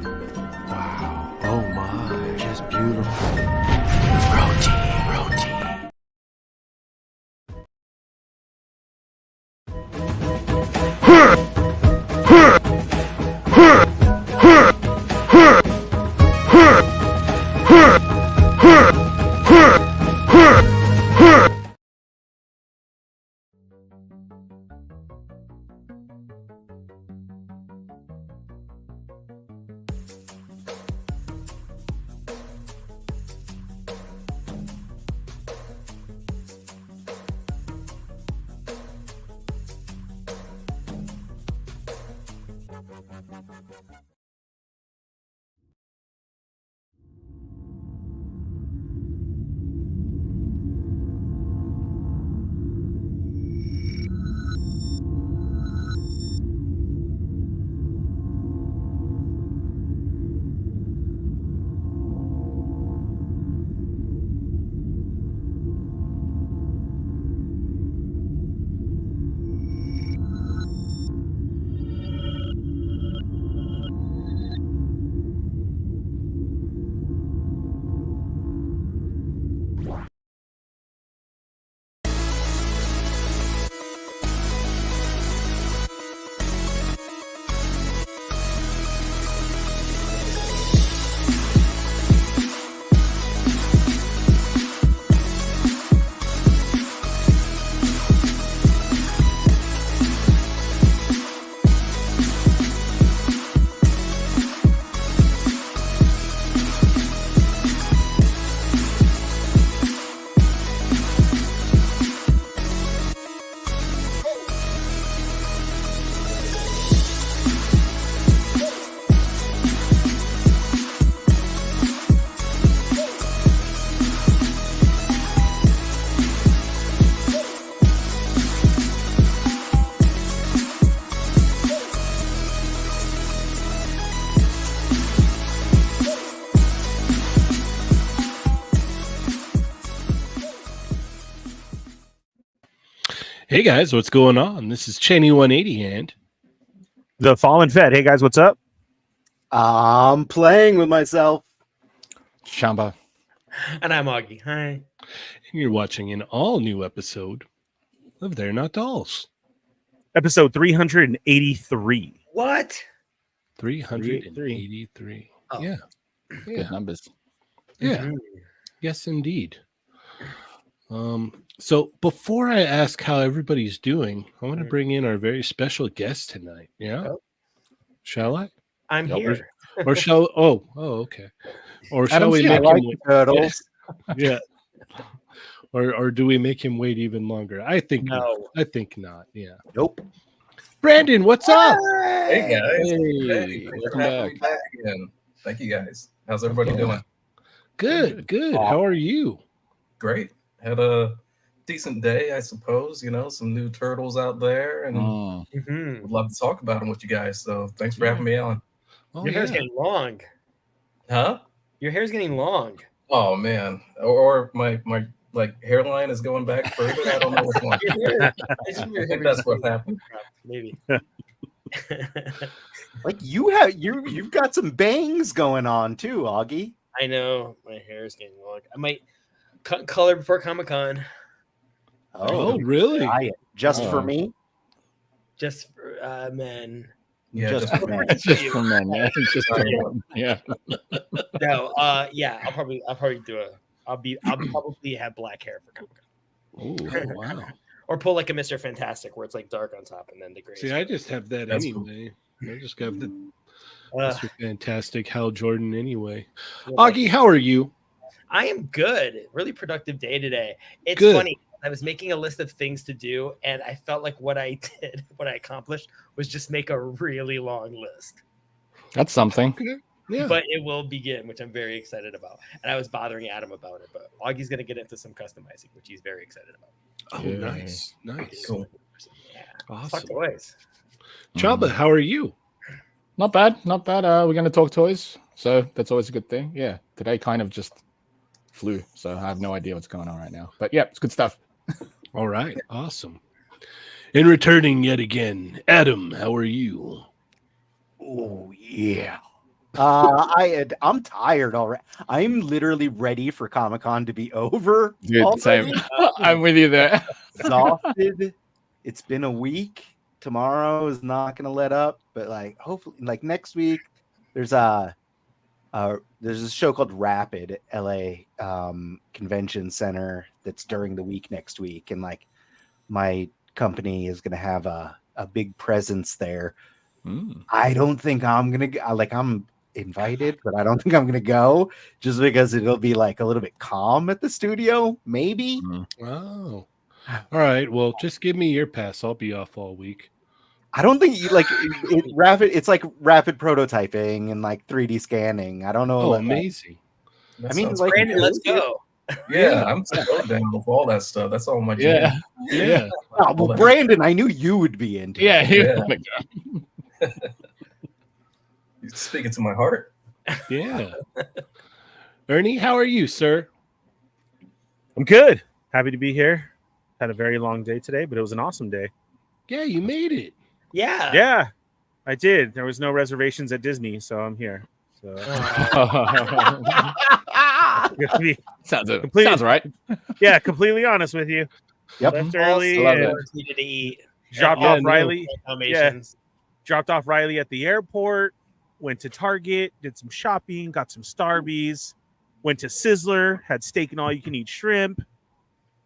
Wow. Oh my. Just beautiful. Roti. Hey guys, what's going on? This is Cheynee180 and the Fallen Fett. Hey guys, what's up? I'm playing with myself. Chamba. And I'm Augie. Hi. and you're watching an all-new episode of They're Not Dolls. Episode 383. What? 383. Oh. Yeah. Good numbers. Yeah. Mhm. Yes, indeed. So before I ask how everybody's doing, I want to bring in our very special guest tonight. Yeah. Oh. Shall I? I'm Yeah, here. Or shall okay. Or shall we I make like him wait? turtles. Yeah. Or do we make him wait even longer? I think No. I think not. Yeah. Nope. Brandon, what's up? Hey guys. Hey, Thanks welcome for having me back. back again. Thank you guys. How's everybody doing? Good. How are you? Great. Had a decent day, I suppose. You know, some new turtles out there, and Mhm. would love to talk about them with you guys. So thanks for having me on. Oh, Your hair's yeah. getting long. Huh? Your hair's getting long. Oh man. Or my like hairline is going back further. I don't know which one. I think that's what happened. Maybe. Like you've got some bangs going on too, Augie. I know my hair is getting long. Color before Comic-Con. Oh, really? Try it. Just for Oh. me? Just for men. Yeah, Just just for men. Just for men, yeah. Just for men. Yeah. No, yeah, I'll probably do I'll probably have black hair for Comic-Con. Oh, wow. Or pull like a Mr. Fantastic where it's like dark on top and then the gray. See, I just have that That's cool. anyway. I just got the Uh, Mr. Fantastic Hal Jordan anyway. yeah. Augie, how are you? I am good. Really productive day today. It's Good. funny. I was making a list of things to do, and I felt like what I accomplished was just make a really long list. That's something. Yeah. But it will begin, which I'm very excited about. And I was bothering Adam about it, but Augie's going to get into some customizing, which he's very excited about. Oh, Yeah. nice. Nice. Cool. Yeah. Let's talk Awesome. toys. Chamba, how are you? Not bad. Not bad. We're going to talk toys. So that's always a good thing. Yeah. Today kind of just flew. So I have no idea what's going on right now. But yeah, it's good stuff. All right. Awesome. And returning yet again, Adam, how are you? Oh yeah. I'm tired already. I'm literally ready for Comic-Con to be over. Dude, same. already. I'm with you there. Exhausted. It's been a week. Tomorrow is not gonna let up, but like hopefully like next week there's a show called Rapid LA Convention Center that's during the week next week, and like my company is gonna have a big presence there. I don't think I'm gonna I'm invited, but I don't think I'm gonna go just because it'll be like a little bit calm at the studio, maybe. Oh. All right. Well, just give me your pass. I'll be off all week. I don't think you like rapid. It's like rapid prototyping and like 3D scanning. I don't know. Oh, like, amazing. That I mean, sounds like- pretty Brandon, good. let's go. Yeah, I'm so down with all that stuff. That's all my Yeah. jam. Yeah. Oh, well, Brandon, I knew you would be into. Yeah. it. Yeah. You're speaking to my heart. Yeah. Ernie, how are you, sir? I'm good. Happy to be here. Had a very long day today, but it was an awesome day. Yeah, you made it. Yeah. Yeah, I did. There was no reservations at Disney, so I'm here. So gonna be- sounds right. yeah, completely honest with you. Yep. Left early love and it. Needed to eat. dropped Yeah, off no. Riley. Dalmatians. Dropped off Riley at the airport. Went to Target, did some shopping, got some Starbies. Went to Sizzler, had steak and all-you-can-eat shrimp.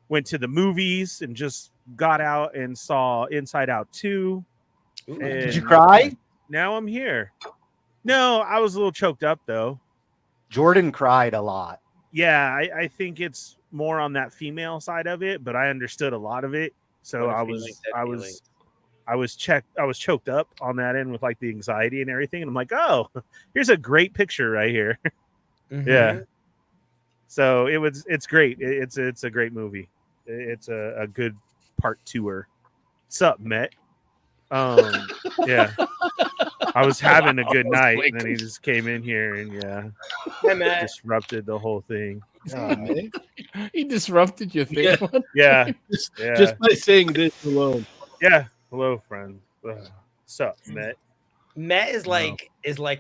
Went to the movies and just got out and saw Inside Out 2. Ooh. Did you And cry? Now I'm here. No, I was a little choked up though. Jordan cried a lot. Yeah, I think it's more on that female side of it, but I understood a lot of it. So What a I feeling, was that I feeling. was I was choked up on that end with like the anxiety and everything. And I'm like, oh, here's a great picture right here. Mhm. Yeah. So it's great. It's a great movie. It's a good part tour. What's up, Met? Yeah. I was having a good night, and then he just came in here and yeah, Hi, Matt. disrupted the whole thing. He disrupted your thing. Yeah. Yeah, Just, yeah, just by saying this alone. yeah. Hello, friend. What's up, Met? Met is like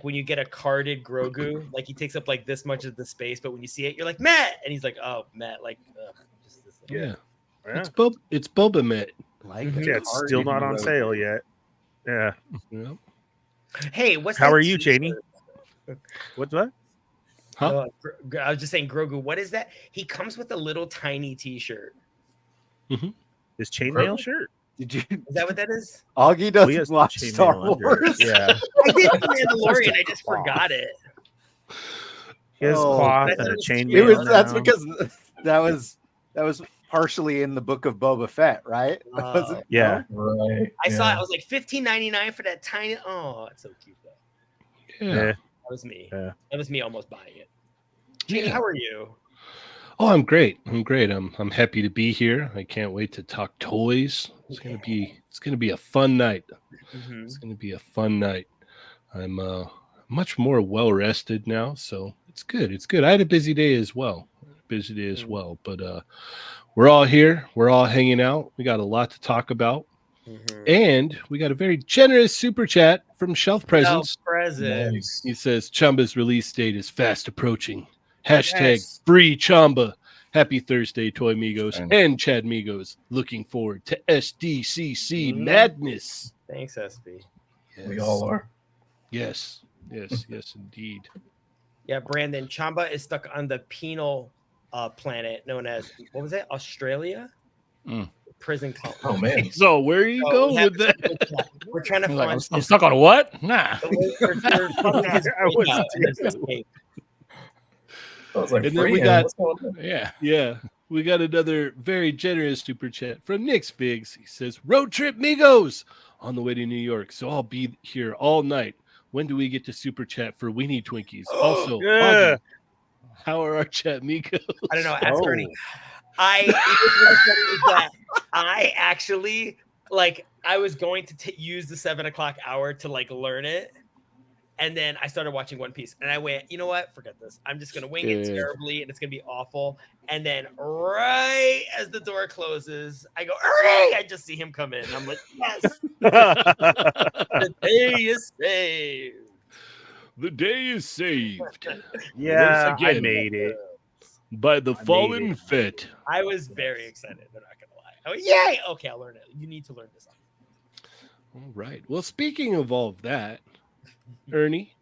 when you get a carded Grogu, like he takes up like this much of the space, but when you see it, you're like Met, and he's like, oh, Met, like, just this thing. Yeah. Yeah, It's Boba Met. Like Mhm. yeah. It's still not on sale yet. Yeah. Yeah. Hey, what's How that are you, t-shirt? Cheynee? What? Huh? I was just saying, Grogu. What is that? He comes with a little tiny T-shirt. His chainmail shirt? Did you? Is that what that is? Augie Well, he doesn't has watch chainmail Star under it. Wars. Yeah. I did the Mandalorian. I just forgot it. He has Oh. cloth That's and a what it's chainmail. It was. That's now. because that was partially in the book of Boba Fett, right? Was it? Yeah. Right. I saw it. yeah. I was like $15.99 for that tiny. Oh, it's so cute though. Yeah. Yeah. That was me. Yeah. That was me almost buying it. Cheynee, Yeah. how are you? Oh, I'm great. I'm happy to be here. I can't wait to talk toys. It's gonna be a fun night. Mhm. It's gonna be a fun night. I'm much more well rested now, so it's good. It's good. I had a busy day as well. But we're all here. We're all hanging out. We got a lot to talk about, Mhm. and we got a very generous super chat from Shelf Presence. Present. Nice. He says Chamba's release date is fast approaching. Hashtag Yes. free Chamba. Happy Thursday, Toy Migos and Chad Migos. Looking forward to SDCC madness. Thanks, SB. Yes. We all are. Yes, indeed. Yeah, Brandon, Chamba is stuck on the penal planet known as, what was it? Australia? Prison colony. Oh man. So where are you going with that? We're trying to He's find. like, I'm stuck on what? Nah. We're finding his I was out in this too. escape. I was like, And then we freehand, got- what's going on? Yeah. We got another very generous super chat from Nick's Figs. He says, "Road trip Migos on the way to New York, so I'll be here all night. When do we get to super chat for Weenie Twinkies? Also, Yeah. Augie, how are our chat Migos?" I don't know. Ask Oh. Ernie. I actually I was going to use the 7 o'clock hour to learn it, and then I started watching One Piece, and I went, you know what? Forget this. I'm just gonna wing it Good. terribly, and it's gonna be awful. And then right as the door closes, I go, Ernie! I just see him come in. I'm like, yes, the day is saved. The day is saved Yeah, Once I again. made it. by the made Fallen it. Fett. I was very excited. I'm not gonna lie. I went, yay! Okay, I'll learn it. You need to learn this. All right. Well, speaking of all of that, Ernie,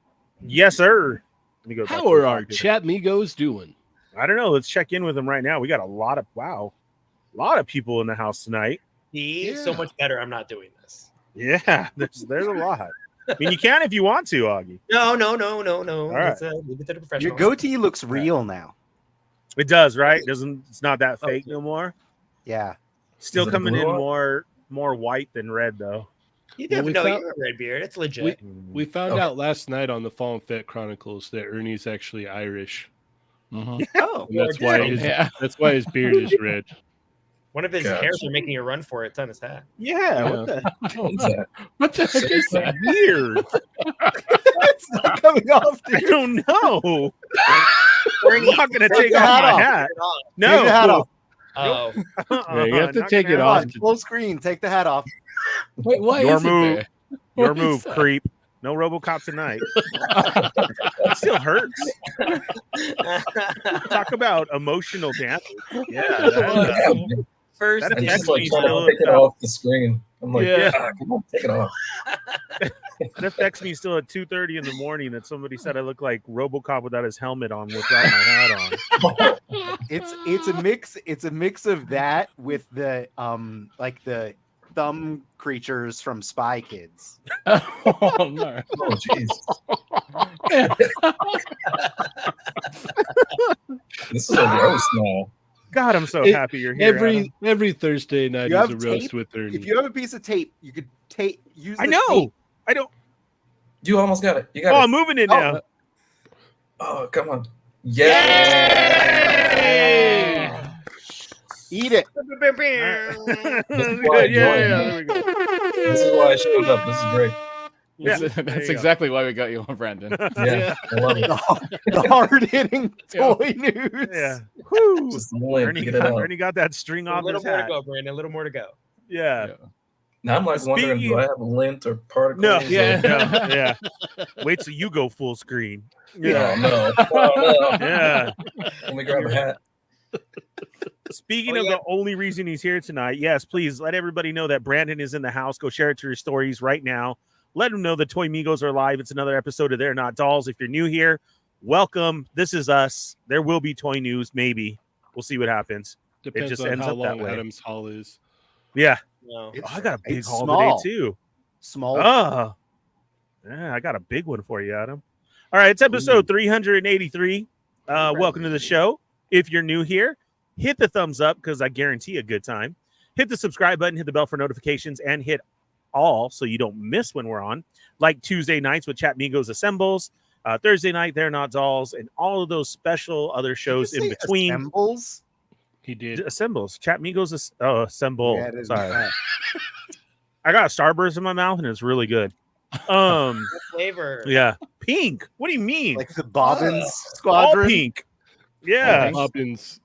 Yes, sir. Let me go back how to are the our top here. chat Migos doing? I don't know. Let's check in with them right now. We got a lot of people in the house tonight. See, so Yeah. much better. I'm not doing this. Yeah, there's a lot. I mean, you can if you want to, Augie. No. right. Let's, leave it to the Your professionals. goatee looks real now. It does, right? It's not that fake no more. Yeah. Still Is it a coming in blue more white than red though. You Well, never we know. found- You're a red beard. It's legit. We found Okay. out last night on the Fallen Fett Chronicles that Ernie's actually Irish. Mhm. Oh. And that's why Yeah. his beard is red. One of his Gotcha. hairs are making a run for it. It's on his hat. Yeah, what the What is that? What the heck is that? weird? It's not coming off, I dude. don't know. We're I'm not gonna take your off hat my off. hat. Take No, the hat off. Oh, Yeah, you have to Not take gonna it Come off. on, full screen. Take the hat off. Wait, why Your is it move. there? Your What is move, that? creep. No RoboCop tonight. It still hurts. Talk about emotional damage. Yeah, that, first That I text just like me trying to still pick it up. off the screen. I'm like, Yeah. yeah, come on, take it off. that affects me still at 2:30 in the morning that somebody said I look like RoboCop without his helmet on, without my hat on. It's a mix of that with the like the thumb creatures from Spy Kids. Oh no. Oh, jeez. This is a roast now. God, I'm so It- happy you're here. Adam. Every Thursday night You is have a roast tape? with Ernie. If you have a piece of tape, you could use. I the know. tape. I don't. You almost got it. You Oh, got I'm it. moving it Oh. now. Oh, come on. Yeah. Eat it. Good. why I Yeah, joined. there we go. This is why I showed up. This is great. Yeah, That's, there that's you go. exactly why we got you on, Brandon. Yeah, I love it. The hard hitting toy news. Yeah. Whew. Just the link, Ernie get it out. got that string a off little his more to hat. go, Brandon. A little more to go. Yeah. Now I'm like wondering, Speaking- do I have lint or particles? No. or- Yeah. No, yeah. Wait till you go full screen. Oh, no. Oh, no. Yeah. Let me grab a hat. Speaking Oh, of yeah. the only reason he's here tonight, yes, please let everybody know that Brandon is in the house. Go share it to your stories right now. Let them know the Toy Migos are live. It's another episode of They're Not Dolls. If you're new here, welcome. This is us. There will be toy news, maybe. We'll see what happens. Depends just on ends how up that long way. Adam's haul is. Yeah. No. Oh, I got a big It's haul small. today, too. Small. Oh, yeah, I got a big one for you, Adam. All right, it's episode 383. Welcome to the show. If you're new here, hit the thumbs up because I guarantee a good time. Hit the subscribe button, hit the bell for notifications, and hit all so you don't miss when we're on. Like Tuesday nights with Chat Migos Assembles, Thursday night They're Not Dolls, and all of those special other shows Did you in say between. Assembles? He did. Assembles, Chat Migos Assemble. Yeah, it is. Sorry, I got a Starburst in my mouth and it's really good. Um. What flavor? Yeah, pink. What do you mean? Like the Bobbins All Squadron. pink. Yeah, Bobbins.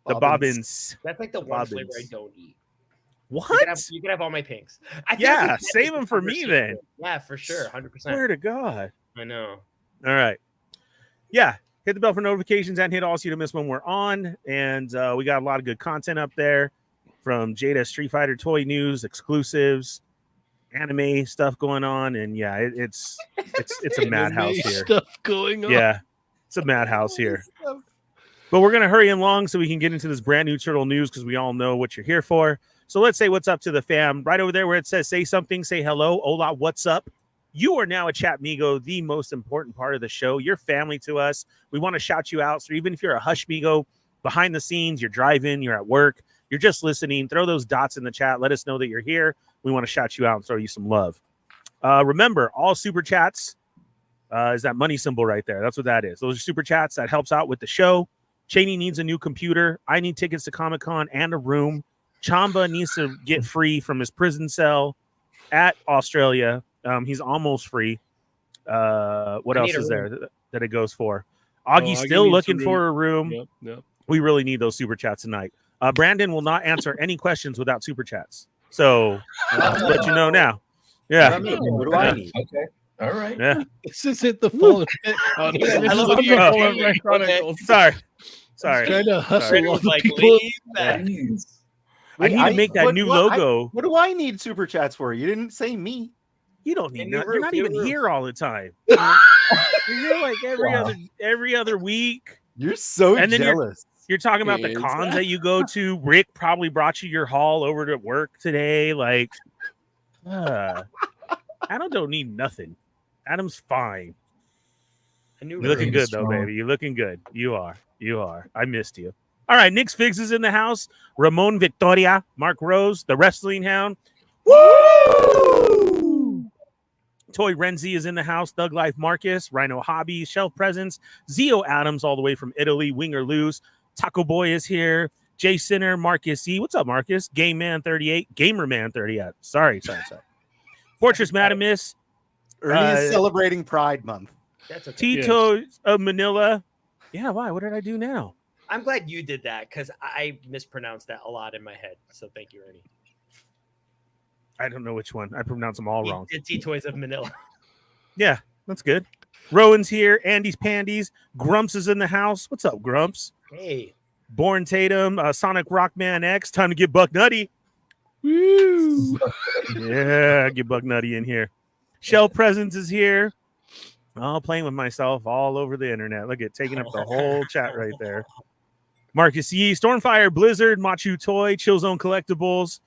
the Bobbins. That's like the one Bobbins. flavor I don't eat. What? You can have all my pinks. I feel Yeah, like we've had save this 'em for me conversation. then. Yeah, for sure. 100%. Swear to God. I know. All right. Yeah. Hit the bell for notifications and hit all so you don't miss when we're on. And we got a lot of good content up there from Jada Street Fighter toy news, exclusives, anime stuff going on. And yeah, it's a madhouse here. Stuff going on. Yeah, it's a madhouse here. But we're going to hurry along so we can get into this brand new Turtle news because we all know what you're here for. So let's say what's up to the fam. Right over there where it says say something, say hello. Hola, what's up? You are now a Chatmigo, the most important part of the show. You're family to us. We want to shout you out. So even if you're a Hushmigo behind the scenes, you're driving, you're at work, you're just listening, throw those dots in the chat. Let us know that you're here. We want to shout you out and throw you some love. Remember, all super chats is that money symbol right there. That's what that is. Those are super chats. That helps out with the show. Cheynee needs a new computer. I need tickets to Comic-Con and a room. Chamba needs to get free from his prison cell at Australia. He's almost free. What else is there that it goes for? Augie's still looking for a room. Yep. We really need those super chats tonight. Brandon will not answer any questions without super chats. So I'll let you know now. Yeah. What do I need? Okay. All right. Yeah. This isn't the Fallen Fett. I love what you're doing. Okay. Sorry. Trying to hustle all the Like, people. leave that. Jeez. I need to make that new logo. What do I need super chats for? You didn't say me. You don't need And that. your You're not roof, even your roof. here all the time. You're here like every other week. You're so And then jealous. You're talking about the Is cons that- that you go to. Rick probably brought you your haul over to work today. Like, Adam don't need nothing. Adam's fine. You're looking good though, baby. You're looking good. You are. I missed you. All right, Nick's Figs is in the house. Ramon Victoria, Mark Rose, the Wrestling Hound. Woo! Toy Renzi is in the house. Thug Life Marcus, Rhino Hobby, Shelf Presence, Zio Adams, all the way from Italy. Wing or Lose. Taco Boy is here. Jay Sinner, Marcus E. What's up, Marcus? Game Man 38, Gamer Man 38. Sorry. Fortress Madamus. Ernie is celebrating Pride Month. That's okay. Tito of Manila. Yeah, why? What did I do now? I'm glad you did that because I mispronounced that a lot in my head. So thank you, Ernie. I don't know which one. I pronounced them all wrong. It's Toys of Manila. Yeah, that's good. Rowan's here. Andy's Pandies. Grumps is in the house. What's up, Grumps? Hey. Born Tatum. Sonic Rockman X. Time to get Buck Nutty. Woo! Yeah, get Buck Nutty in here. Shell Presence is here. Oh, playing with myself all over the internet. Look at taking up the whole chat right there. Marcus Yee, Stormfire Blizzard, Machu Toy, Chillzone Collectibles.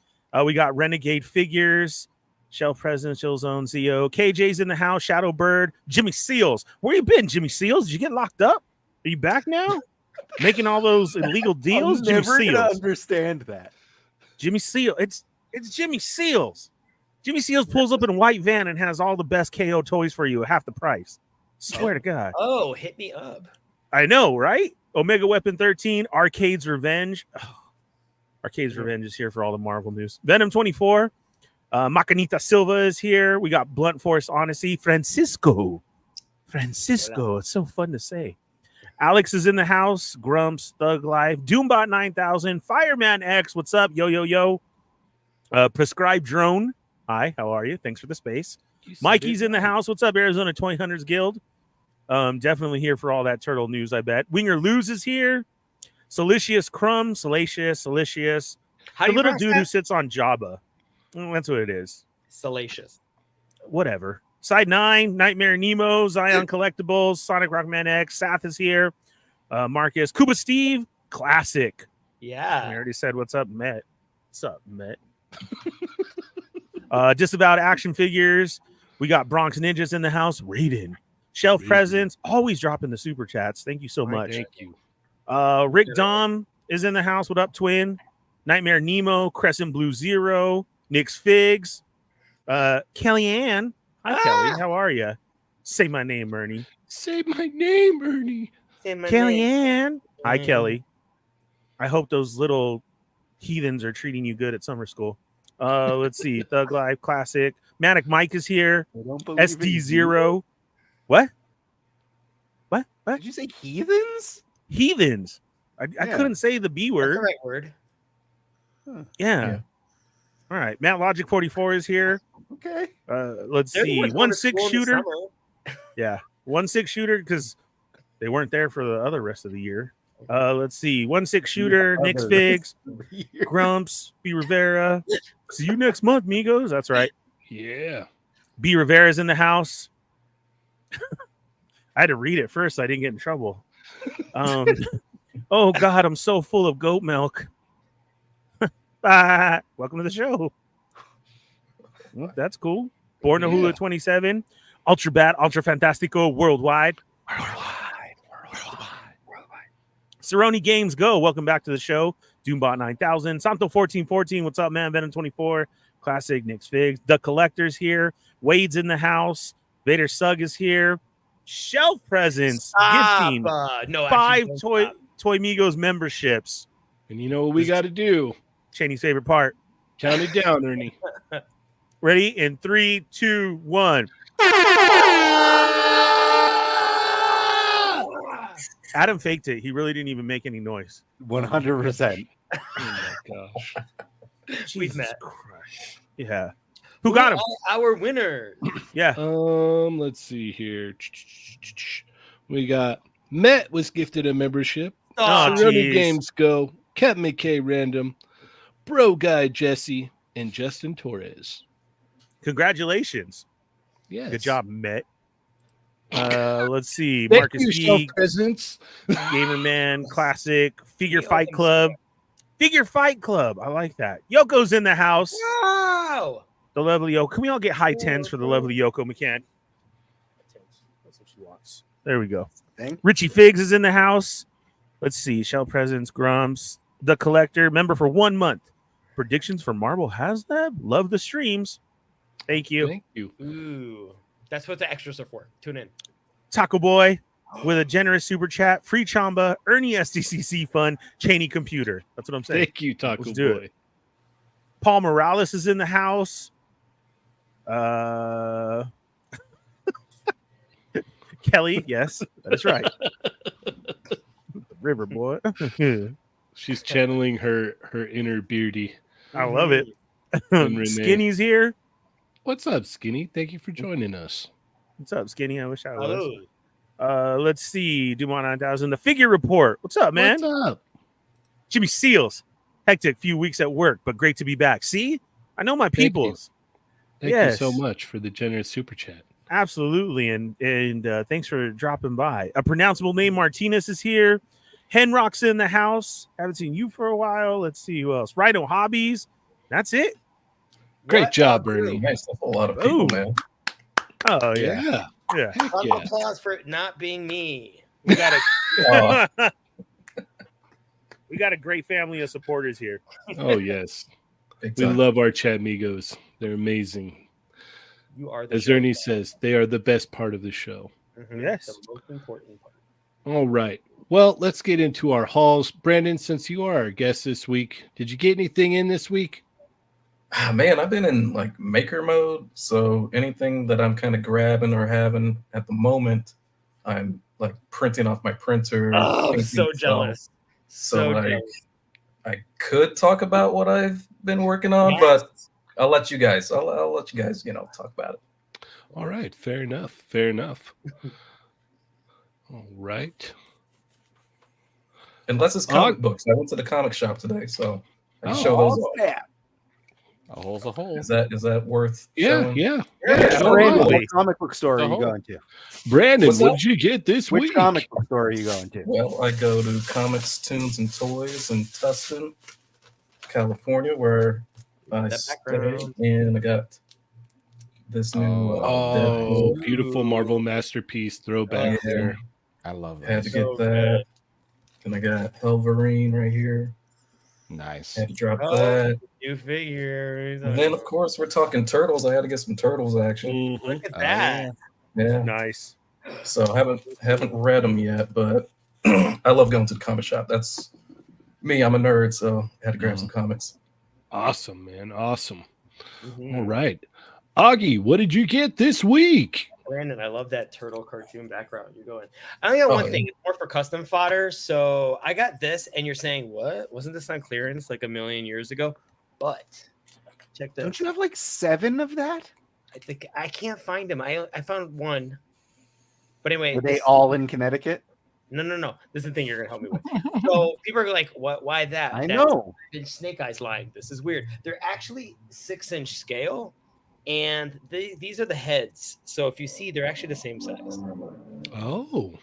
We got Renegade Figures, Shell Presence, Chillzone ZO. KJ's in the house, Shadow Bird, Jimmy Seals. Where you been, Jimmy Seals? Did you get locked up? Are you back now? Making all those illegal deals? I'm Jimmy never gonna Seals. understand that. Jimmy Seal. It's Jimmy Seals. Jimmy Seals pulls up in a white van and has all the best KO toys for you at half the price. Swear to God. Oh, hit me up. I know, right? Omega Weapon 13, Arcade's Revenge. Oh, Arcade's Revenge is here for all the Marvel news. Venom 24, Macanita Silva is here. We got Blunt Force Odyssey. Francisco. It's so fun to say. Alex is in the house. Grumps, Thug Life, Doombot 9000, Fireman X. What's up? Yo. Prescribed Drone. Hi, how are you? Thanks for the space. Mikey's in the house. What's up, Arizona Toy Hunters Guild? Definitely here for all that turtle news, I bet. Winger Lose is here. Salacious Crumb, Salacious. The little dude who sits on Jabba. That's what it is. Salacious. Whatever. Side 9, Nightmare Nemo, Zion Collectibles, Sonic Rockman X, Sath is here. Marcus, Kuba Steve, classic. I Yeah. already said what's up, Met. What's up, Met? Disavowed Action Figures. We got Bronx Ninjas in the house. Raiden. Shelf Presence. Always dropping the super chats. Thank you so much. Thank you. Rick Dom is in the house. What up, twin? Nightmare Nemo, Crescent Blue Zero, Nick's Figs, Kellyanne. Hi, Kelly. How are you? Say my name, Ernie. Say my name, Ernie. Say my name. Kellyanne. Hi, Mm. Kelly. I hope those little heathens are treating you good at summer school. Let's see. Thug Life Classic. Manic Mike is here. I don't believe in SD0. What? Did you say heathens? Heathens. I Yeah. couldn't say the B That's word. the right word. Yeah. Yeah. All right. Matt Logic 44 is here. Okay. Let's They're the see. ones going to 1-6 school in the shooter. summer. Yeah. 1-6 shooter because They weren't there for the other rest of the year. Let's see. 1-6 shooter, Nick's Figs, Grumps, B Rivera. See you next month, Migos. That's right. Yeah. B Rivera's in the house. I had to read it first so I didn't get in trouble. Oh God, I'm so full of goat milk. Welcome to the show. Well, that's cool. Born to Hula 27, Ultra Bat, Ultra Fantastico, worldwide. Cerrone Games Go. Welcome back to the show. Doombot 9000, Santo 1414. What's up, man? Venom 24, Classic Nick's Figs. The Collector's here. Wade's in the house. Vader Sugg is here. Shelf presents, gifting No, 5 actually, Toy Migos memberships. And you know what we got to do? Cheyney's favorite part. Count it down, Ernie. Ready? In 3, 2, 1. Adam faked it. He really didn't even make any noise. 100%. Oh my gosh. We've met. Christ. Yeah. Who got him? Our winner. Yeah. Let's see here. We got Matt was gifted a membership. Oh, Cerrone geez. Games Go, Captain McKay Random, Bro Guy Jesse, and Justin Torres. Congratulations. Yes. Good job, Met. Let's see. Thank Marcus you, Geek, Shelf Presents. Gamerman, Classic, Figure The Fight open Club. Figure Fight Club. I like that. Yoko's in the house. Wow. The lovely Yoko. Can we all get high 10s for the lovely Yoko McCann? That's what she wants. There we go. Thank- Richie Figs is in the house. Let's see. Shell Presents, Grumps, The Collector, member for 1 month. Predictions for Marvel HasLab. Love the streams. Thank you. Thank you. Ooh. That's what the extras are for. Tune in. Taco Boy with a generous super chat. Free Chamba, Ernie SDCC Fund, Cheyney Computer. That's what I'm saying. Thank you, Taco Let's do Boy. it. Paul Morales is in the house. Kelly, yes, that's right. The River Boy. She's channeling her inner Beardy. I love it. And Renee. Skinny's here. What's up, Skinny? Thank you for joining us. What's up, Skinny? I wish I was. Hello. Let's see. Dumont 9000. The Figure Report. What's up, man? What's up? Jimmy Seals. Hectic few weeks at work, but great to be back. See? I know my Thank you. peoples. Thank Yes. you so much for the generous super chat. Absolutely. And thanks for dropping by. A pronounceable name Martinez is here. Henrock's in the house. Haven't seen you for a while. Let's see who else. Rhino Hobbies. That's it. Great What job, a Bernie. Nice. That's a lot of people, Ooh. man. Oh, yeah. Yeah. Yeah. Heck Round yeah. of applause for it not being me. We got Oh, We got a great family of supporters here. Oh, yes. big We time. love our chat amigos. They're amazing. you are the As show. Ernie says, they are the best part of the show. Mhm. Yes. The most important part. All right. Well, let's get into our hauls. Brandon, since you are our guest this week, did you get anything in this week? Man, I've been in like maker mode, so anything that I'm kind of grabbing or having at the moment, I'm like printing off my printer. Oh, I'm painting so stuff. jealous. So like, jealous. I could talk about what I've been working on, Yes. but I'll let you guys. I'll let you guys, talk about it. All right. Fair enough. Fair enough. All right. Unless it's comic books. I went to the comic shop today, so I can show those off. snap. A hole's a hole. Is that worth? Yeah. showing? Yeah. Yeah, Brandon, totally. what comic book store are you The whole- going to? Brandon, What's what that? did you get this Which week? comic book store are you going to? Well, I go to Comics, Tunes, and Toys in Tustin, California, where I That stay, background. and I got this new Oh, Deadpool. beautiful Marvel masterpiece throwback Yeah. there. I love Had to that. get So that. Then I got Helverine right here. Nice. Had to drop Oh. that. New figure. And then, of course, we're talking Turtles. I had to get some Turtles action. Mhm. Look at Oh, that. Yeah. Nice. So I haven't read them yet, but I love going to the comic shop. That's me. I'm a nerd, so I had to grab some comics. Awesome, man. Awesome. Mhm. All right. Augie, what did you get this week? Brandon, I love that turtle cartoon background. You're going. I only got one Oh, thing. It's more for custom fodder. So I got this, and you're saying, what? Wasn't this on clearance like a million years ago? But check this. Don't you have like 7 of that? I think I can't find them. I found one. But anyway, Were they this- all in Connecticut? No. This is the thing you're gonna help me with. So people are like, "What? Why that?" I That's know. Snake Eyes lying. This is weird. They're actually 6-inch scale, and these are the heads. So if you see, they're actually the same size. Oh,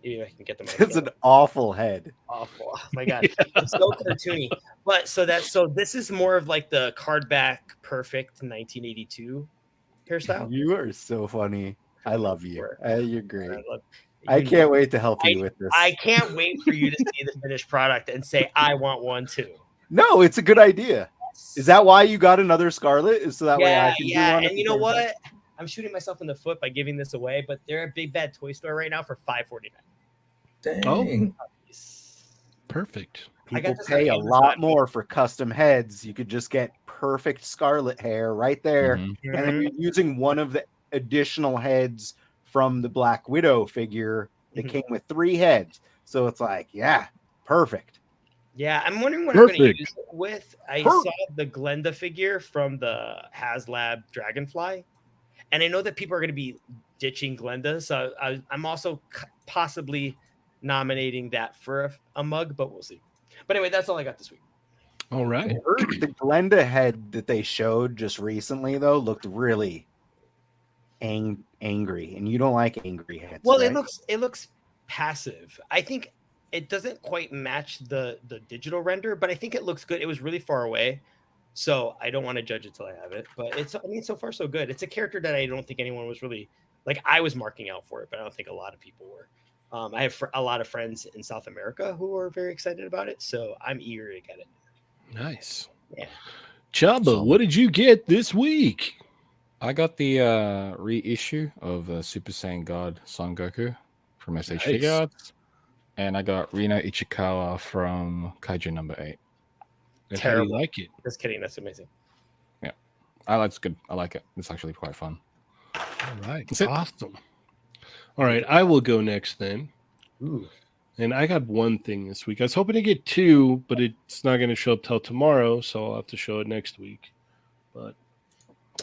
Yeah, I can get them. It's an awful head. Awful. Oh my god, it's so cartoony. But so this is more of like the card back perfect 1982 hairstyle. You are so funny. I love you. You're great. love- I can't wait to help you with this. I can't wait for you to see the finished product and say, I want one too. No, it's a good idea. Is that why you got another Scarlet? Is so that way I can do one? And you know what? I'm shooting myself in the foot by giving this away, but they're a Big Bad Toy Store right now for $5.49. Dang. perfect. People pay a lot more for custom heads. You could just get perfect Scarlet hair right there. And then you're using one of the additional heads from the Black Widow figure that came with 3 heads. So it's like, yeah, perfect. Yeah, I'm wondering what I'm going to use it with. I saw the Glenda figure from the HasLab Dragonfly, and I know that people are going to be ditching Glenda, so I'm also possibly nominating that for a mug, but we'll see. But anyway, that's all I got this week. All right. The Glenda head that they showed just recently, though, looked really angry, and you don't like angry heads. Well, right? it looks passive. I think it doesn't quite match the digital render, but I think it looks good. It was really far away, so I don't want to judge it till I have it. But so far so good. It's a character that I don't think anyone was really like. I was marking out for it, but I don't think a lot of people were. I have a lot of friends in South America who are very excited about it, so I'm eager to get it. Nice. Yeah. Chamba, what did you get this week? I got the reissue of Super Saiyan God Son Goku from SH Figure Arts, and I got Rina Ichikawa from Kaiju number 8. And how do you like it? Just kidding. That's amazing. Yeah, it's good. I like it. It's actually quite fun. All right. Awesome. All right. I will go next then. Ooh. And I got one thing this week. I was hoping to get 2, but it's not going to show up till tomorrow, so I'll have to show it next week. But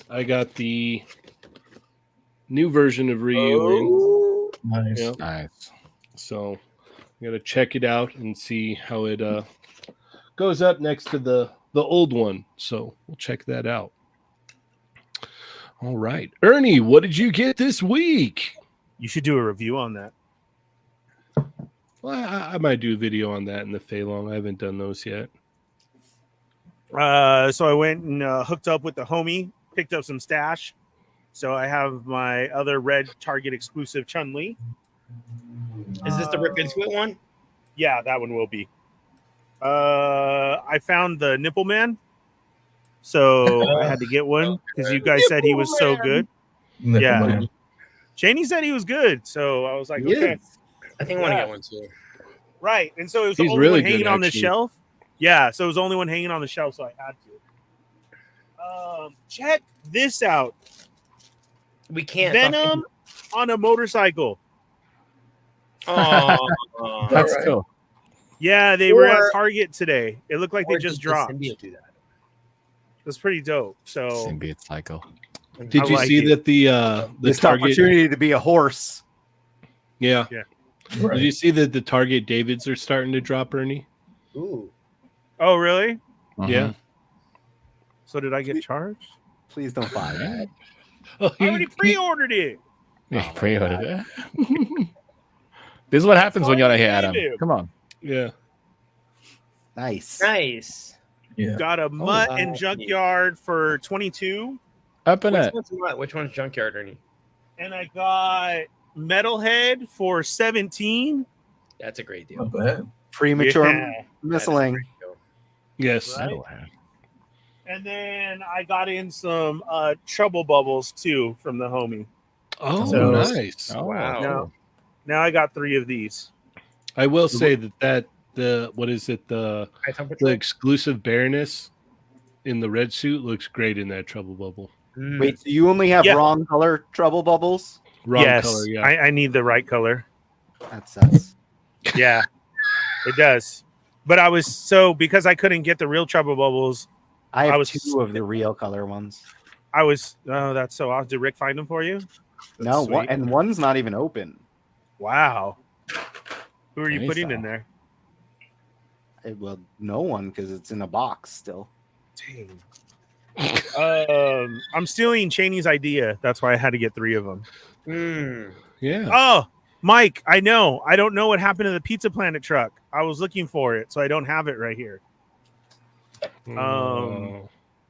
I got the new version of Ryu. Nice. Yep. Nice. So I'm gonna check it out and see how it goes up next to the old one. So we'll check that out. All right, Ernie, what did you get this week? You should do a review on that. Well, I might do a video on that in the Feilong. I haven't done those yet. So I went and hooked up with the homie, picked up some stash. So I have my other red Target exclusive Chun-Li. Is this the Rip and Split one? Yeah, that one will be. I found the Nipple Man. So I had to get one because you guys said he was so good. Yeah. Cheynee said he was good. So I was like, okay. I think I want to get one too. Right. And so it was He's the only really one hanging good, on the actually. shelf. Yeah. So it was the only one hanging on the shelf. So I had to. Check this out. We can't. Venom on a motorcycle. Oh, That's All right. cool. Yeah, they were Or- at Target today. It looked like they just dropped. Symbiote do that? That's pretty dope. So Symbiote cycle. Did I you like see it. that the This Target? opportunity to be a horse. Yeah. Right. Did you see that the Target Davids are starting to drop, Ernie? Ooh. oh really? Yeah. So did I get charged? Please don't buy that. Oh, I already pre-ordered it. Yeah, pre-ordered it. This is what happens when you're not here, Adam. Dude. Come on. yeah. Nice. Nice. Yeah. Got a mutt wow. and junkyard for 22, Open it. Which one's Junkyard, Ernie? and I got Metalhead for 17. That's a great deal. Not bad. Premature Yeah. missling. Yes. Right? And then I got in some Trouble Bubbles too from the homie. Oh, So- nice. Oh, Wow. Now, now I got 3 of these. I will say that the what is it the High temperature. exclusive Baroness in the red suit looks great in that Trouble Bubble. Mm. Wait, so you only have Yeah. wrong color Trouble Bubbles? Wrong yes, color, yeah. I need the right color. That sucks. Yeah, it does. But because I couldn't get the real Trouble Bubbles, I have I was- 2 of the real color ones. that's so odd. Did Rick find them for you? No, sweet. and one's not even open. Wow. Who are you Nice, putting though. in there? Well, no one because it's in a box still. Dang. I'm stealing Cheyney's idea. That's why I had to get 3 of them. Yeah. Oh, Mike, I know. I don't know what happened to the Pizza Planet truck. I was looking for it, so I don't have it right here.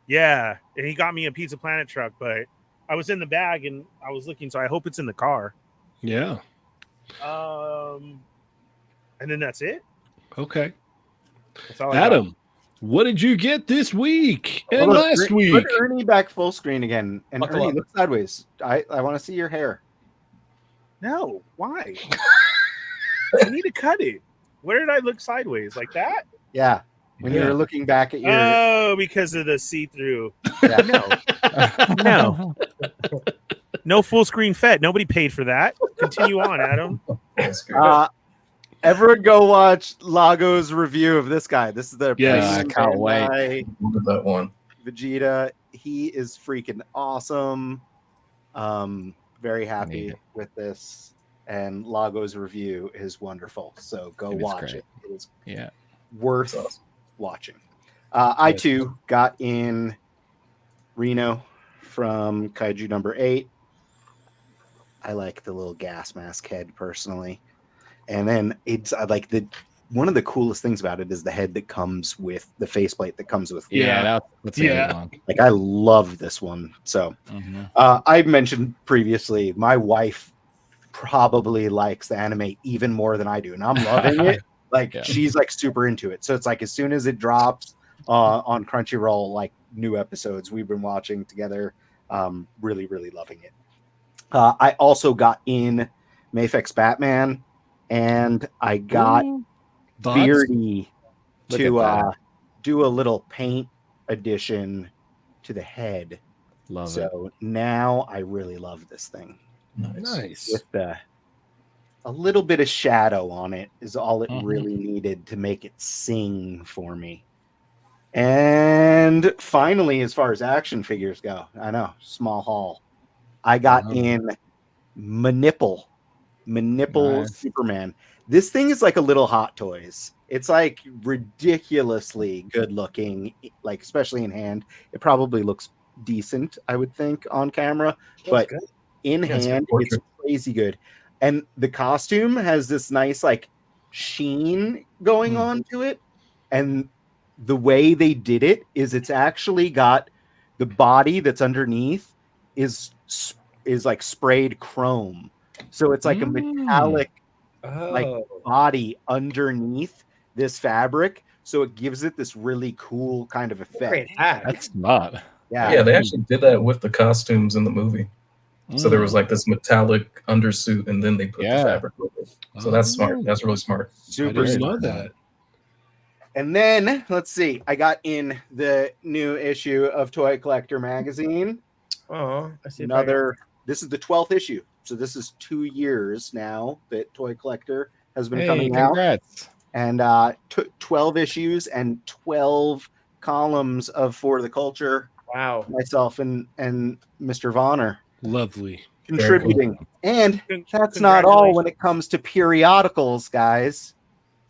Yeah, and he got me a Pizza Planet truck, but I was in the bag and I was looking, so I hope it's in the car. Yeah. And then that's it. Okay. That's all I got. Adam, what did you get this week and Look, last week? Put Ernie back full screen again, and Buckle Ernie, up. look sideways. I want to see your hair. No, why? I need to cut it. Where did I look sideways? Like that? Yeah, when you Yeah. were looking back at your. Oh, because of the see-through. Yeah. No. No full screen Fett. Nobody paid for that. Continue on, Adam. That's good. Everyone go watch Lago's review of this guy. This is the Yes, premium I can't wait. Bandai Look at that one. Vegeta. He is freaking awesome. Very happy Neat. with this. And Lago's review is wonderful. So go It is watch great. it. It is Yeah. worth That's awesome. watching. I too got in Reno from Kaiju number 8. I like the little gas mask head personally. And then it's like one of the coolest things about it is the head that comes with the faceplate that comes with. Yeah. That's Yeah. a good one. Like I love this one. So Mhm. I mentioned previously, my wife probably likes the anime even more than I do, and I'm loving it. Like Yeah. she's like super into it. So it's like as soon as it drops on Crunchyroll, like new episodes we've been watching together, really, really loving it. I also got in Mafex Batman, and I got Thoughts? Beardy Look to at that. do a little paint addition to the head. Love it. So now I really love this thing. Nice. With a little bit of shadow on it is all it Mhm. really needed to make it sing for me. And finally, as far as action figures go, I know, small haul. I got in Manipple Nice. Superman. This thing is like a little Hot Toys. It's like ridiculously good looking, like especially in hand. It probably looks decent, I would think, on camera, but good. in Yeah, it's a hand, portrait. it's crazy good. And the costume has this nice like sheen going on to it. And the way they did it is it's actually got the body that's underneath is like sprayed chrome. So it's like a metallic like body underneath this fabric. So it gives it this really cool kind of effect. Great hack. That's smart. Yeah, they actually did that with the costumes in the movie. So there was like this metallic undersuit, and then they put the fabric over it. So that's smart. That's really smart. I Super didn't smart. know that. And then let's see, I got in the new issue of Toy Collector magazine. Oh, I see. if I got- This is the 12th issue. So this is 2 years now that Toy Collector has been Hey, coming out. congrats. And 12 issues and 12 columns of For the Culture. Wow. Myself and Mr. Vonner Lovely. contributing. And Con- that's not all when congratulations. it comes to periodicals, guys.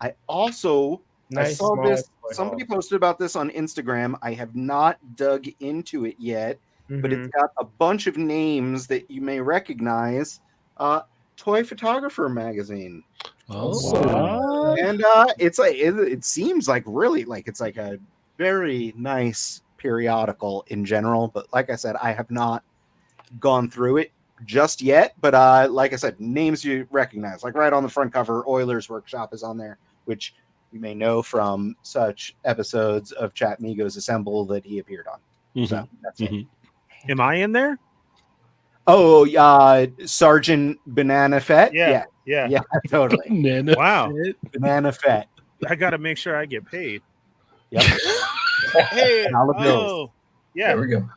I also I saw small this. toy Somebody haul. posted about this on Instagram. I have not dug into it yet, but Mhm. it's got a bunch of names that you may recognize. Toy Photographer magazine, Oh, What? and it's like it seems like really like it's like a very nice periodical in general. But like I said, I have not gone through it just yet. But like I said, names you recognize, like right on the front cover, Oilers Workshop is on there, which you may know from such episodes of Chat Migos Assemble that he appeared on. Mhm. So that's it. Mhm. Am I in there? Oh, Sergeant Banana Fett. Yeah. Yeah, totally. Nana Wow. Fit. Banana Fett. I got to make sure I get paid. Yep. Hey, Dollar bills. oh, There yeah. we go.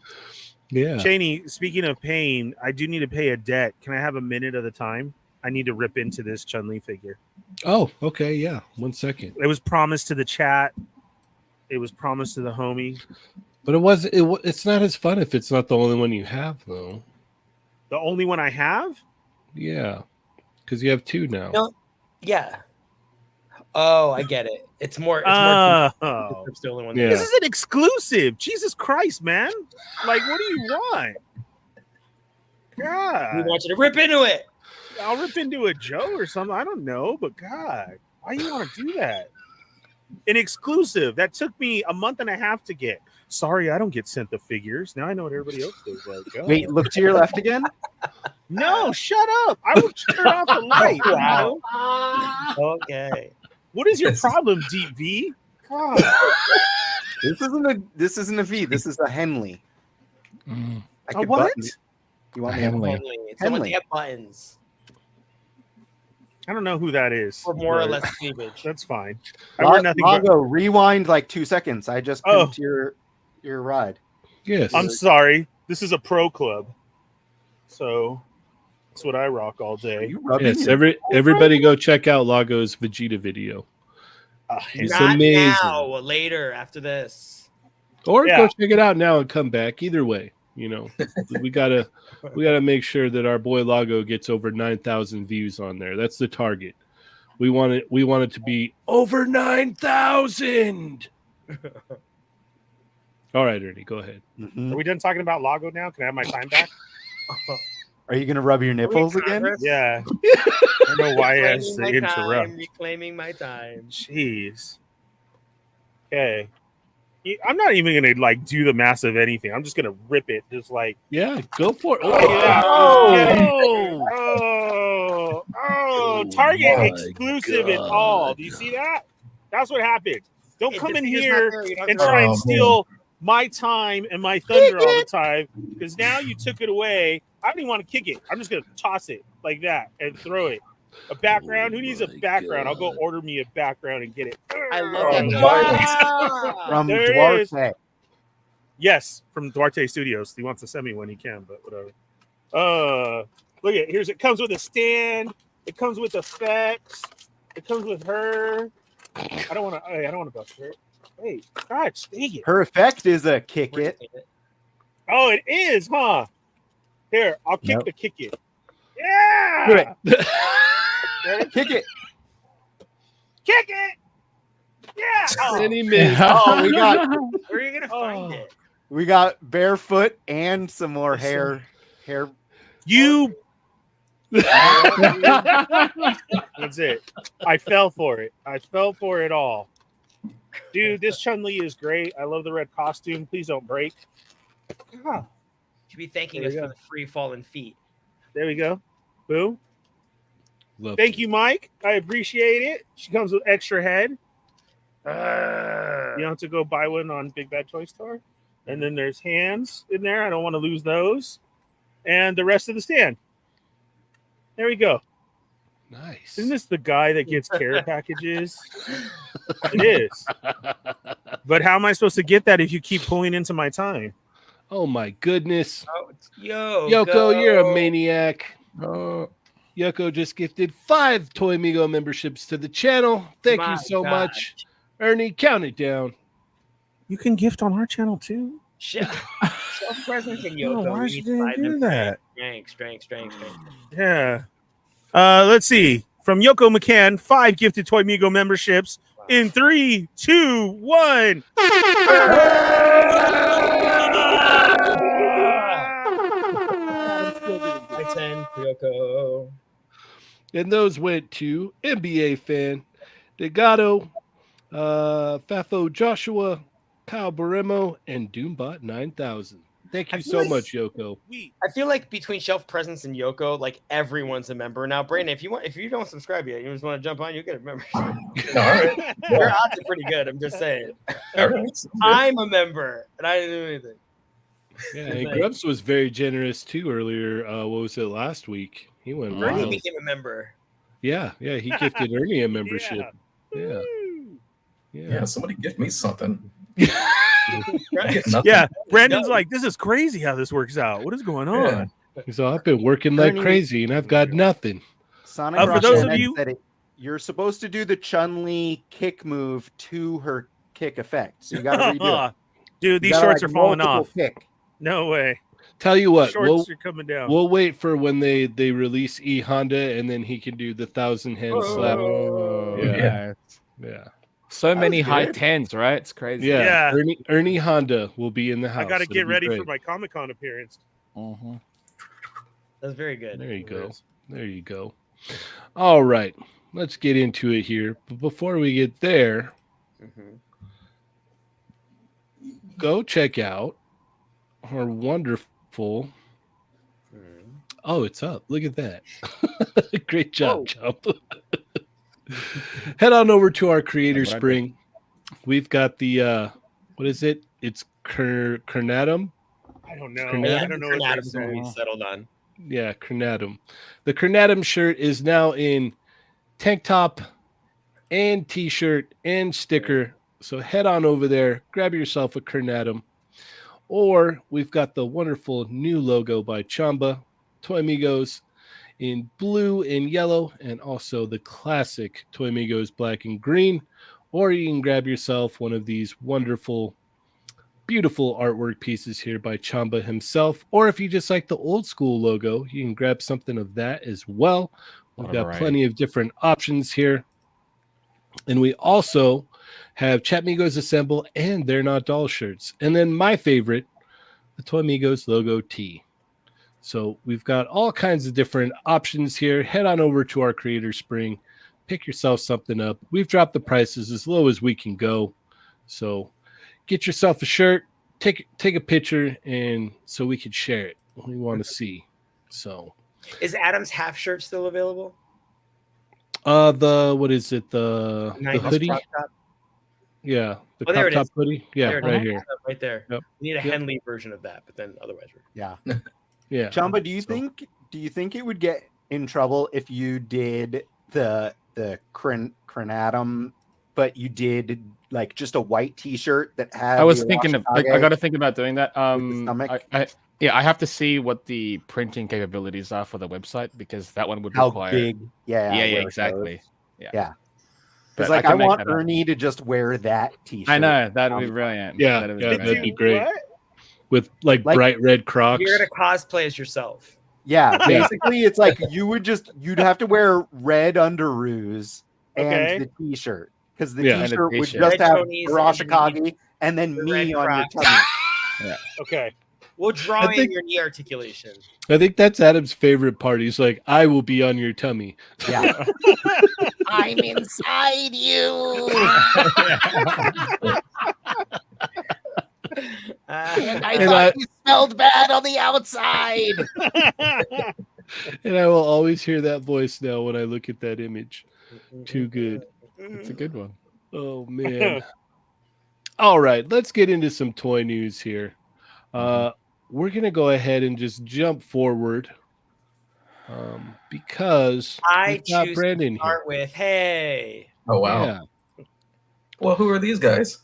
Yeah. Cheynee, speaking of paying, I do need to pay a debt. Can I have a minute at a time? I need to rip into this Chun-Li figure. Oh, okay. Yeah. 1 second. It was promised to the chat. It was promised to the homie. But it's not as fun if it's not the only one you have, though. The only one I have? Yeah. Because you have 2 now. No. Yeah. Oh, I get it. It's more. Oh. It's the only one. Yeah. This is an exclusive. Jesus Christ, man! Like, what do you want? We God, want you to rip into it. I'll rip into a Joe or something. I don't know, but God, why you want to do that? An exclusive that took me a month and a half to get. Sorry, I don't get sent the figures. Now I know what everybody else does. Like, God. Wait, look to your left again. No, shut up! I will turn off the light. Wow. Wow. Okay. What is your problem, Deep V? God. This isn't a V. This is a Henley. Mm. I A could what? button it. You want A me? Henley. It's the one Henley. that get buttons I don't know who that is. or more or but less cleavage. That's fine. I wear nothing but. Lago, rewind like 2 seconds. I just Oh. pimped your ride. Yes. I'm sorry. This is a pro club, so that's what I rock all day. You rubbing Yes. your- Everybody go check out Lago's Vegeta video. It's Not amazing. now. Later, after this. Or Yeah. go check it out now and come back. Either way, we gotta make sure that our boy Lago gets over 9,000 views on there. That's the target. We want it to be over 9,000. All right, Ernie, go ahead. Mhm. Are we done talking about Lago now? Can I have my time back? Are you gonna rub your nipples again? Congress? Yeah. I don't know why I has to Reclaiming my time, interrupt. reclaiming my time. Jeez. Okay. I'm not even gonna like do the massive anything. I'm just gonna rip it, just like. Yeah, go for it. Yeah. Oh, Oh, Target my exclusive and God. all. Do you see that? That's what happened. Don't If come the in figure's here not there, you don't and have to- try Oh, and steal my time and my thunder all the time because now you took it away. I don't even want to kick it. I'm just gonna toss it like that and throw it. A background? Who needs a my background? I'll go God. order me a background and get it. I love Oh, that. From There it is. Duarte. Yes, from Duarte Studios. He wants to send me when he can, but whatever. Look at here's it comes with a stand. It comes with effects. It comes with her. I don't want to bust her. Hey, God, dang it. Her effect is a kick Where's it. it? Oh, it is, huh? Here, I'll kick Nope. the kick it. Yeah. Do it. Ready? Kick it. Kick it. Yeah. Oh. And he missed. Oh, we got Where are you gonna find it? we got barefoot and some more hair. You. That's it. I fell for it. I fell for it all. Dude, this Chun-Li is great. I love the red costume. Please don't break. Ah, You should be thanking There us we for go. the free fallen feet. there we go. Boom. Love Thank it. you, Mike. I appreciate it. She comes with extra head. You don't have to go buy one on Big Bad Toy Store. And then there's hands in there. I don't want to lose those. And the rest of the stand. There we go. Nice. Isn't this the guy that gets care packages? It is. But how am I supposed to get that if you keep pulling into my time? Oh my goodness. Oh, it's Yoko, you're a maniac. Oh, Yoko just gifted 5 Toy Migo memberships to the channel. Thank My you so God. much. Ernie, count it down. You can gift on our channel too. Shelf presence and Oh, Yoko. why we should need they to find do them. that? Strength. Yeah. Let's see. From Yoko McCann, 5 gifted Toy Migo memberships in 3, 2, 1. I 10 Yoko. And those went to NBA fan, Degato, Fafo Joshua, Kyle Baremo, and Doombot 9000. Thank you I feel so like- much, Yoko. I feel like between Shelf Presence and Yoko, like everyone's a member now. Brandon, if you don't subscribe yet, you just want to jump on, you get a membership. All right. Your odds are pretty good. I'm just saying. All right. I'm a member, and I didn't do anything. Yeah, and Grubs was very generous too earlier. What was it last week? He went Bernie wild. became a member. Yeah, he gifted Ernie a membership. Yeah. Yeah, somebody give me something. Right? Nothing. Yeah, Brandon's No. like, this is crazy how this works out. What is going on? So I've been working like Ernie- crazy and I've got nothing. Sonic For those of Rocket you- said you're supposed to do the Chun-Li kick move to her kick effect. So you got to redo it. Dude, You these gotta, shorts like, are falling multiple off. Kick. No way. Tell you what, Shorts are coming down. we'll wait for when they release E Honda and then he can do the 1,000 hand slap. oh. Yeah. Yeah. So many high good. tens, right? It's crazy. Yeah. Yeah. Ernie Honda will be in the house. I got to It'll get be ready great. for my Comic-Con appearance. Mm-hmm. That's very good. There you go. is. There you go. All right. Let's get into it here. But before we get there, go check out our wonderful. Oh, it's up. Look at that. Great job, Chump. Head on over to our Creator That's what I Spring. We've got the, what is it? It's Carnatum. I don't know. Cornatum? I don't know what they're Adam's saying. we settled on. Yeah, Carnatum. The Carnatum shirt is now in tank top and t-shirt and sticker. So head on over there, grab yourself a Carnatum. Or we've got the wonderful new logo by Chamba, Toy Amigos in blue and yellow, and also the classic Toy Amigos black and green. Or you can grab yourself one of these wonderful, beautiful artwork pieces here by Chamba himself. Or if you just like the old school logo, you can grab something of that as well. We've got plenty of different options here. And we also have Chat Migos Assemble and They're Not Doll shirts. And then my favorite, the Toy Migos logo tee. So we've got all kinds of different options here. Head on over to our Creator Spring. Pick yourself something up. We've dropped the prices as low as we can go. So get yourself a shirt, take a picture, and so we can share it. We want to see. So is Adam's half shirt still available? What is it? The hoodie? Crop top? Yeah, the Oh, there crop it top is. hoodie. Yeah, There it right is. here. Right there. Yep. We need a Henley version of that, but then otherwise we're Yeah. Yeah. Chamba, do you think it would get in trouble if you did the Cranatum, but you did like just a white T-shirt that had? I was thinking of. I got to think about doing that. stomach? I have to see what the printing capabilities are for the website because that one would How require. big? Yeah, Yeah, where it exactly. goes. Yeah. Yeah. But It's like can I make want that happen. Ernie to just wear that T-shirt. I know that'd be brilliant. Yeah, that'd be yeah, brilliant. that'd be great. What? With like bright red Crocs. You're gonna cosplay as yourself. Yeah, basically, it's like you'd have to wear red underoos and the T-shirt because the Yeah. T-shirt would T-shirt. just Red have chonies Arashikage and then the me red on your Crocs. tummy. Okay. We'll draw I think- in your knee articulation. I think that's Adam's favorite part. He's like, I will be on your tummy. Yeah, I'm inside you. And I And thought you smelled bad on the outside. And I will always hear that voice now when I look at that image. Too good. It's a good one. Oh, man. All right, let's get into some toy news here. We're going to go ahead and just jump forward because I we've got choose Brandon to start with, hey, Oh wow. Yeah. Well, who are these guys?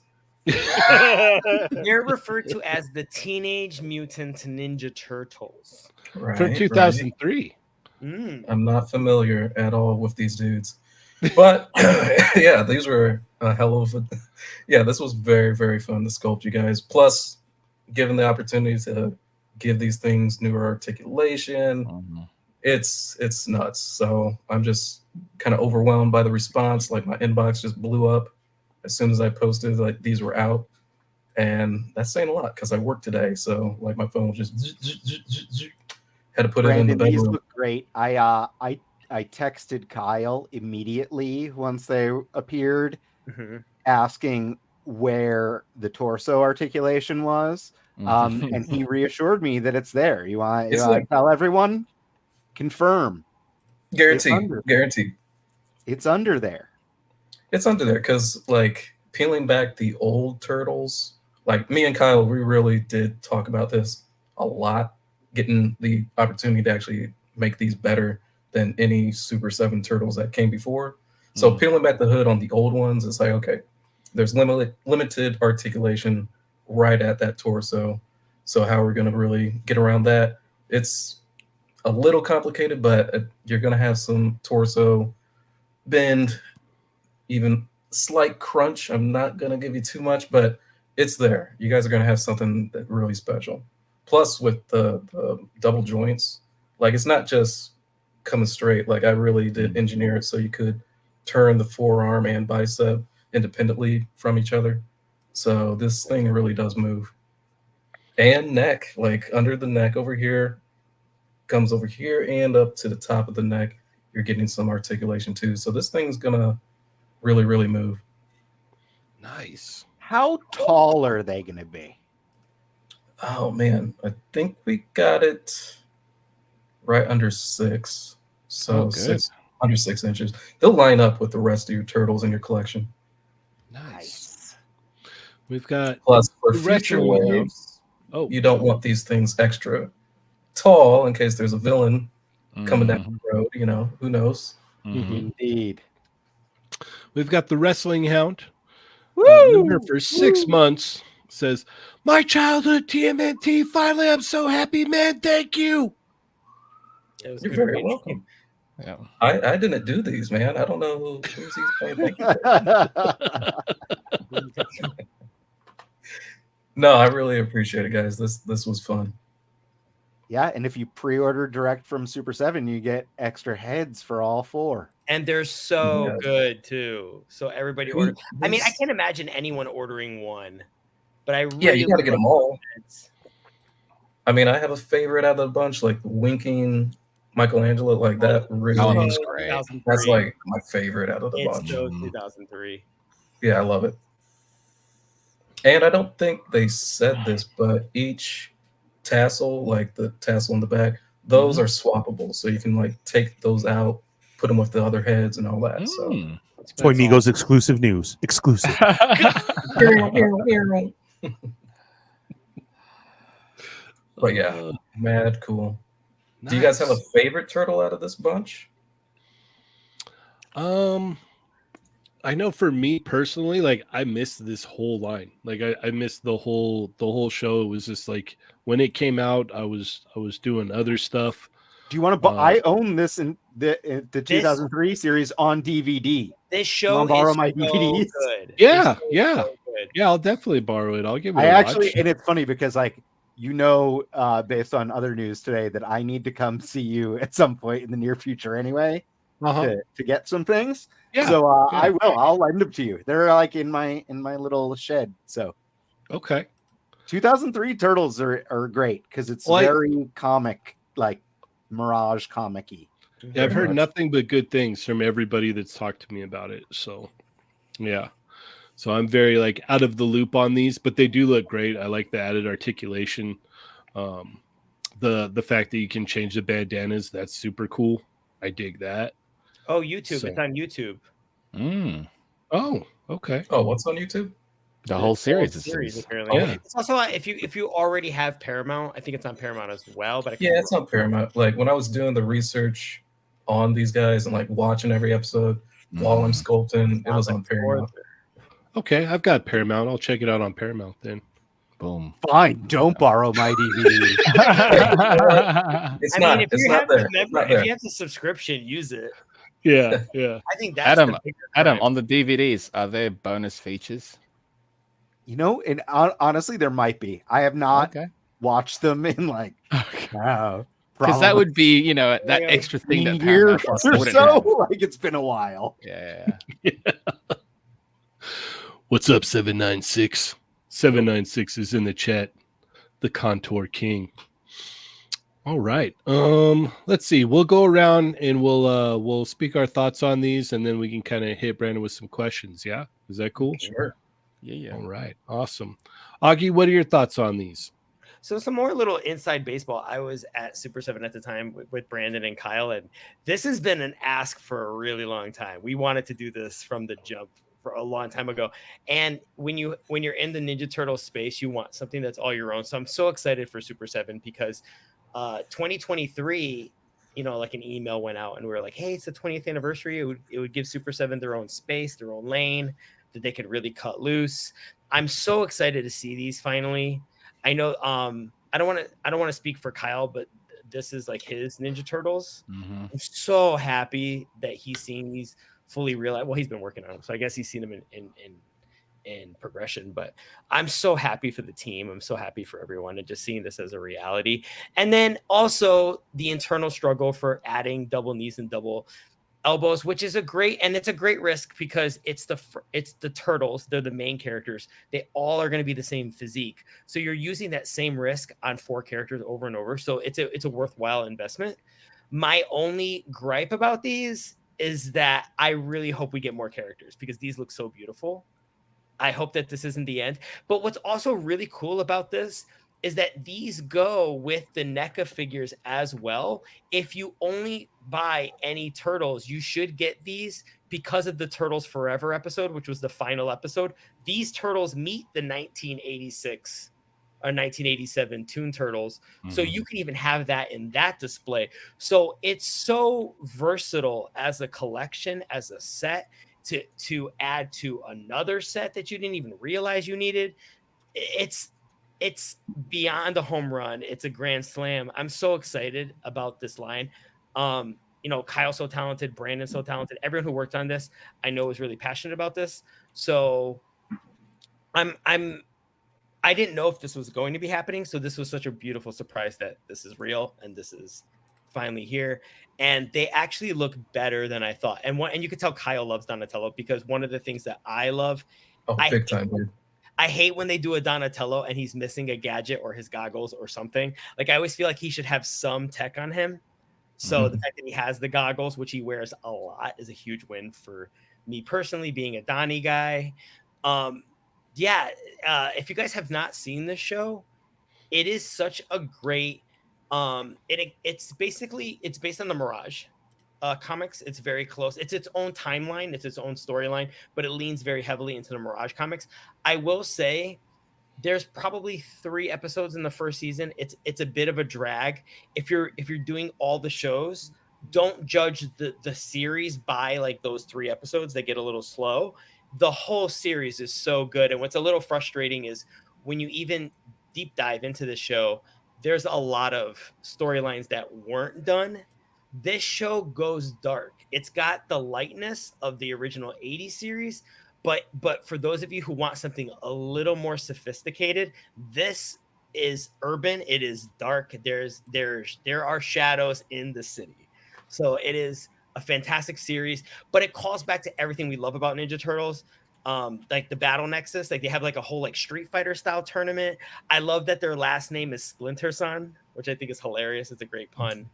they're referred to as the Teenage Mutant Ninja Turtles. Right, From right. 2003. I'm not familiar at all with these dudes, but yeah, these were a hell of a. Yeah, this was very, very fun to sculpt, you guys. Plus, given the opportunity to give these things newer articulation, it's nuts. So I'm just kind of overwhelmed by the response. Like my inbox just blew up as soon as I posted like these were out, and that's saying a lot because I work today. So like my phone was just had to put Brandon, it in the these bedroom. look great. I texted Kyle immediately once they appeared, asking where the torso articulation was, and he reassured me that it's there. You want to tell everyone? Confirm. Guarantee. It's under there. It's under there because like peeling back the old turtles, like me and Kyle, we really did talk about this a lot, getting the opportunity to actually make these better than any Super 7 turtles that came before. So peeling back the hood on the old ones, it's like, okay, there's limited articulation right at that torso. So how are we going to really get around that? It's a little complicated, but you're going to have some torso bend, even slight crunch. I'm not going to give you too much, but it's there. You guys are going to have something that really special. Plus with the double joints, like it's not just coming straight. Like I really did engineer it so you could turn the forearm and bicep independently from each other. So this thing really does move. And neck, like under the neck over here, comes over here and up to the top of the neck. You're getting some articulation too. So this thing's gonna really, really move. Nice. How tall are they going to be? Oh man, I think we got it right under 6. So good. under 6 inches. They'll line up with the rest of your turtles in your collection. Nice. We've got Plus, for the future wrestling waves, oh, you don't want these things extra tall in case there's a villain coming down the road. You know, who knows? Indeed. we've got the wrestling hound. Been here for 6 months. Says, my childhood TMNT. Finally, I'm so happy, man. Thank you. You're very welcome. Yeah. I didn't do these, man. I don't know who's these playing. Thank you. No, I really appreciate it, guys. This was fun. Yeah, and if you pre-order direct from Super 7, you get extra heads for all 4. And they're so Yeah. good too. So everybody order. I mean, I can't imagine anyone ordering one, but I really you got to get them all. heads. I mean, I have a favorite out of the bunch, like winking Michelangelo, like that. Really, Oh, he's great. 2003. that's like my favorite out of the It's bunch. so 2003. Yeah, I love it. And I don't think they said this, but each tassel, like the tassel in the back, those are swappable. So you can like take those out, put them with the other heads and all that. So Toy Migos exclusive news. Exclusive. But yeah, mad cool. Do you guys have a favorite turtle out of this bunch? I know for me personally, like I missed this whole line. Like I missed the whole show. It was just like when it came out, I was doing other stuff. Do you want to? I own this in the 2003 series on DVD. This show Wanna borrow is my so DVDs? good. Yeah, This show is yeah. so good. Yeah, I'll definitely borrow it. I'll give it I a actually, watch. and it's funny because like based on other news today, that I need to come see you at some point in the near future anyway to get some things. Yeah. So I will. I'll lend them to you. They're like in my little shed. So Okay. 2003 Turtles are great because it's very comic, like Mirage comic-y. Yeah, I've heard nothing but good things from everybody that's talked to me about it. So, yeah. So I'm very like out of the loop on these, but they do look great. I like the added articulation. The fact that you can change the bandanas, that's super cool. I dig that. Oh, YouTube. So- It's on YouTube. Oh, okay. Oh, what's on YouTube? The whole series. Series, Is apparently. Yeah. It's also if you already have Paramount, I think it's on Paramount as well. But Yeah, it's on Paramount. Like when I was doing the research on these guys and like watching every episode while I'm sculpting, it was on Paramount. Okay, I've got Paramount. I'll check it out on Paramount then. boom. Fine, don't borrow my DVD. It's I not. mean, if It's you not have there. the It's not member, if there. you have the subscription, use it. Yeah, yeah. I think that's Adam, the bigger Adam, crime. on the DVDs, are there bonus features? You know, and honestly, there might be. I have not Okay. watched them in like Because that would be, you know, that Yeah, extra thing that years Paramount Plus or wouldn't so. have. Like it's been a while. Yeah. What's up, 796? 796 is in the chat. The Contour King. All right. Let's see. We'll go around and we'll speak our thoughts on these, and then we can kind of hit Brandon with some questions. Yeah, is that cool? Sure. Yeah. All right. Awesome. Augie, what are your thoughts on these? So some more little inside baseball. I was at Super 7 at the time with Brandon and Kyle, and this has been an ask for a really long time. We wanted to do this from the jump for a long time ago. And when you're in the Ninja Turtle space, you want something that's all your own. So I'm so excited for Super 7 because 2023, you know, like an email went out and we were like, hey, it's the 20th anniversary. It would give Super 7 their own space, their own lane that they could really cut loose. I'm so excited to see these finally. I know I don't want to speak for Kyle, but this is like his Ninja Turtles. Mm-hmm. I'm so happy that he's seeing these fully realized. Well, he's been working on them, so I guess he's seen them in progression. But I'm so happy for the team. I'm so happy for everyone and just seeing this as a reality. And then also the internal struggle for adding double knees and double elbows, which is a great risk because it's the turtles. They're the main characters. They all are going to be the same physique. So you're using that same risk on 4 characters over and over. So it's a worthwhile investment. My only gripe about these is that I really hope we get more characters because these look so beautiful. I hope that this isn't the end. But what's also really cool about this is that these go with the NECA figures as well. If you only buy any turtles, you should get these because of the Turtles Forever episode, which was the final episode. These turtles meet the 1986 or 1987 Toon Turtles. So you can even have that in that display. So it's so versatile as a collection, as a set, to add to another set that you didn't even realize you needed. It's beyond a home run. It's a grand slam. I'm so excited about this line. Kyle's so talented, Brandon's so talented. Everyone who worked on this, I know, is really passionate about this. So I didn't know if this was going to be happening. So this was such a beautiful surprise that this is real and this is finally here. And they actually look better than I thought. And you could tell Kyle loves Donatello because one of the things that I love, Big time, dude. I hate when they do a Donatello and he's missing a gadget or his goggles or something. Like, I always feel like he should have some tech on him. So the fact that he has the goggles, which he wears a lot, is a huge win for me personally, being a Donnie guy. If you guys have not seen this show, it is such a great it's based on the Mirage comics. It's very close. It's its own timeline, it's its own storyline, but it leans very heavily into the Mirage comics. I will say there's probably 3 episodes in the first season. It's a bit of a drag. If you're doing all the shows, don't judge the series by like those 3 episodes. They get a little slow. The whole series is so good. And what's a little frustrating is when you even deep dive into the show, there's a lot of storylines that weren't done. This show goes dark. It's got the lightness of the original 80s series, but for those of you who want something a little more sophisticated, this is urban. It is dark. There are shadows in the city. So it is a fantastic series, but it calls back to everything we love about Ninja Turtles. Like the Battle Nexus, like they have like a whole like Street Fighter style tournament. I love that their last name is Splinter Son, which I think is hilarious. It's a great pun.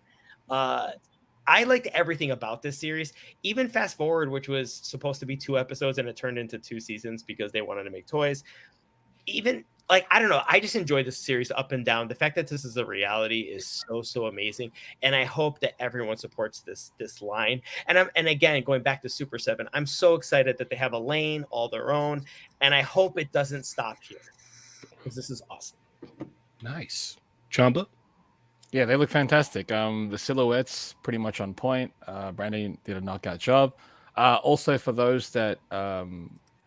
I liked everything about this series, even Fast Forward, which was supposed to be 2 episodes and it turned into 2 seasons because they wanted to make toys. Even like, I don't know, I just enjoy this series up and down. The fact that this is a reality is so amazing, and I hope that everyone supports this line. And again, going back to Super 7, I'm so excited that they have a lane all their own, and I hope it doesn't stop here because this is awesome. Nice. Chamba? Yeah, they look fantastic. The silhouettes pretty much on point. Brandon did a knockout job. Also, for those that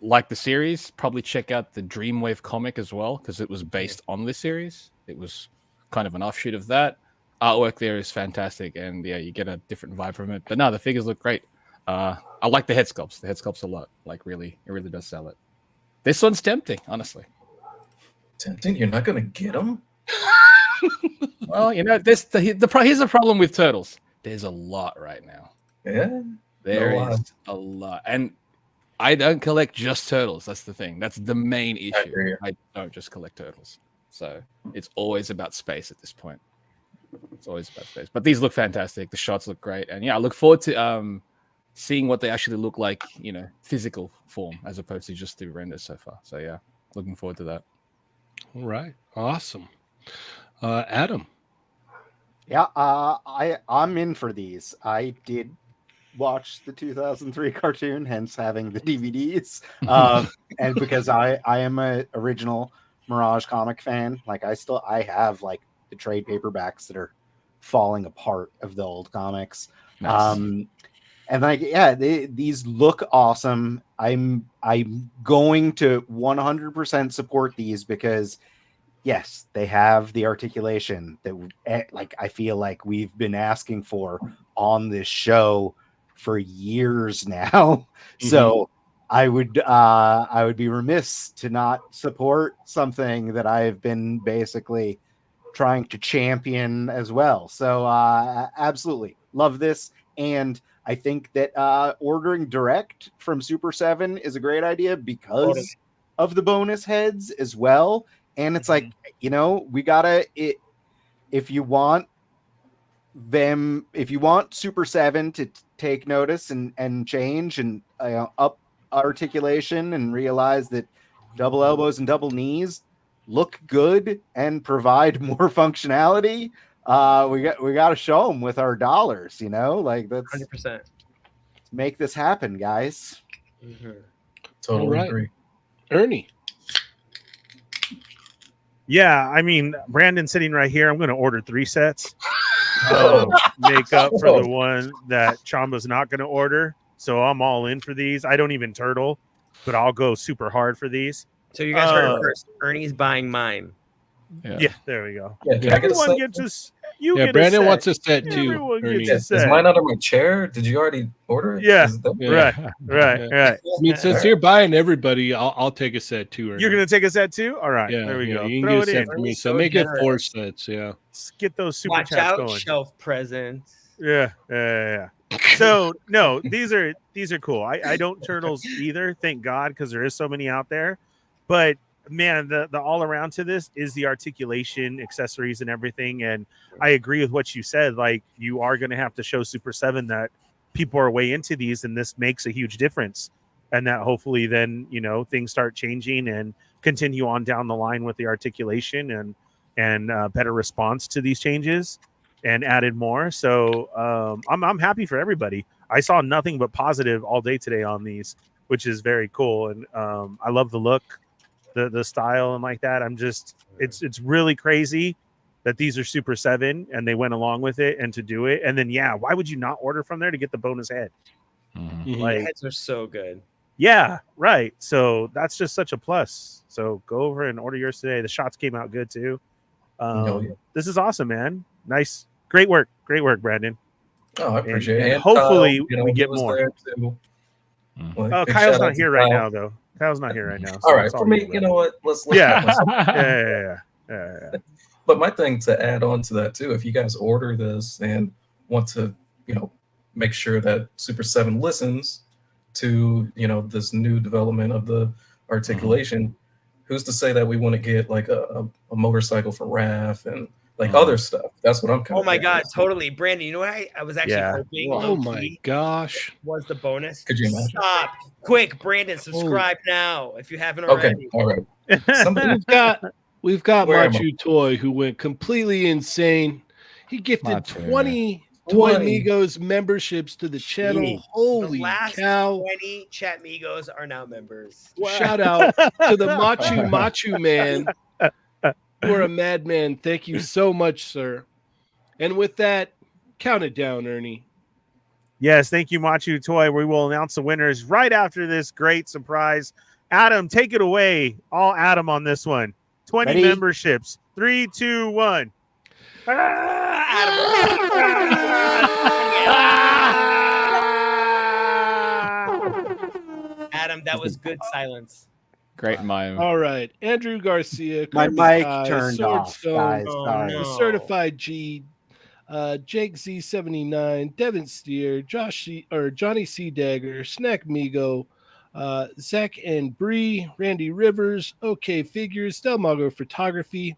like the series, probably check out the Dreamwave comic as well, because it was based on this series. It was kind of an offshoot of that. Artwork there is fantastic, and yeah, you get a different vibe from it. But no, the figures look great. I like the head sculpts. The head sculpts a lot. Like, really, it really does sell it. This one's tempting, honestly. Tempting? You're not gonna get them? Well, here's the problem with Turtles. There's a lot right now. Yeah, there is a lot, and I don't collect just Turtles. That's the thing. That's the main issue. I don't just collect Turtles, so it's always about space at this point. It's always about space. But these look fantastic. The shots look great, and yeah, I look forward to seeing what they actually look like, physical form, as opposed to just the renders so far. So yeah, looking forward to that. All right, awesome. Adam. Yeah, I'm in for these. I did watch the 2003 cartoon, hence having the DVDs. And because I am a original Mirage comic fan, like I have like the trade paperbacks that are falling apart of the old comics. Nice. And like, yeah, these look awesome. I'm going to 100% support these because yes, they have the articulation that like I feel like we've been asking for on this show for years now. Mm-hmm. So I would be remiss to not support something that I've been basically trying to champion as well. So absolutely love this. And I think that ordering direct from Super 7 is a great idea because of the bonus heads as well. And it's like, we gotta if you want Super 7 to take notice and change and up articulation and realize that double elbows and double knees look good and provide more functionality, we got to show them with our dollars, like that's 100%. Let's make this happen, guys. Totally agree. Ernie. Yeah, I mean, Brandon sitting right here. I'm going to order 3 sets. Make up for the one that Chamba's not going to order. So I'm all in for these. I don't even turtle, but I'll go super hard for these. So you guys heard it first. Ernie's buying mine. Yeah, there we go. Yeah, Everyone gets a Brandon wants a set too. Everyone Ernie. gets a set. Is mine under my chair? Did you already order it? Yeah. Yeah. Right. I mean, since you're buying everybody, I'll take a set too. Ernie. You're going to take a set too? All right. Yeah, there we go. You can Throw get it a set in. for me. So So make it generous. 4 sets. Yeah. Let's get those super Watch chats out, going. shelf presents. Yeah. So no, these are cool. I don't turtles either, thank God, because there is so many out there. But man, the all around to this is the articulation, accessories, and everything. And I agree with what you said. Like, you are going to have to show Super 7 that people are way into these, and this makes a huge difference. And that hopefully then things start changing and continue on down the line with the articulation and better response to these changes. And added more. So I'm happy for everybody. I saw nothing but positive all day today on these, which is very cool. And I love the look, the style, and like that. It's really crazy that these are Super 7 and they went along with it and to do it. And then why would you not order from there to get the bonus head? The heads are so good. Yeah, right. So that's just such a plus. So go over and order yours today. The shots came out good too. This is awesome, man. Nice. Great work, Brandon. Oh, I appreciate it. And hopefully Kyle, we get was more. there too. Oh, Big Kyle's shout out not to here right Kyle. now, though. Kyle's not here right now. All right, it's for me, good, you know what? Let's Yeah. But my thing to add on to that too, if you guys order this and want to, make sure that Super 7 listens to, this new development of the articulation, who's to say that we want to get like a motorcycle for Raph and like other stuff? That's what I'm kind of. Oh my God, totally, Brandon. You know what I was actually hoping. Oh my gosh, was the bonus? Could you imagine? Stop, quick, Brandon, subscribe now if you haven't already. Okay, all right. Somebody we've got Where am I? Machu Toy, who went completely insane. He gifted Machu, 20 Toy Migos memberships to the channel. Jeez. Holy The last cow! 20 Chat Migos are now members. Shout out to the Machu man. You're a madman. Thank you so much, sir. And with that, count it down, Ernie. Yes, thank you, Machu Toy. We will announce the winners right after this great surprise. Adam, take it away. All Adam on this one. 20 Ready? memberships. 3, 2, 1. Adam, that was good silence. Great mime. All right. Andrew Garcia. My Kirby mic Kai, turned off, Swordstone, guys. Oh, Sorry. no. Certified G, Jake Z79, Devin Steer, Johnny C Dagger, Snack Migo, Zach and Bree, Randy Rivers, OK Figures, Delmago Photography,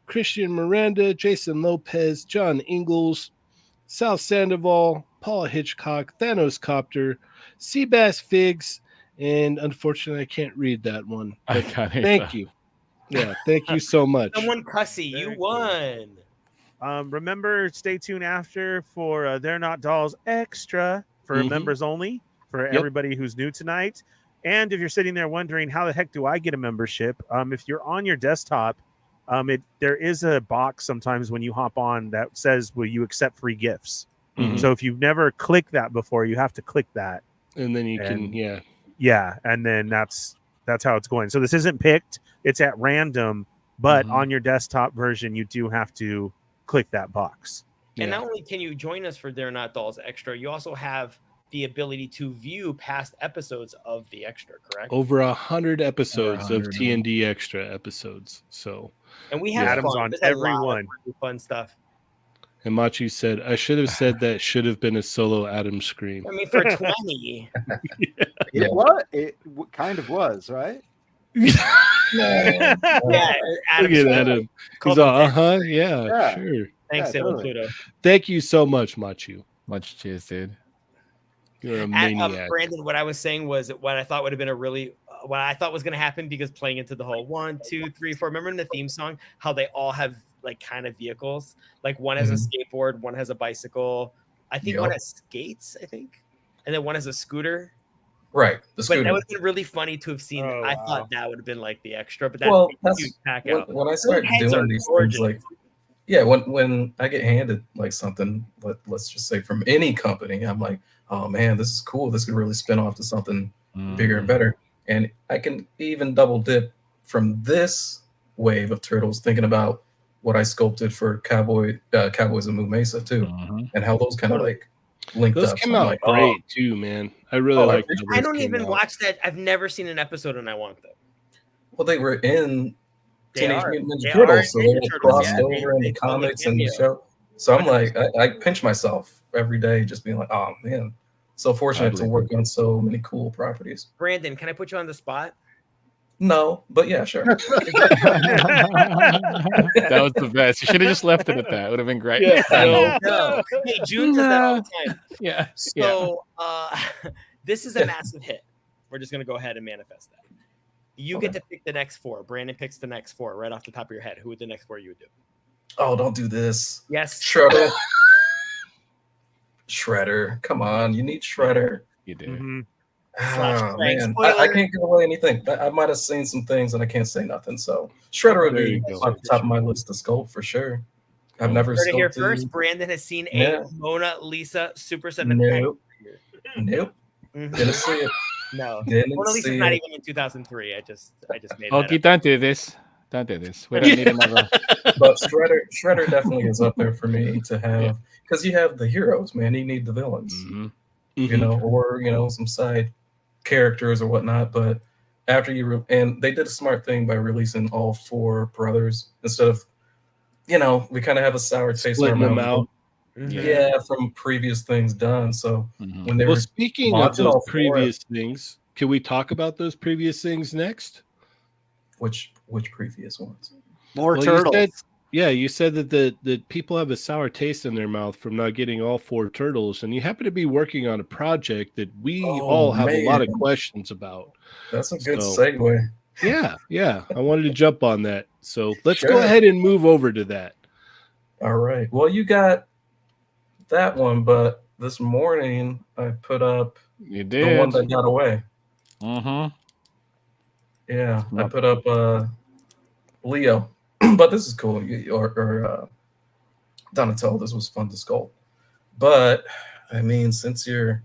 Christian Miranda, Jason Lopez, John Ingalls, Sal Sandoval, Paul Hitchcock, Thanos Copter, Seabass Figs, and unfortunately I can't read that one. I can't Thank you. Yeah, thank you so much. Someone cussy, you Very cool. won. Remember, stay tuned after for They're Not Dolls Extra for Mhm. members only, for everybody who's new tonight. And if you're sitting there wondering, how the heck do I get a membership? If you're on your desktop, there is a box sometimes when you hop on that says, will you accept free gifts? Mhm. So if you've never clicked that before, you have to click that. And then you can, And- yeah. Yeah, and then that's how it's going. So this isn't picked; it's at random. But Mhm. on your desktop version, you do have to click that box. And Yeah. not only can you join us for They're Not Dolls Extra, you also have the ability to view past episodes of the Extra, correct? Over 100 episodes Over 100, of TND extra episodes. So And we have Adam's fun. on There's a lot every of one. really fun stuff. And Machu said, I should have said that should have been a solo Adam scream. I mean, for 20, It kind of was, right? No, yeah, Look at Adam. He's all, yeah, sure. Thanks, Yeah, Sailor totally. Pluto. Thank you so much, Machu. Much cheers, dude. You're a maniac. Brandon, what I was saying was what I thought would have been what I thought was going to happen, because playing into the whole 1, 2, 3, 4. Remember in the theme song how they all have like kind of vehicles? Like one has a skateboard, one has a bicycle. I think one has skates, I think, and then one has a scooter. Right, the But scooter. that would have been really funny to have seen. Oh, I wow. thought that would have been like the extra, but That's huge pack when, out. when I start heads doing are these gorgeous. things, like when I get handed like something, let's just say from any company, I'm like, oh man, this is cool. This could really spin off to something bigger and better. And I can even double dip from this wave of turtles, thinking about what I sculpted for Cowboys of Moo Mesa too, and how those kind of like linked Those up. came So I'm out like, great too, man. I really like how I those don't came even out. watch that. I've never seen an episode, and I want them. Well, they were in They Teenage are. Mutant They Ninja are Turtles, so they Ninja were Turtles, crossed yeah. over in They the comics and the cameo. show. So I'm like, I pinch myself every day, just being like, oh man, so fortunate to work on so many cool properties. Brandon, can I put you on the spot? No, but yeah, sure. That was the best. You should have just left it at that. It would have been great. Yeah, No. Hey, June does that all the time. Yeah. So this is a massive hit. We're just gonna go ahead and manifest that. You get to pick the next 4. Brandon picks the next 4 right off the top of your head. Who would the next 4 you would do? Oh, don't do this. Yes. Shredder. Shredder. Come on, you need Shredder. You do. Mhm. Oh, Frank, man. spoiler. I can't give away anything. I might have seen some things and I can't say nothing. So Shredder would There be you go. on top of my list to sculpt for sure. I've never Heard it here sculpted. first. Brandon has seen a Yeah. Mona Lisa Super 7 Nope. pack. Nope. Mhm. Didn't see it. No, Didn't Mona Lisa's see not it. even in 2003. I just made Okay, that don't do this. Don't do this. We don't need another. But Shredder definitely is up there for me to have, because you have the heroes, man. You need the villains, Mhm. you know, or some side characters or whatnot. But after and they did a smart thing by releasing all 4 brothers instead of, we kind of have a sour taste in our Splitting them mouth. out. Yeah, from previous things done. So Mhm. when they Well, were speaking of launching those all 4, previous things, can we talk about those previous things next? which previous ones? More Well, turtles. you said that the people have a sour taste in their mouth from not getting all 4 turtles, and you happen to be working on a project that we all have a lot of man. questions about. That's a good So- segue. Yeah. I wanted to jump on that. So let's go Sure. ahead and move over to that. All right. Well, you got that one, but this morning I put up You the one did. that got away. Mm-hmm. Yeah, I Yep. put up Leo, but this is cool. Or Donatello. This was fun to sculpt. But I mean, since you're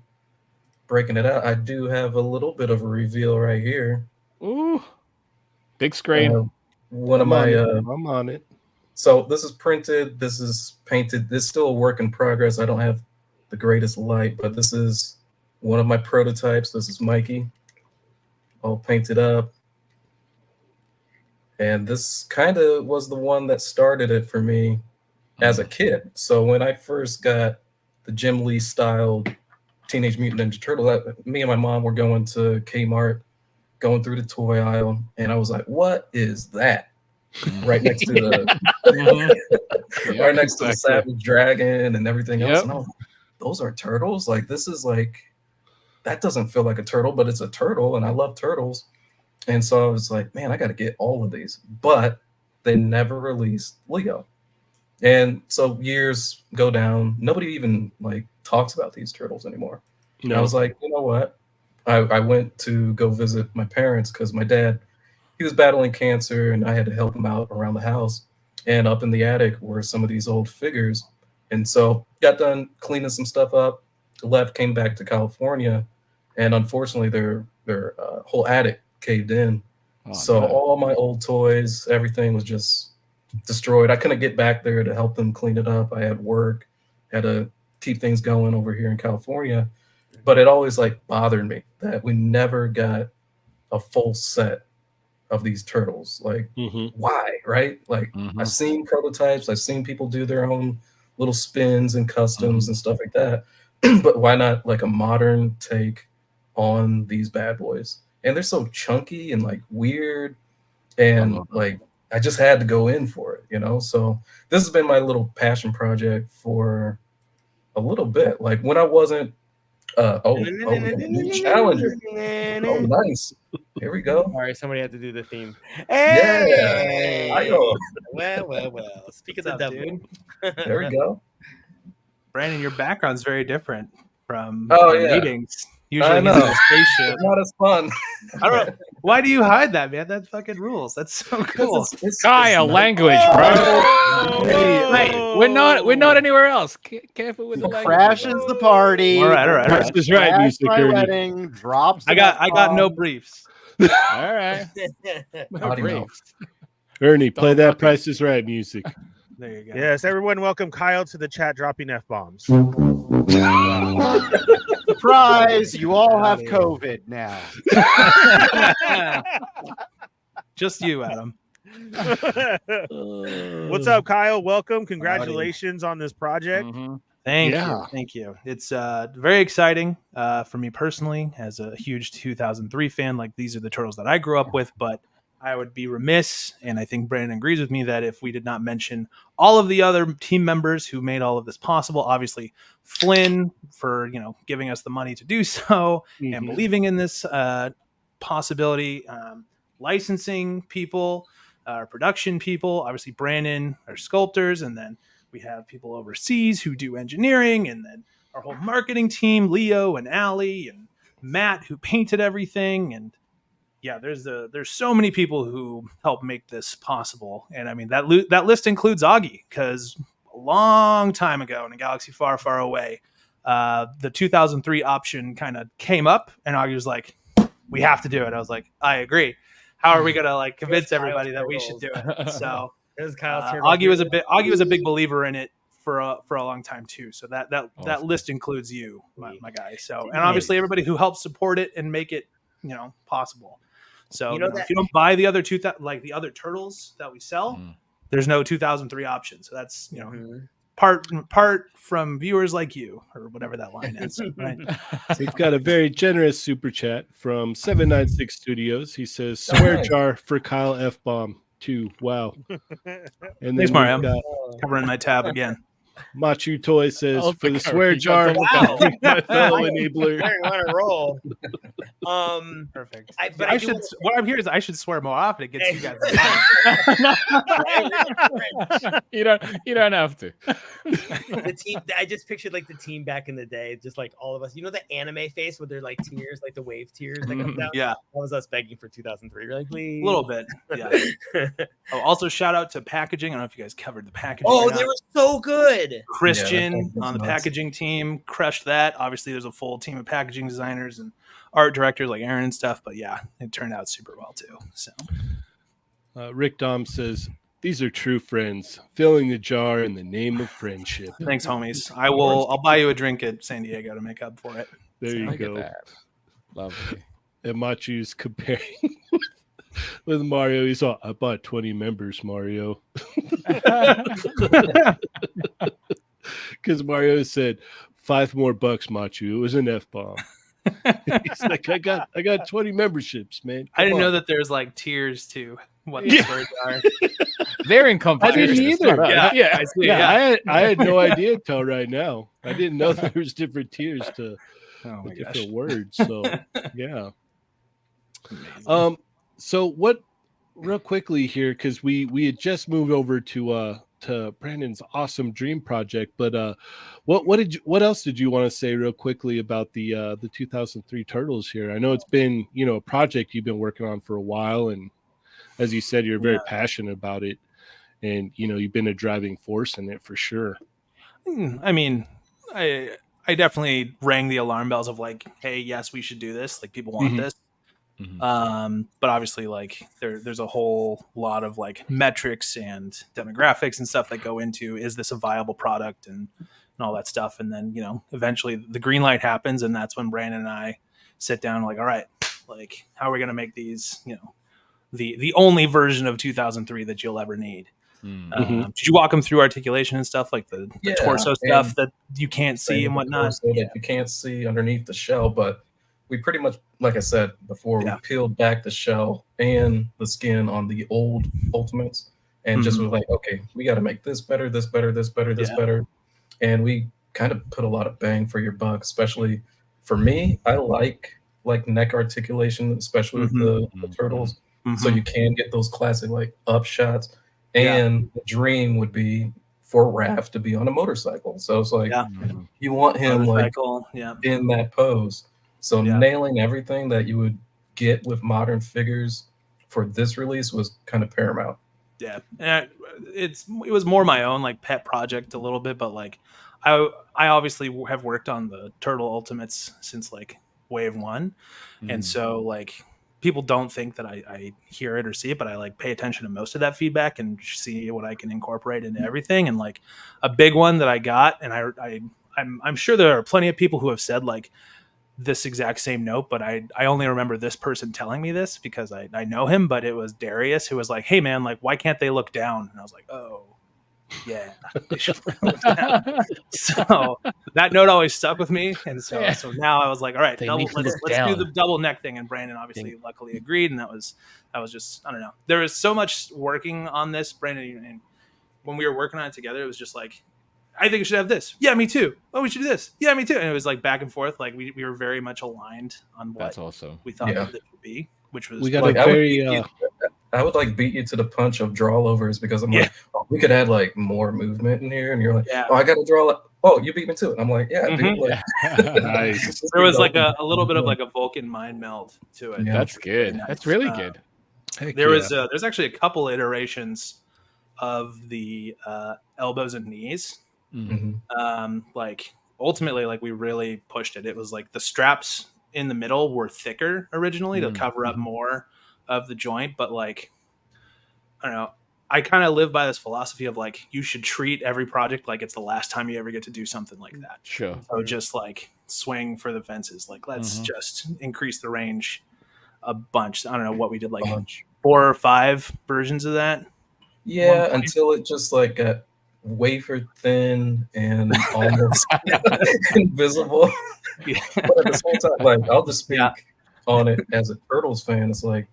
breaking it out, I do have a little bit of a reveal right here. Ooh. Big screen. One of I'm on my it. I'm on it. So this is printed. This is painted. This is still a work in progress. I don't have the greatest light, but this is one of my prototypes. This is Mikey, all painted up. And this kind of was the one that started it for me as a kid. So when I first got the Jim Lee styled Teenage Mutant Ninja Turtle, me and my mom were going to Kmart, going through the toy aisle, and I was like, "What is that?" Right next to the Mhm. right next to the exactly. Savage Dragon and everything else. Yep. And I was like, those are turtles. Like this is like that doesn't feel like a turtle, but it's a turtle, and I love turtles. And so I was like, man, I got to get all of these. But they never released Leo. And so years go down. Nobody even like talks about these turtles anymore. And I was like, you know what? I went to go visit my parents because my dad, he was battling cancer and I had to help him out around the house. And up in the attic were some of these old figures. And so got done cleaning some stuff up, left, came back to California. And unfortunately, their whole attic caved in. Oh, So no. all my old toys, everything was just destroyed. I couldn't get back there to help them clean it up. I had work, had to keep things going over here in California. But it always like bothered me that we never got a full set of these turtles. Like, why, right? Like Mhm. I've seen prototypes, I've seen people do their own little spins and customs and stuff like that. But why not like a modern take on these bad boys? And they're so chunky and like weird, and like I just had to go in for it, you know. So this has been my little passion project for a little bit. Like when I wasn't new challenger. Oh, nice. Here we go. All right, somebody had to do the theme. Hey! Well. Speak of the devil. Dude? There we go. Brandon, your background's very different from meetings. I Usually he's in know. a spaceship. It's not as fun. I don't know. Why do you hide that, man? That fucking rules. That's so cool. Kyle, language, bro. Hey, we're not anywhere else. Careful with the language. Crashes the party. All right. Price is right Crashed music, my Ernie. wedding. Drops. I got no briefs. All right. No Potty briefs. mouth. Ernie, play that Price is Right music. There you go. Yes, everyone, welcome Kyle to the chat dropping F bombs. Surprise! You all have COVID now. Just you, Adam. What's up, Kyle? Welcome. Congratulations on this project. Mhm. Thank you. It's very exciting for me personally as a huge 2003 fan. Like, these are the Turtles that I grew up with, but I would be remiss, and I think Brandon agrees with me, that if we did not mention all of the other team members who made all of this possible. Obviously, Flynn for giving us the money to do so and believing in this possibility. Licensing people, our production people, obviously Brandon, our sculptors, and then we have people overseas who do engineering, and then our whole marketing team, Leo and Allie and Matt, who painted everything. And yeah, there's so many people who help make this possible. And I mean, that list includes Augie, because a long time ago in a galaxy far, far away, the 2003 option kind of came up, and Augie was like, "We have to do it." I was like, "I agree. How are we gonna convince everybody that we should do it?" So Augie was a big believer in it for a long time too. So that list includes you, my guy. So, and obviously everybody who helps support it and make it possible. So if you don't buy the other the other Turtles that we sell, there's no 2003 option. So that's part from viewers like you, or whatever that line is. Right? We've got a very generous super chat from 796 Studios. He says, "Swear jar for Kyle F bomb 2. Wow." And Thanks, then Mario. we've got Covering my tab again. Machu Toy says, Oh, "For the my swear God. jar, Wow. my fellow enabler." on a roll. Perfect. What I'm here is I should swear more often. It gets you guys. You don't have to. The team. I just pictured the team back in the day, just like all of us. The anime face with their tears, like the wave tears that come down. Yeah, that was us begging for 2003. We're like, please. a little bit. Yeah. Oh, also shout out to packaging. I don't know if you guys covered the packaging. Oh, or not. they were so good. Christian Yeah, on the nuts. packaging team crushed that. Obviously, there's a full team of packaging designers and art directors like Aaron and stuff. But yeah, it turned out super well too. So Rick Dom says, "These are true friends, filling the jar in the name of friendship." thanks, homies. I'll buy you a drink at San Diego to make up for it. There you Look at go. that. Lovely. And Machu's comparing with Mario. He's all, "I bought 20 members, Mario." Because Mario said, $5 more, Machu. It was an F bomb. He's like, I got 20 memberships, man. I didn't Come know on." that there's tiers to what these words are. They're in I competition. didn't It's not either. us. Yeah, I see. Yeah, I had no idea until right now. I didn't know there was different tiers to Oh my gosh. different words. So yeah. So what? Real quickly here, because we had just moved over to Brandon's awesome dream project, but what else did you want to say real quickly about the 2003 Turtles here? I know it's been a project you've been working on for a while, and as you said, you're very passionate about it, and you've been a driving force in it for sure. I mean, I definitely rang the alarm bells of hey, yes, we should do this. People want Mhm. this. But obviously there's a whole lot of metrics and demographics and stuff that go into, is this a viable product and all that stuff. And then, eventually the green light happens, and that's when Brandon and I sit down all right, how are we going to make these, the only version of 2003 that you'll ever need. Did you walk them through articulation and stuff like the torso stuff that you can't see and whatnot? That you can't see underneath the shell, but we pretty much, like I said before, we peeled back the shell and the skin on the old Ultimates, and just was like, okay, we got to make this better, this better, this better, this better, and we kind of put a lot of bang for your buck. Especially for me, I like neck articulation, especially with the turtles, so you can get those classic like up shots. And the dream would be for Raph to be on a motorcycle. So it's like you want him like in that pose. So nailing everything that you would get with modern figures for this release was kind of paramount. Yeah, and it was more my own like pet project a little bit, but like I obviously have worked on the Turtle Ultimates since like Wave 1, and so like people don't think that I hear it or see it, but I like pay attention to most of that feedback and see what I can incorporate into everything. And like a big one that I got, and I'm sure there are plenty of people who have said like this exact same note, but I only remember this person telling me this because I know him, but it was Darius who was like, hey man, like, why can't they look down? And I was like, oh yeah, they should look down. So that note always stuck with me. And so now I was like, all right, let's do the double neck thing. And Brandon obviously luckily agreed. And that was just, I don't know. There was so much working on this, Brandon, and when we were working on it together, it was just like, I think we should have this. Yeah, me too. Oh, we should do this. Yeah, me too. And it was like back and forth. Like we were very much aligned on what we thought it would be, which was I would like beat you to the punch of draw overs because I'm like, oh, we could add like more movement in here, and you're like, oh, I got to draw. Oh, you beat me to it. I'm like, yeah, dude, like, nice. There was like a little bit of like a Vulcan mind meld to it. Yeah. That's good. Nice. That's really good. There's actually a couple iterations of the elbows and knees. Like ultimately, like we really pushed it. It was like the straps in the middle were thicker originally to cover up more of the joint, but like I don't know, I kind of live by this philosophy of like you should treat every project like it's the last time you ever get to do something like that. Sure. So just like swing for the fences, like let's just increase the range a bunch. I don't know what we did, like 4 or 5 versions of that. Yeah, until it just like got wafer thin and almost invisible. But at the same time, like I'll just speak on it as a Turtles fan. It's like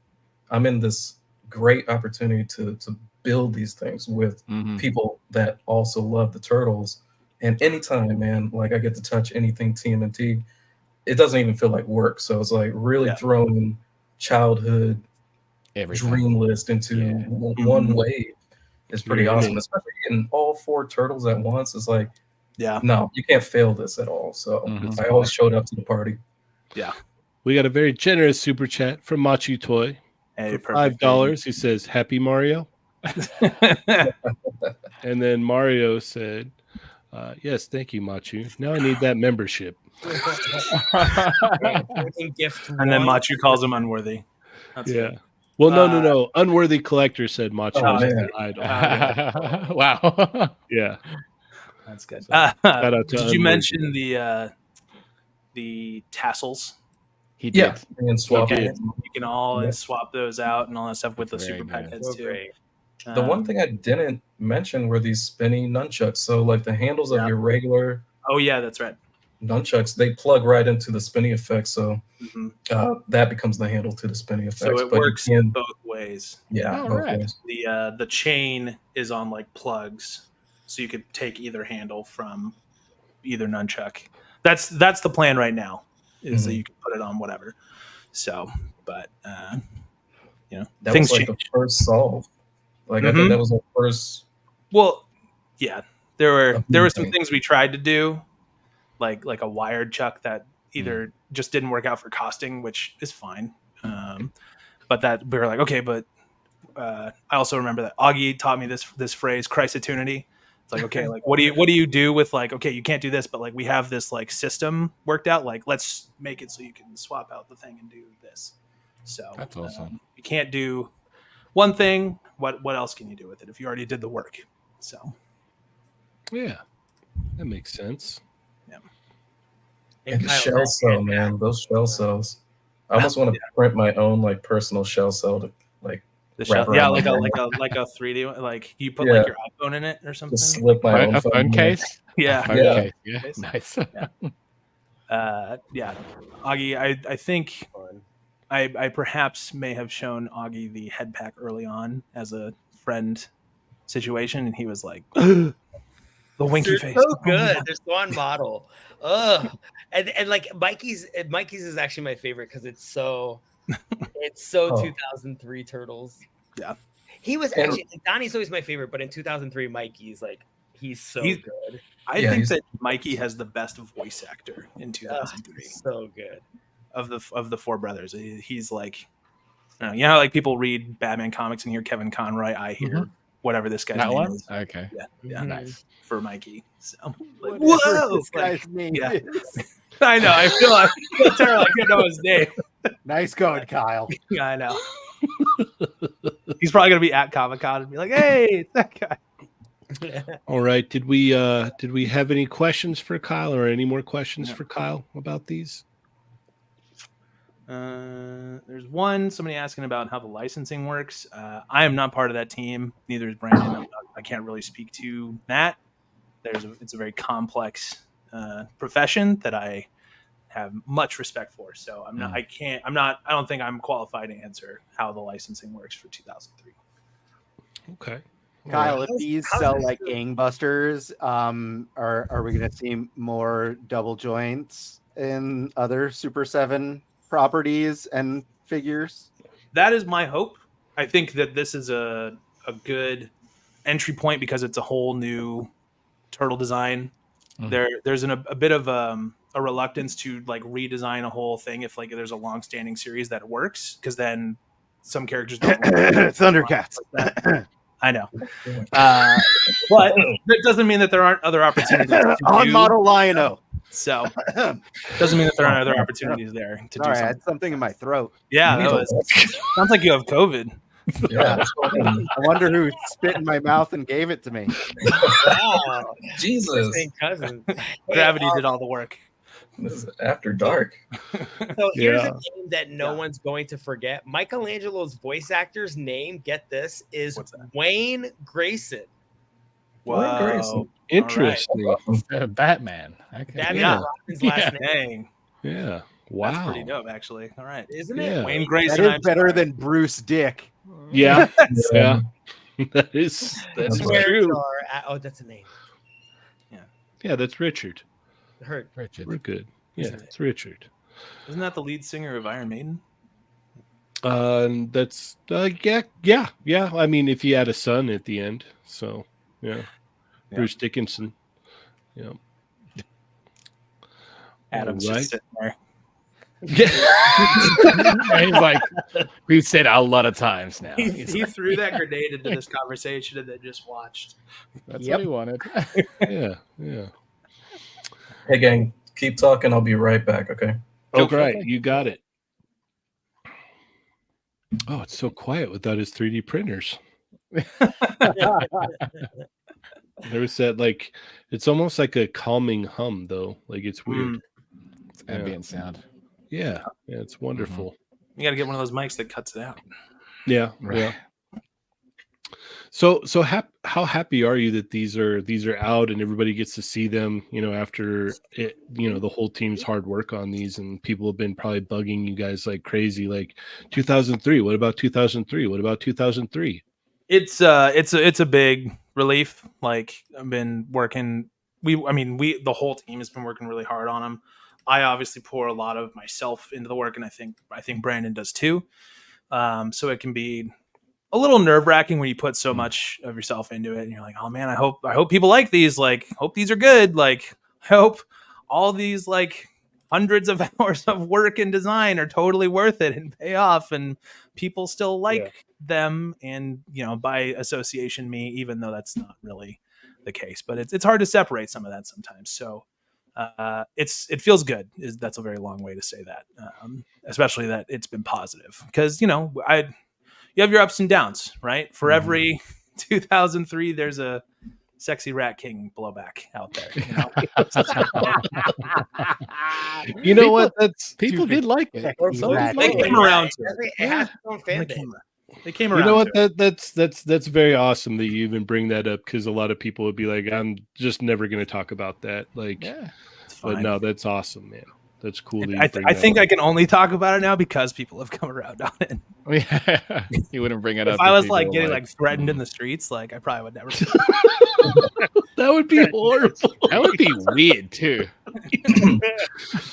I'm in this great opportunity to build these things with people that also love the Turtles. And anytime, man, like I get to touch anything TMNT, it doesn't even feel like work. So it's like really throwing childhood dream list into one wave. It's pretty awesome, especially getting all 4 turtles at once. It's like, no, you can't fail this at all. So I always showed up to the party. Yeah. We got a very generous super chat from Machu Toy. Hey, for $5. He says, happy Mario. And then Mario said, yes, thank you, Machu. Now I need that membership. And then Machu calls him unworthy. That's good. Well, no. Unworthy collector said Machu. Wow. Yeah. That's good. Did you mention the tassels? He did. And swap you can all swap those out and all that stuff with the super pack heads too. The one thing I didn't mention were these spinny nunchucks. So like the handles of your regular that's right. nunchucks, they plug right into the spinny effect. So that becomes the handle to the spinny effect. So it works both ways. Yeah, both ways. The chain is on like plugs, so you could take either handle from either nunchuck. That's the plan right now. Is that you can put it on whatever. So, but that things was like change. the first solve. Like I think that was the first. Well, yeah, there were some things we tried to do, like a wired chuck that either just didn't work out for costing, which is fine. But that we were like, okay, but I also remember that Augie taught me this phrase, Christotunity. It's like, okay, like what do you do with like, okay, you can't do this, but like we have this like system worked out. Like let's make it so you can swap out the thing and do this. So that's awesome. You can't do one thing. What else can you do with it if you already did the work? So yeah, that makes sense. Yeah. And the shell cell, man, those shell cells. I almost want to print my own like personal shell cell to like The shell, Wrapper yeah, on like the a phone. like a 3D one. Like you put Yeah. like your iPhone in it or something. Just slip my own A phone in there. case. Yeah. Phone Yeah. case. Yeah. Case. Nice. Yeah, Augie, I think I perhaps may have shown Augie the head pack early on as a friend situation, and he was like, the winky They're face. so Oh my good. God. They're so on model. Ugh. And like Mikey's is actually my favorite because it's so Oh. 2003 Turtles. Yeah. He was And- actually Donnie's always my favorite, but in 2003 Mikey's like he's so He's- good. I Yeah, think he's- that Mikey has the best voice actor in 2003 So good. of the four brothers. He's like, you know how like people read Batman comics and hear Kevin Conroy. I hear whatever this guy's That name one. is. Okay. Yeah, Mhm. Nice. for Mikey. So like, Whatever whoa, this guy's name yeah. is. I know. I feel like terrible. I can't know his name. Nice going, Kyle. Yeah, I know. He's probably gonna be at Comic-Con and be like, "Hey, it's that guy." All right. Did we have any questions for Kyle, or any more questions for Kyle about these? There's somebody asking about how the licensing works. I am not part of that team. Neither is Brandon. I can't really speak to that. It's a very complex profession that I have much respect for. So I'm not. I don't think I'm qualified to answer how the licensing works for 2003. Okay. Kyle, if these how's sell this like doing? gangbusters, are we gonna see more double joints in other Super 7 properties and figures? That is my hope. I think that this is a good entry point because it's a whole new turtle design. Mhm. There's a bit of a reluctance to like redesign a whole thing if like there's a long-standing series that works, because then some characters don't Thundercats. like that. I know, but that doesn't mean that there aren't other opportunities to On do. model Lion-O. So doesn't mean that there aren't other opportunities there to do Sorry, I something. had something in my throat. Yeah, that was, sounds like you have COVID. Yeah, it's fucking- I wonder who spit in my mouth and gave it to me. Wow. Jesus. Same cousin. Gravity did all the work. This is after dark. So here's Yeah. a name that no one's going to forget. Michelangelo's voice actor's name, get this, is What's that? Wayne Grayson. Wayne Grayson. Wow. Interesting. Batman. Okay. Batman Yeah. Robin's last name. Dang. Yeah. That's Wow. pretty dope, actually. All right. Isn't Yeah. it? Wayne Grayson. That is I'm better sorry. than Bruce Dick. Yeah. Yeah. That's Swear true. jar oh, that's a name. Yeah, that's Richard. Hurt. Richard. We're good. Yeah, Isn't it? it's Richard. Isn't that the lead singer of Iron Maiden? That's yeah. I mean, if you had a son at the end, so yeah. Yeah. Bruce Dickinson. Yeah. Adam's All just sitting there. He's like, we've said a lot of times now. He threw that grenade into this conversation and then just watched. That's Yep. what he wanted. Yeah. Yeah. Hey, gang, keep talking. I'll be right back. Okay. Oh, Okay. right. You got it. Oh, it's so quiet without his 3D printers. There was that, like, it's almost like a calming hum, though. Like, it's weird. It's ambient sound. Yeah. Yeah. It's wonderful. You got to get one of those mics that cuts it out. Yeah. Right. Yeah. So how happy are you that these are out and everybody gets to see them, after it, the whole team's hard work on these, and people have been probably bugging you guys like crazy, like 2003, what about 2003? What about 2003? It's a big relief. Like I've been working. The whole team has been working really hard on them. I obviously pour a lot of myself into the work, and I think Brandon does too. So it can be a little nerve-wracking when you put so much of yourself into it, and you're like, oh man, I hope people like these. Like, hope these are good. Like, I hope all these like hundreds of hours of work and design are totally worth it and pay off, and people still like them, and by association me, even though that's not really the case. But it's hard to separate some of that sometimes. So it feels good. That's a very long way to say that, especially that it's been positive, because you have your ups and downs, right? For every 2003, there's a sexy Rat King blowback out there. You know what? That's People did like it. Or Some Rat did They like came it. around to it. It has its own fan base. They came around. You know what? to it. That's very awesome that you even bring that up, because a lot of people would be like, I'm just never going to talk about that. Like, Yeah. It's but fine. no, that's awesome, man. That's cool. That you I bring I that think up. I can only talk about it now because people have come around on it. Yeah. You wouldn't bring it up. If I was people like were getting like threatened in the streets, like I probably would never. That would be horrible. That would be weird too.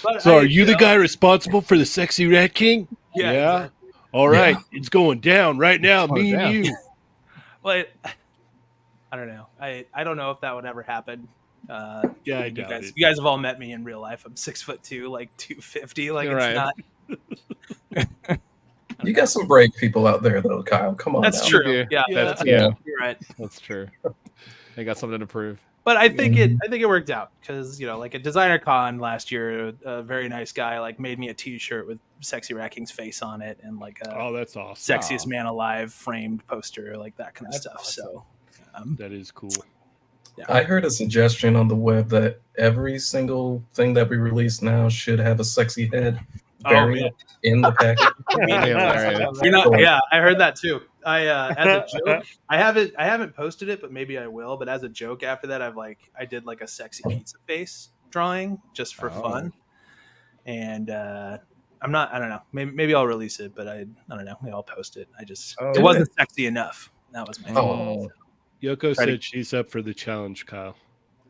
But So, I- are you the guy responsible for the sexy rat king? Yeah. Yeah. Exactly. All right, it's going down right now. It's going Me down. and you. But I don't know. I don't know if that would ever happen. Yeah, I you doubt guys, it. you guys have all met me in real life. I'm 6'2", like 250. Like You're it's right. not. You got some brave people out there, though, Kyle. Come on. That's now. true. Yeah. Yeah, That's Yeah. you're right. That's true. They got something to prove. But I think it worked out because like at Designer Con last year, a very nice guy like made me a T-shirt with Sexy Rat King's face on it and like a Oh, that's awesome. sexiest man alive framed poster, like that kind of That's stuff. awesome. So That is cool. I heard a suggestion on the web that every single thing that we release now should have a sexy head variant in the package. Hilarious. you're not. Yeah, I heard that too. I as a joke, I haven't posted it, but maybe I will. But as a joke, after that, I did like a sexy pizza face drawing just for Oh. fun, and I don't know. Maybe I'll release it, but I don't know. Maybe I'll post it. Oh, It wasn't sexy enough. That was my fault. Oh, Yoko Ready. said she's up for the challenge, Kyle.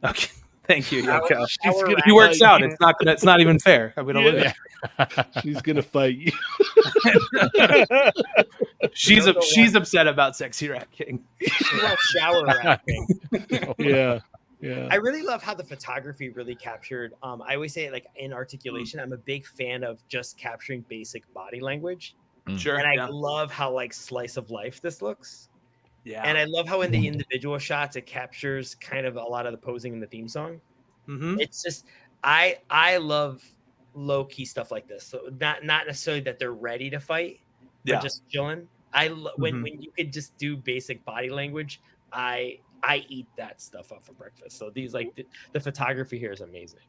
Okay, thank you, Yoko. She's gonna He works fight out. you. It's not even fair. I'm gonna Yeah. live She's gonna fight you. She's upset about Sexy Rat King. Shower wrapping. Yeah, yeah. I really love how the photography really captured. I always say like in articulation, I'm a big fan of just capturing basic body language, Sure. and I yeah. love how like slice of life this looks. Yeah. And I love how in the individual shots it captures kind of a lot of the posing in the theme song. Mhm. It's just I love low key stuff like this. So not necessarily that they're ready to fight, but Yeah. just chilling. When you could just do basic body language, I eat that stuff up for breakfast. So these like the photography here is amazing.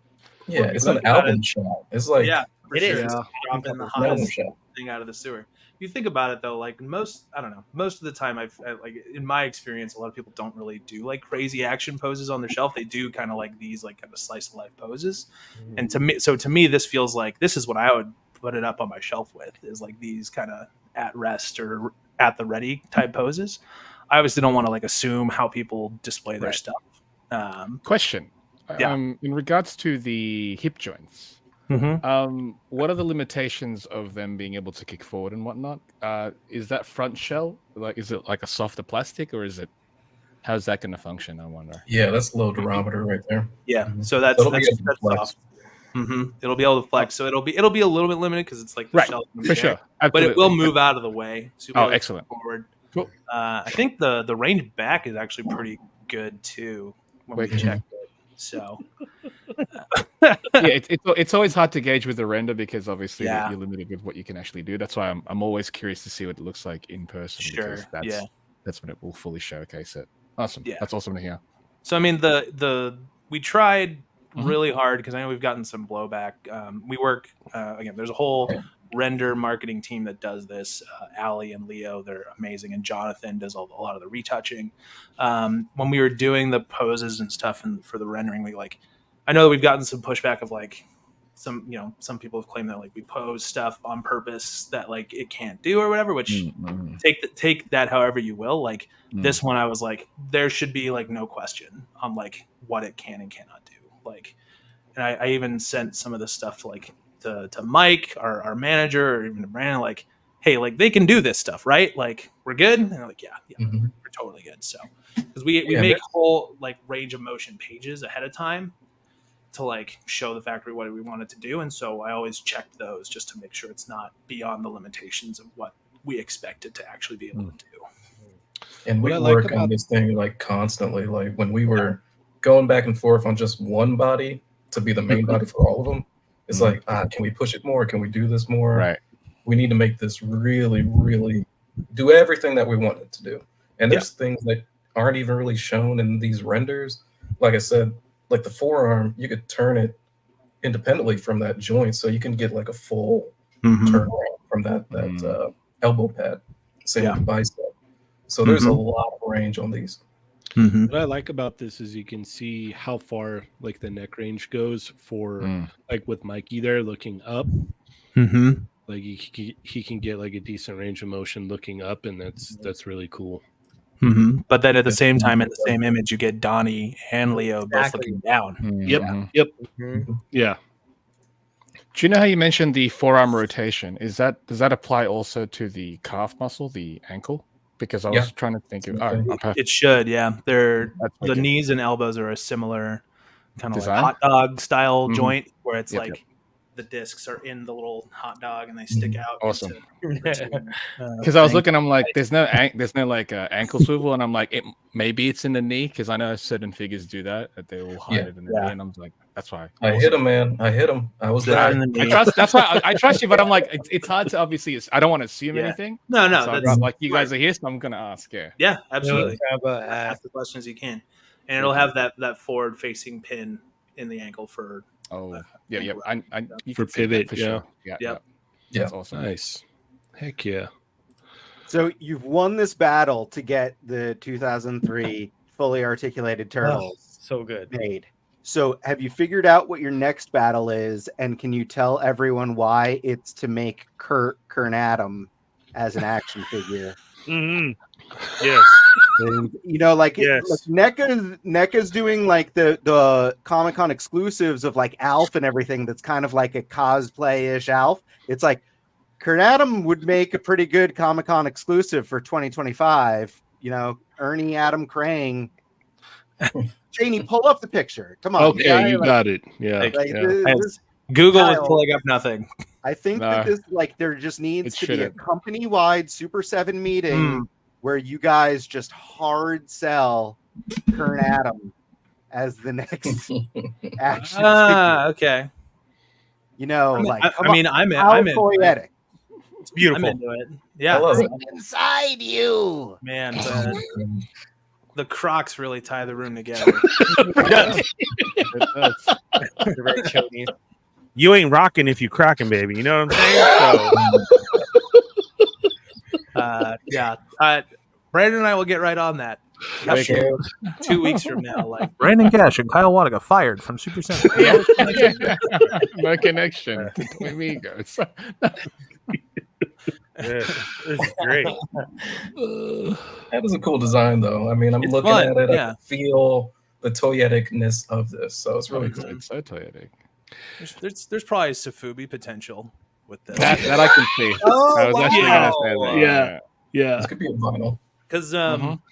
yeah, it's Think an about album shot. It's like Yeah, for It is. sure. It's Dropping the an album hottest shot. thing out of the sewer. You think about it though, like most of the time like in my experience, a lot of people don't really do like crazy action poses on their shelf. They do kind of like these like kind of slice of life poses. And to me, this feels like this is what I would put it up on my shelf with, is like these kind of at rest or at the ready type poses. I obviously don't want to like assume how people display their Right. stuff. Question. Yeah. In regards to the hip joints, Mhm. what are the limitations of them being able to kick forward and whatnot? Is that front shell is it like a softer plastic, or is it? How's that going to function? I wonder. Yeah, that's low durometer right there. Yeah, Mhm. so that's It'll be that's, able to that's flex. soft. It'll be able to flex, so it'll be a little bit limited because it's like the Right, shell for there, sure, but it will Absolutely. move out of the way. So you'll be Oh, able to excellent. move forward. Cool. I think the range back is actually pretty good too when we Wicked. checked it. So Yeah, it's always hard to gauge with the render because obviously Yeah. you're limited with what you can actually do. That's why I'm always curious to see what it looks like in person. Sure, Because that's when it will fully showcase it. Awesome. Yeah. That's awesome to hear. So I mean, we tried Mhm. really hard because I know we've gotten some blowback. We work again. There's a whole render marketing team that does this. Allie and Leo, they're amazing, and Jonathan does a lot of the retouching. When we were doing the poses and stuff, and for the rendering, I know we've gotten some pushback of like some people have claimed that like we pose stuff on purpose that like it can't do or whatever. Which Mm-hmm. take that however you will. Like Mm. this one, I was like, there should be like no question on like what it can and cannot do. Like, and I even sent some of this stuff to Mike, our manager, or even to Brandon, like, hey, like they can do this stuff, right? Like we're good. And they're like, yeah, Mhm. we're totally good. So because we Yeah, make whole like range of motion pages ahead of time to like show the factory what we want it to do, and so I always checked those just to make sure it's not beyond the limitations of what we expect it to actually be able to do. And we What I like work on about- this thing like constantly. Like when we were going back and forth on just one body to be the main body for all of them, it's Mhm. like, can we push it more? Can we do this more? Right. We need to make this really, really do everything that we want it to do. And there's things that aren't even really shown in these renders. Like I said, like the forearm, you could turn it independently from that joint, so you can get like a full turnaround from that elbow pad. same bicep. So there's a lot of range on these. What I like about this is you can see how far like the neck range goes for like with Mikey there looking up. Like he can get like a decent range of motion looking up, and that's really cool. But then at the same time, in the same image, you get Donnie and Leo both looking down. Yep. Yeah. Do you know how you mentioned the forearm rotation? Does that apply also to the calf muscle, the ankle? Because I was trying to think of. It should, yeah. The wicked. knees and elbows are a similar kind of like Design? hot dog style joint, where it's Yep, like the discs are in the little hot dog and they stick out. Awesome. Because I was looking, I'm like, there's no like ankle swivel, and I'm like, maybe it's in the knee, because I know certain figures do that they will hide it in the knee, and I'm like, that's why. I hit him, man. I hit him. I was there. That's why I trust you, but I'm like, it's hard to obviously. I don't want to assume anything. No, So that's like you guys are here, so I'm gonna ask. Yeah, absolutely. Ask the questions you can, and it'll have that forward facing pin in the ankle for. Yeah. You For can see that pivot, for yeah. sure. Yeah. That's awesome. Nice. Heck yeah. So you've won this battle to get the 2003 fully articulated turtles So good. made. So have you figured out what your next battle is, and can you tell everyone why it's to make Kern Adam as an action figure? Yes. And, you know, like, Yes. like NECA's doing like the Comic-Con exclusives of like Alf and everything that's kind of like a cosplay-ish Alf. It's like Kern Adam would make a pretty good Comic-Con exclusive for 2025. You know, Ernie Adam Krang. Cheynee, pull up the picture. Come on. Okay, guy. you Like, got it. Yeah. like, yeah. Google is Kyle, pulling up nothing. I think that this like there just needs to be a shouldn't. company-wide Super 7 meeting where you guys just hard sell Kern Adam as the next action figure. Okay. You know, I'm in. poetic. It's beautiful. I'm into it. Yeah. I love it. Inside you. Man, the Crocs really tie the room together. Very chody. You ain't rocking if you crocking, baby. You know what I'm saying? Yeah. Brandon and I will get right on that. Thank you. 2 weeks from now, like Brandon Cash and Kyle Wadaga fired from Super Center. No connection to Twin Amigos. This is great. That is a cool design, though. I mean, I'm looking fun, at it. yeah. I can feel the toyetic-ness of this, so it's really cool. It's so toyetic. there's probably Safubi potential with this. That I can see. I was actually gonna say that. Yeah. Yeah. This could be a vinyl. Because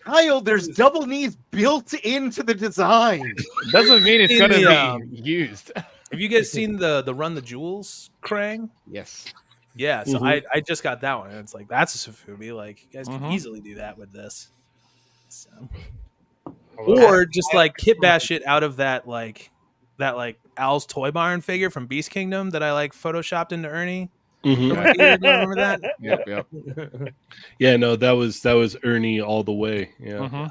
Kyle, there's double knees built into the design. Doesn't mean it's In gonna the, be used. have you guys seen the Run the Jewels Krang? Yes. Yeah, so I just got that one, and it's like that's a Safubi. Like you guys can easily do that with this. So. Or just like kit bash it out of that Al's Toy Barn figure from Beast Kingdom that I like photoshopped into Ernie. Mhm. Do you remember that? Yep. Yeah, no, that was Ernie all the way. Yeah.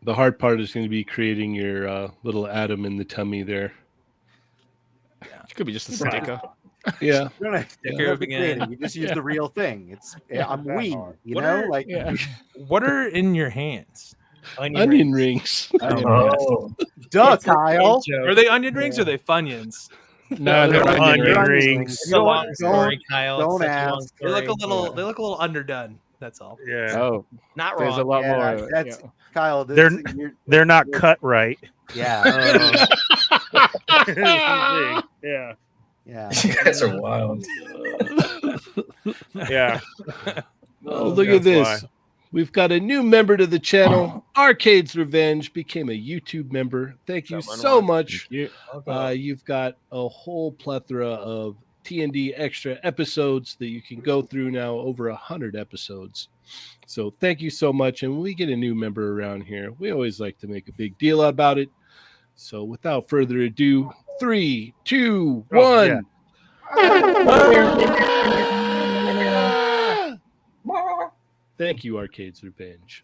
The hard part is going to be creating your little Adam in the tummy there. It could be just a sticker. Yeah. You don't have to Sticker create it. again. You just use the real thing. It's I'm weak, you What know, are- like What are in your hands? Onion rings. Oh, duh, Kyle. Are they onion rings or are they Funyuns? No, they're Onion onion rings. rings. It's a long story, Kyle. don't It's such a long ask. They look a story. little. They look a little underdone. That's all. Yeah. Oh, Not there's a wrong. lot Yeah, more. that's Kyle. This, They're- They're not cut right. yeah, Yeah. yeah. you guys are wild. Yeah. Oh, look That's at this. why. We've got a new member to the channel. Arcade's Revenge became a YouTube member. Thank you so much. You've got a whole plethora of TND extra episodes that you can go through now, over 100 episodes. So thank you so much. And when we get a new member around here, we always like to make a big deal about it. So without further ado, 3, 2, 1. yeah. Thank you, Arcade's Revenge.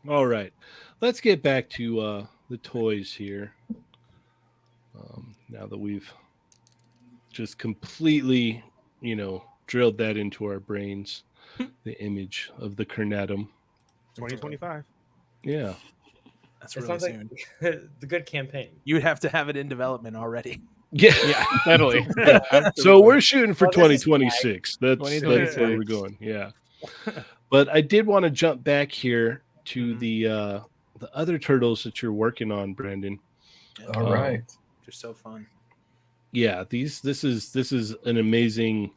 All right, let's get back to the toys here. Now that we've just completely, drilled that into our brains. The image of the Cornetum. 2025. Yeah. That's It really sounds like soon. the good campaign. You would have to have it in development already. Yeah. Yeah, totally. So Absolutely. we're shooting for Well, this is 2026. That's where 2026. we're going. Yeah. But I did want to jump back here to Mhm. the other turtles that you're working on, Brandon. All right. They're so fun. Yeah, this is an amazing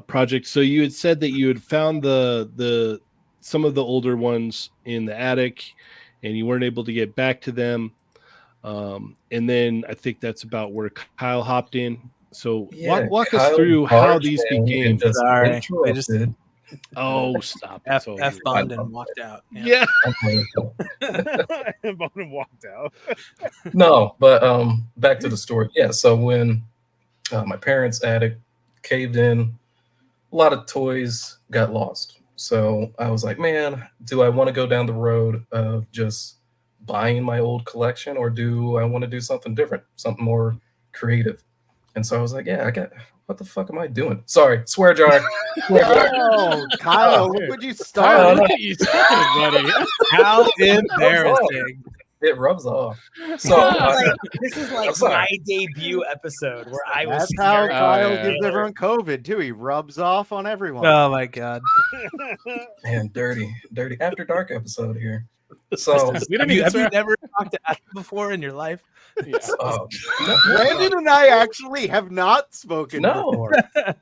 project. So you had said that you had found the some of the older ones in the attic, and you weren't able to get back to them. And then I think that's about where Kyle hopped in. So Yeah, walk us Kyle through how barged these in began. and just Sorry. interrupted. Oh, stop it! So F weird. bombed I and love walked out. Yeah. And Bowden walked out. No, but back to the story. Yeah, so when my parents' attic caved in, a lot of toys got lost. So I was like, man, do I want to go down the road of just buying my old collection, or do I want to do something different, something more creative? And so I was like, yeah, what the fuck am I doing? Sorry, swear jar. Swear jar. Oh, Kyle, look what you Kyle, started. look at you sticking it, buddy. How embarrassing. It rubs off. So This is like I'm sorry. my debut episode where I was. That's how staring Kyle at gives Taylor. everyone COVID too. He rubs off on everyone. Oh my god. man, dirty after dark episode here. So We don't Have you even never talked to Adam before in your life? uh, Brandon and I actually have not spoken No. before.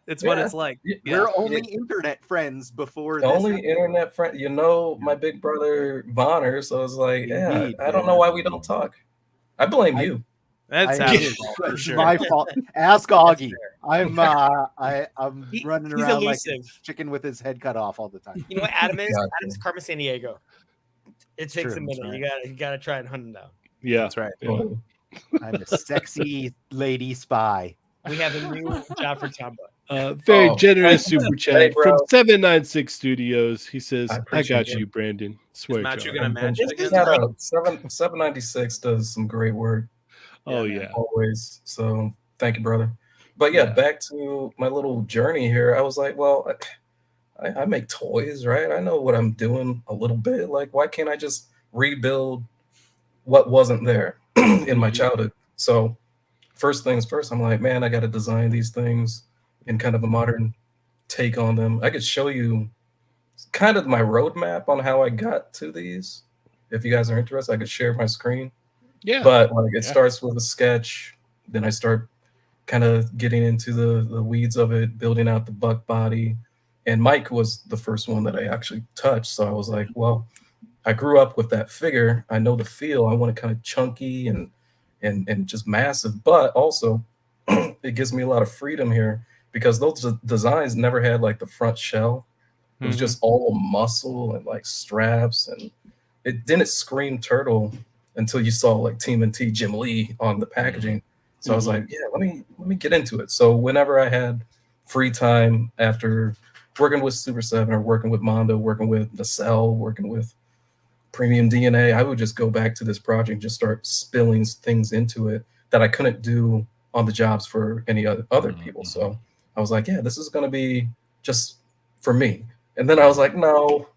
It's what Yeah. it's like. We're only internet friends before the this. only internet friend, my big brother Bonner. So it's like, Indeed, I don't know why we don't talk. I blame you. That's I- Adam's fault for It's sure. my fault. Ask Augie. I'm running He's around like elusive. a chicken with his head cut off all the time. You know what Adam is? Gotcha. Adam's Carmen San Diego. It takes true, a minute. that's You gotta try and hunt him down. Yeah. That's right. Yeah. I'm a sexy lady spy. We have a new job for Chamba. Very Oh, generous thank you. super chat Hey, bro. from 796 Studios. He says, I I appreciate got it. you, Brandon. Swear Matt, jar. you're gonna match This it is again? like- 796 does some great work. Oh, Yeah, man. yeah. Always. So thank you, brother. But yeah, Yeah. back to my little journey here. I was like, well, I make toys, right? I know what I'm doing a little bit. Like, why can't I just rebuild what wasn't there in my childhood? So first things first, I'm like, man, I got to design these things in kind of a modern take on them. I could show you kind of my roadmap on how I got to these. If you guys are interested, I could share my screen. Yeah. But like it Yeah. starts with a sketch, then I start kind of getting into the weeds of it, building out the buck body. And Mike was the first one that I actually touched. So I was like, well, I grew up with that figure. I know the feel. I want it kind of chunky and just massive, but also it gives me a lot of freedom here because those designs never had like the front shell. It was just all muscle and like straps, and it didn't scream turtle until you saw like TMNT Jim Lee on the packaging. So I was like, yeah, let me get into it. So whenever I had free time after working with Super 7 or working with Mondo, working with Nacelle, working with Premium DNA, I would just go back to this project and just start spilling things into it that I couldn't do on the jobs for any other people. So I was like, yeah, this is going to be just for me. And then I was like, no,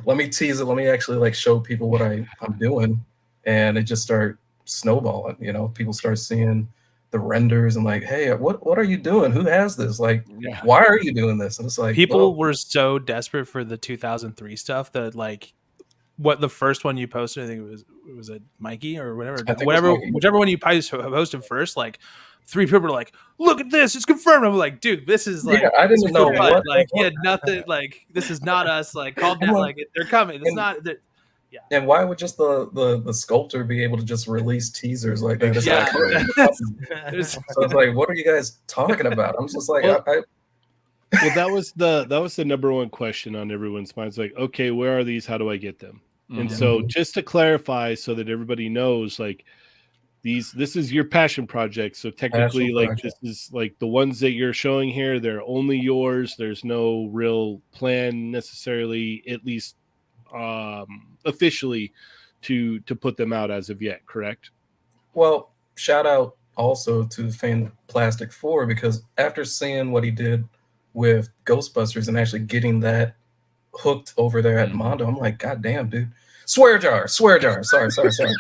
let me tease it. Let me actually like show people what I'm doing. And it just started snowballing. You know, people start seeing the renders and like, hey, what are you doing? Who has this? Like, Yeah. why are you doing this? And it's like, People well, were so desperate for the 2003 stuff that like what the first one you posted, I think it was a Mikey or whatever, I think it was Mikey. whichever one you posted first, like 3 people were like, look at this, it's confirmed. I'm like, dude, this is like, yeah, I didn't super know fun. what Like he had nothing, like this is not us, like calm down, like they're coming. It's and- not And why would just the sculptor be able to just release teasers like that? It's Yeah. not coming. there's So it's like, what are you guys talking about? I'm just like, Well- I Well, that was the number one question on everyone's minds. Like, okay, where are these? How do I get them? And Mhm. so, just to clarify, so that everybody knows, like this is your passion project. So technically, Passion like project. this is like the ones that you're showing here. They're only yours. There's no real plan necessarily, at least officially, to put them out as of yet. Correct? well, shout out also to Fan Plastic 4 because after seeing what he did with Ghostbusters and actually getting that hooked over there at Mondo. I'm like, God damn, dude. Swear jar. Sorry.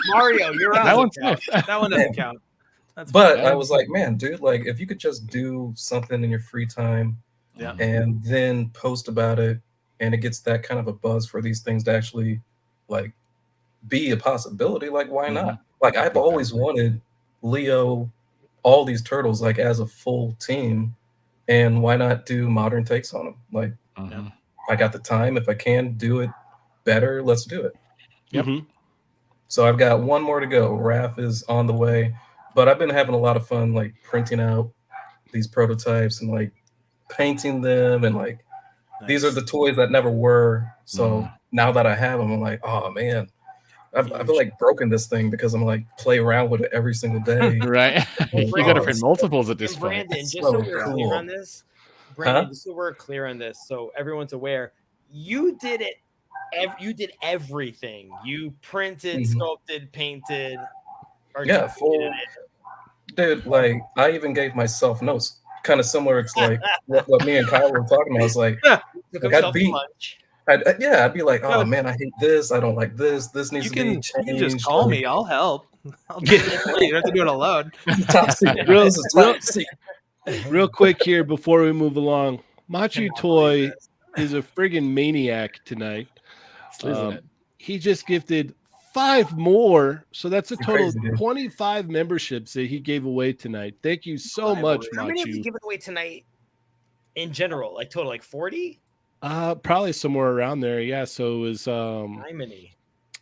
Mario, you're out. That one's That one doesn't count. That's But fine. I was like, man, dude, like if you could just do something in your free time Yeah. and then post about it, and it gets that kind of a buzz for these things to actually like be a possibility, like why not? Like I've always wanted Leo, all these turtles like as a full team, and why not do modern takes on them? Like I got the time, if I can do it better, let's do it. Yep. So I've got one more to go. Raph is on the way, but I've been having a lot of fun like printing out these prototypes and like painting them, and like these are the toys that never were. So now that I have them, I'm like, oh man, I feel like broken this thing because I'm like play around with it every single day. Right. You got to print multiples at this And point. Brandon, just So so we're cool. clear on this, just so we're clear on this, so everyone's aware, you did it. You did everything. You printed, sculpted, painted. Yeah, full. Dude, like I even gave myself notes, kind of similar to like what me and Kyle were talking about. I was like, I'd be like, oh man, I hate this. I don't like this. This needs to be changed. You can just call me. I'll help. I'll get it. You don't have to do it alone. Top secret. Real quick here before we move along, Machu Toy is a friggin' maniac tonight. He just gifted 5 more, so that's a total of 25 memberships that he gave away tonight. Thank you so much, How many have you Machu. given away tonight in general? Like total, like 40? Probably somewhere around there. Yeah, so it was How many?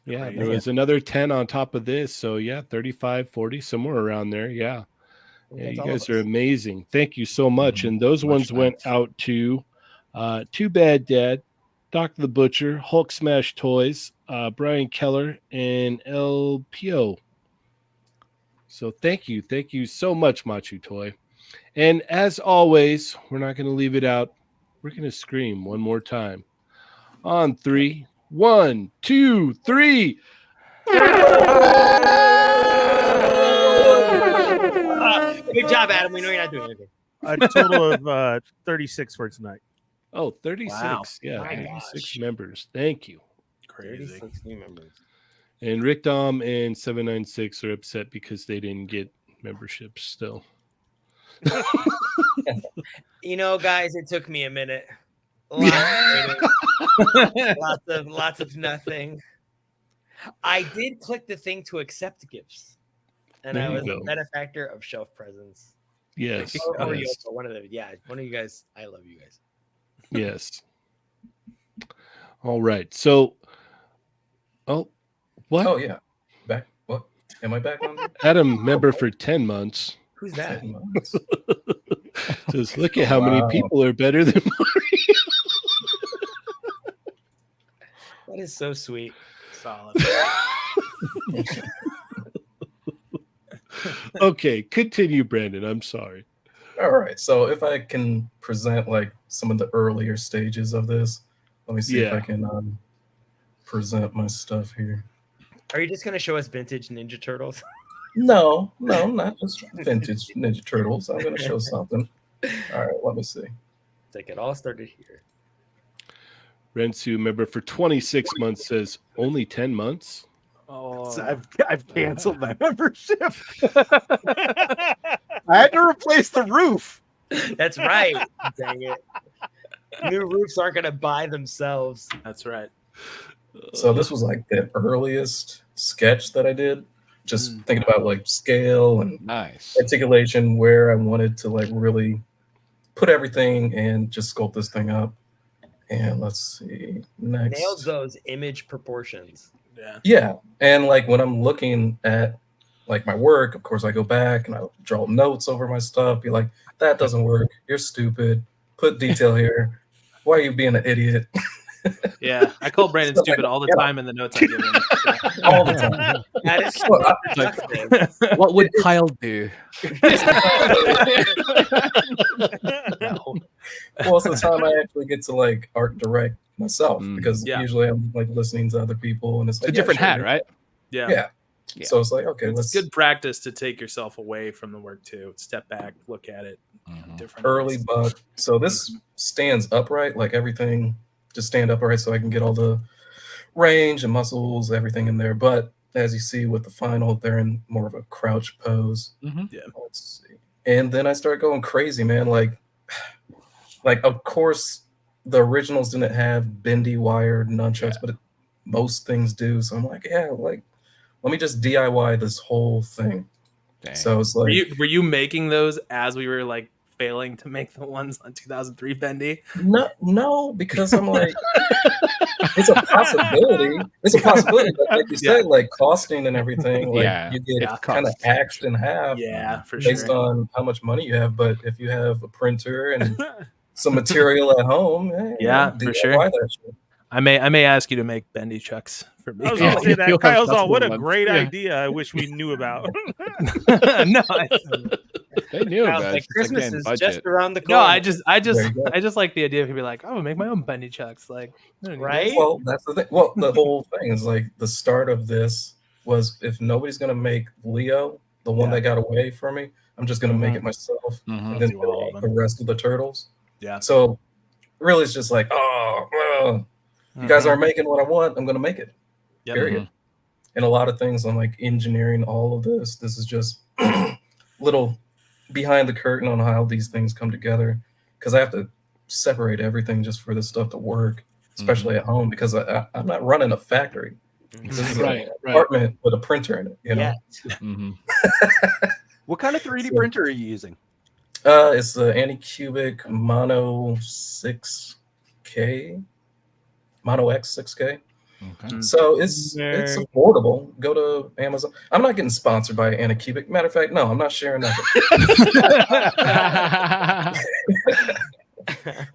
yeah, there was another 10 on top of this. So yeah, 35, 40, somewhere around there. Yeah. Yeah, you guys are amazing. Thank you so much. And those ones went out to Too Bad Dad, Dr. the Butcher, Hulk Smash Toys, Brian Keller, and El Pio. So thank you. Thank you so much, Machu Toy. And as always, we're not going to leave it out. We're going to scream one more time. On 3. 1, 2, 3. Good job, Adam. We know you're not doing anything. A total of 36 for tonight. Oh, 36. Wow. Yeah, My 36 gosh. members. Thank you. Crazy. 36 new members. And Rick Dom and 796 are upset because they didn't get memberships still. You know, guys, it took me a minute. Lots of nothing. I did click the thing to accept gifts, and There I you was go. a benefactor of shelf presents. Yes. Or Yes. Yoko, one of them. Yeah, one of you guys. I love you guys. Yes. All right. So, what? Oh yeah, back. What? Am I back on? Adam, member for 10 months. Who's that? 10 months. Says, look at how many Wow. people are better than Mario. That is so sweet. Solid. Okay, continue, Brandon. I'm sorry. All right. So if I can present like some of the earlier stages of this, let me see if I can present my stuff here. Are you just gonna show us vintage Ninja Turtles? No, not just vintage Ninja Turtles. I'm going to show something. All right, let me see. It's like it all started here. Rensu, member for 26 months, says only 10 months. Oh, So I've canceled my membership. I had to replace the roof. That's right. Dang it. New roofs aren't gonna buy themselves. that's right. So this was like the earliest sketch that I did. Just thinking about like scale and Nice. articulation, where I wanted to like really put everything and just sculpt this thing up. And let's see next. Nailed those image proportions. Yeah. Yeah, and like when I'm looking at like my work, of course I go back and I draw notes over my stuff. Be like, that doesn't work. You're stupid. Put detail here. Why are you being an idiot? Yeah. I call Brandon So, stupid like, all the yeah. time in the notes I give him. All the time. That is Well, productive. What would Kyle do? No. Most of the time I actually get to like art direct myself because Yeah. usually I'm like listening to other people and it's It's like a different yeah, hat, sure. right? Yeah. Yeah. Yeah. So it's like, okay, It's let's good practice to take yourself away from the work too. Step back, look at it. Different early ways. buck. So this stands upright, like everything just stand upright so I can get all the range and muscles, everything in there. But as you see with the final, they're in more of a crouch pose. Yeah. Let's see. And then I start going crazy, man. Like of course the originals didn't have bendy wired nunchucks, but most things do. So I'm like, yeah, like let me just DIY this whole thing. Dang. So it's like, Were you making those as we were like failing to make the ones on 2003 bendy? no, because I'm like, it's a possibility. It's a possibility, but like you said, like costing and everything, like you get kind of axed in half, for based sure. on how much money you have. But if you have a printer and some material at home, for sure. that shit. I may ask you to make bendy chucks for me. I was gonna say that. You'll have Kyle's all, what a custom great ones. idea. I wish we knew about. No, They knew Kyle's about like, it. Christmas Again, is budget. just around the corner. no, I just There you go. I just like the idea of people like, oh, make my own bendy chucks, like, I don't need Right? this. Well, that's the thing. Well, the whole thing is like the start of this was, if nobody's gonna make Leo, the one that got away from me, I'm just gonna make it myself, and then Do all of the rest of the turtles. Yeah. So really, it's just like, oh, well, you guys aren't making what I want. I'm gonna make it. Yep. Period. And a lot of things, I'm like engineering all of this. This is just little behind the curtain on how these things come together, because I have to separate everything just for this stuff to work, especially at home, because I'm not running a factory. This is an apartment with a printer in it, you know. What kind of 3D printer are you using? It's the Anycubic Mono 6K, Mono X 6K. Okay. So it's affordable. Go to Amazon. I'm not getting sponsored by Anycubic. Matter of fact, no, I'm not sharing nothing.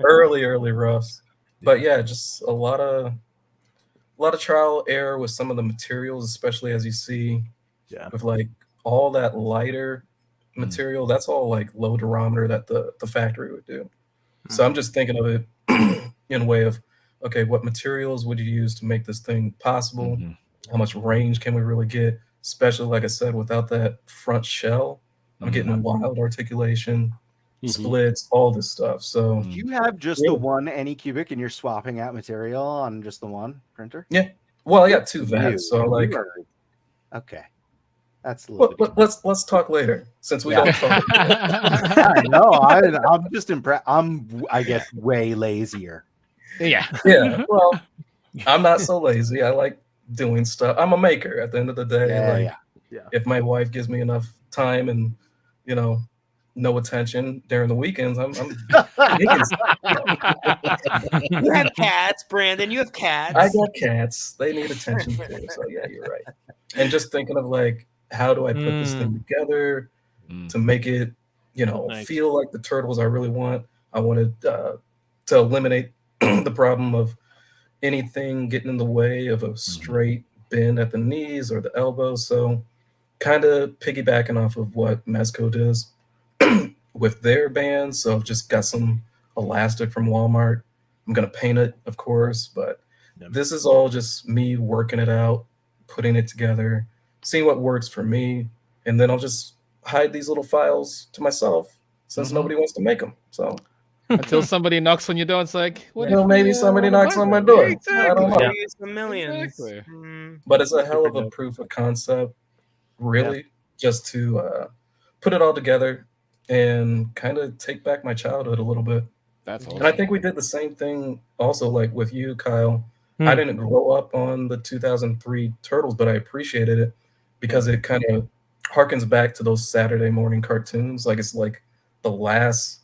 early roughs, but yeah, just a lot of trial error with some of the materials, especially as you see, with like all that lighter material. That's all like low durometer that the factory would do. So I'm just thinking of it in a way of, okay, what materials would you use to make this thing possible? How much range can we really get? Especially, like I said, without that front shell, I'm getting wild articulation, splits, all this stuff. So you have just the one Anycubic and you're swapping out material on just the one printer? Yeah. Well, I got two vats, so like, okay. That's a little bit. Let's talk later, since we don't talk. I know. I'm just impressed. I guess way lazier. Yeah. Well, I'm not so lazy. I like doing stuff. I'm a maker at the end of the day. If my wife gives me enough time and, you know, no attention during the weekends, I'm You have cats, Brandon. You have cats. I got cats. They need attention too. So yeah, you're right. And just thinking of like, how do I put this thing together to make it, you know, feel like the turtles I really want. I wanted to eliminate the problem of anything getting in the way of a straight bend at the knees or the elbows. So kind of piggybacking off of what Mezco does with their bands. So I've just got some elastic from Walmart. I'm going to paint it, of course, but this is all just me working it out, putting it together, seeing what works for me. And then I'll just hide these little files to myself since nobody wants to make them. So until somebody knocks on your door, it's like, what if maybe somebody knocks on my door? I don't know. Millions. But it's a hell of a proof of concept, really, just to put it all together and kind of take back my childhood a little bit. That's awesome. And I think we did the same thing also, like with you, Kyle. I didn't grow up on the 2003 Turtles, but I appreciated it because it kind of harkens back to those Saturday morning cartoons. Like it's like the last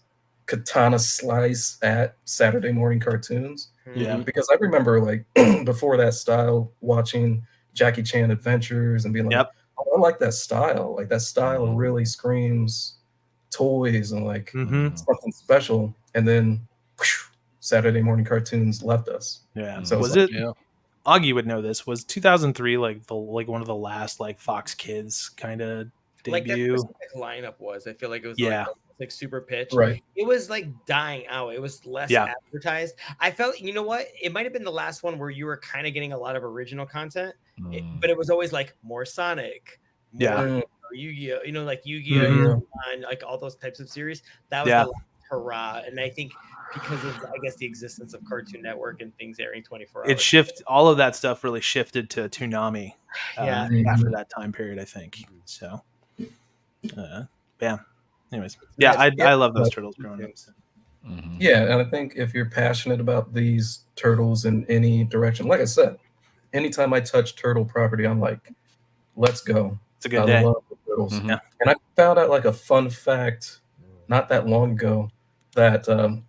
katana slice at Saturday morning cartoons. Yeah. Because I remember like before that style, watching Jackie Chan Adventures and being like, oh, I like that style. Like that style really screams toys and like something special. And then Saturday morning cartoons left us. Yeah. So was like, it Augie would know this. Was 2003 like one of the last like Fox Kids kind of debut? Like that lineup was. I feel like it was like super pitch. Right. It was like dying out. It was less advertised. I felt, you know what? It might have been the last one where you were kind of getting a lot of original content. but it was always like more Sonic, more Yeah. Yu-Gi-Oh, you know, like Yu-Gi-Oh, Mhm. like all those types of series. That was Yeah. the last hurrah. And I think because of, I guess, the existence of Cartoon Network and things airing 24 hours. All of that stuff really shifted to Toonami Yeah. after that time period, I think. So, yeah. Anyways, yeah, I love those turtles growing up. So. Yeah, and I think if you're passionate about these turtles in any direction, like I said, anytime I touch turtle property, I'm like, let's go. It's a good day. I love the turtles. Yeah. And I found out like a fun fact not that long ago that the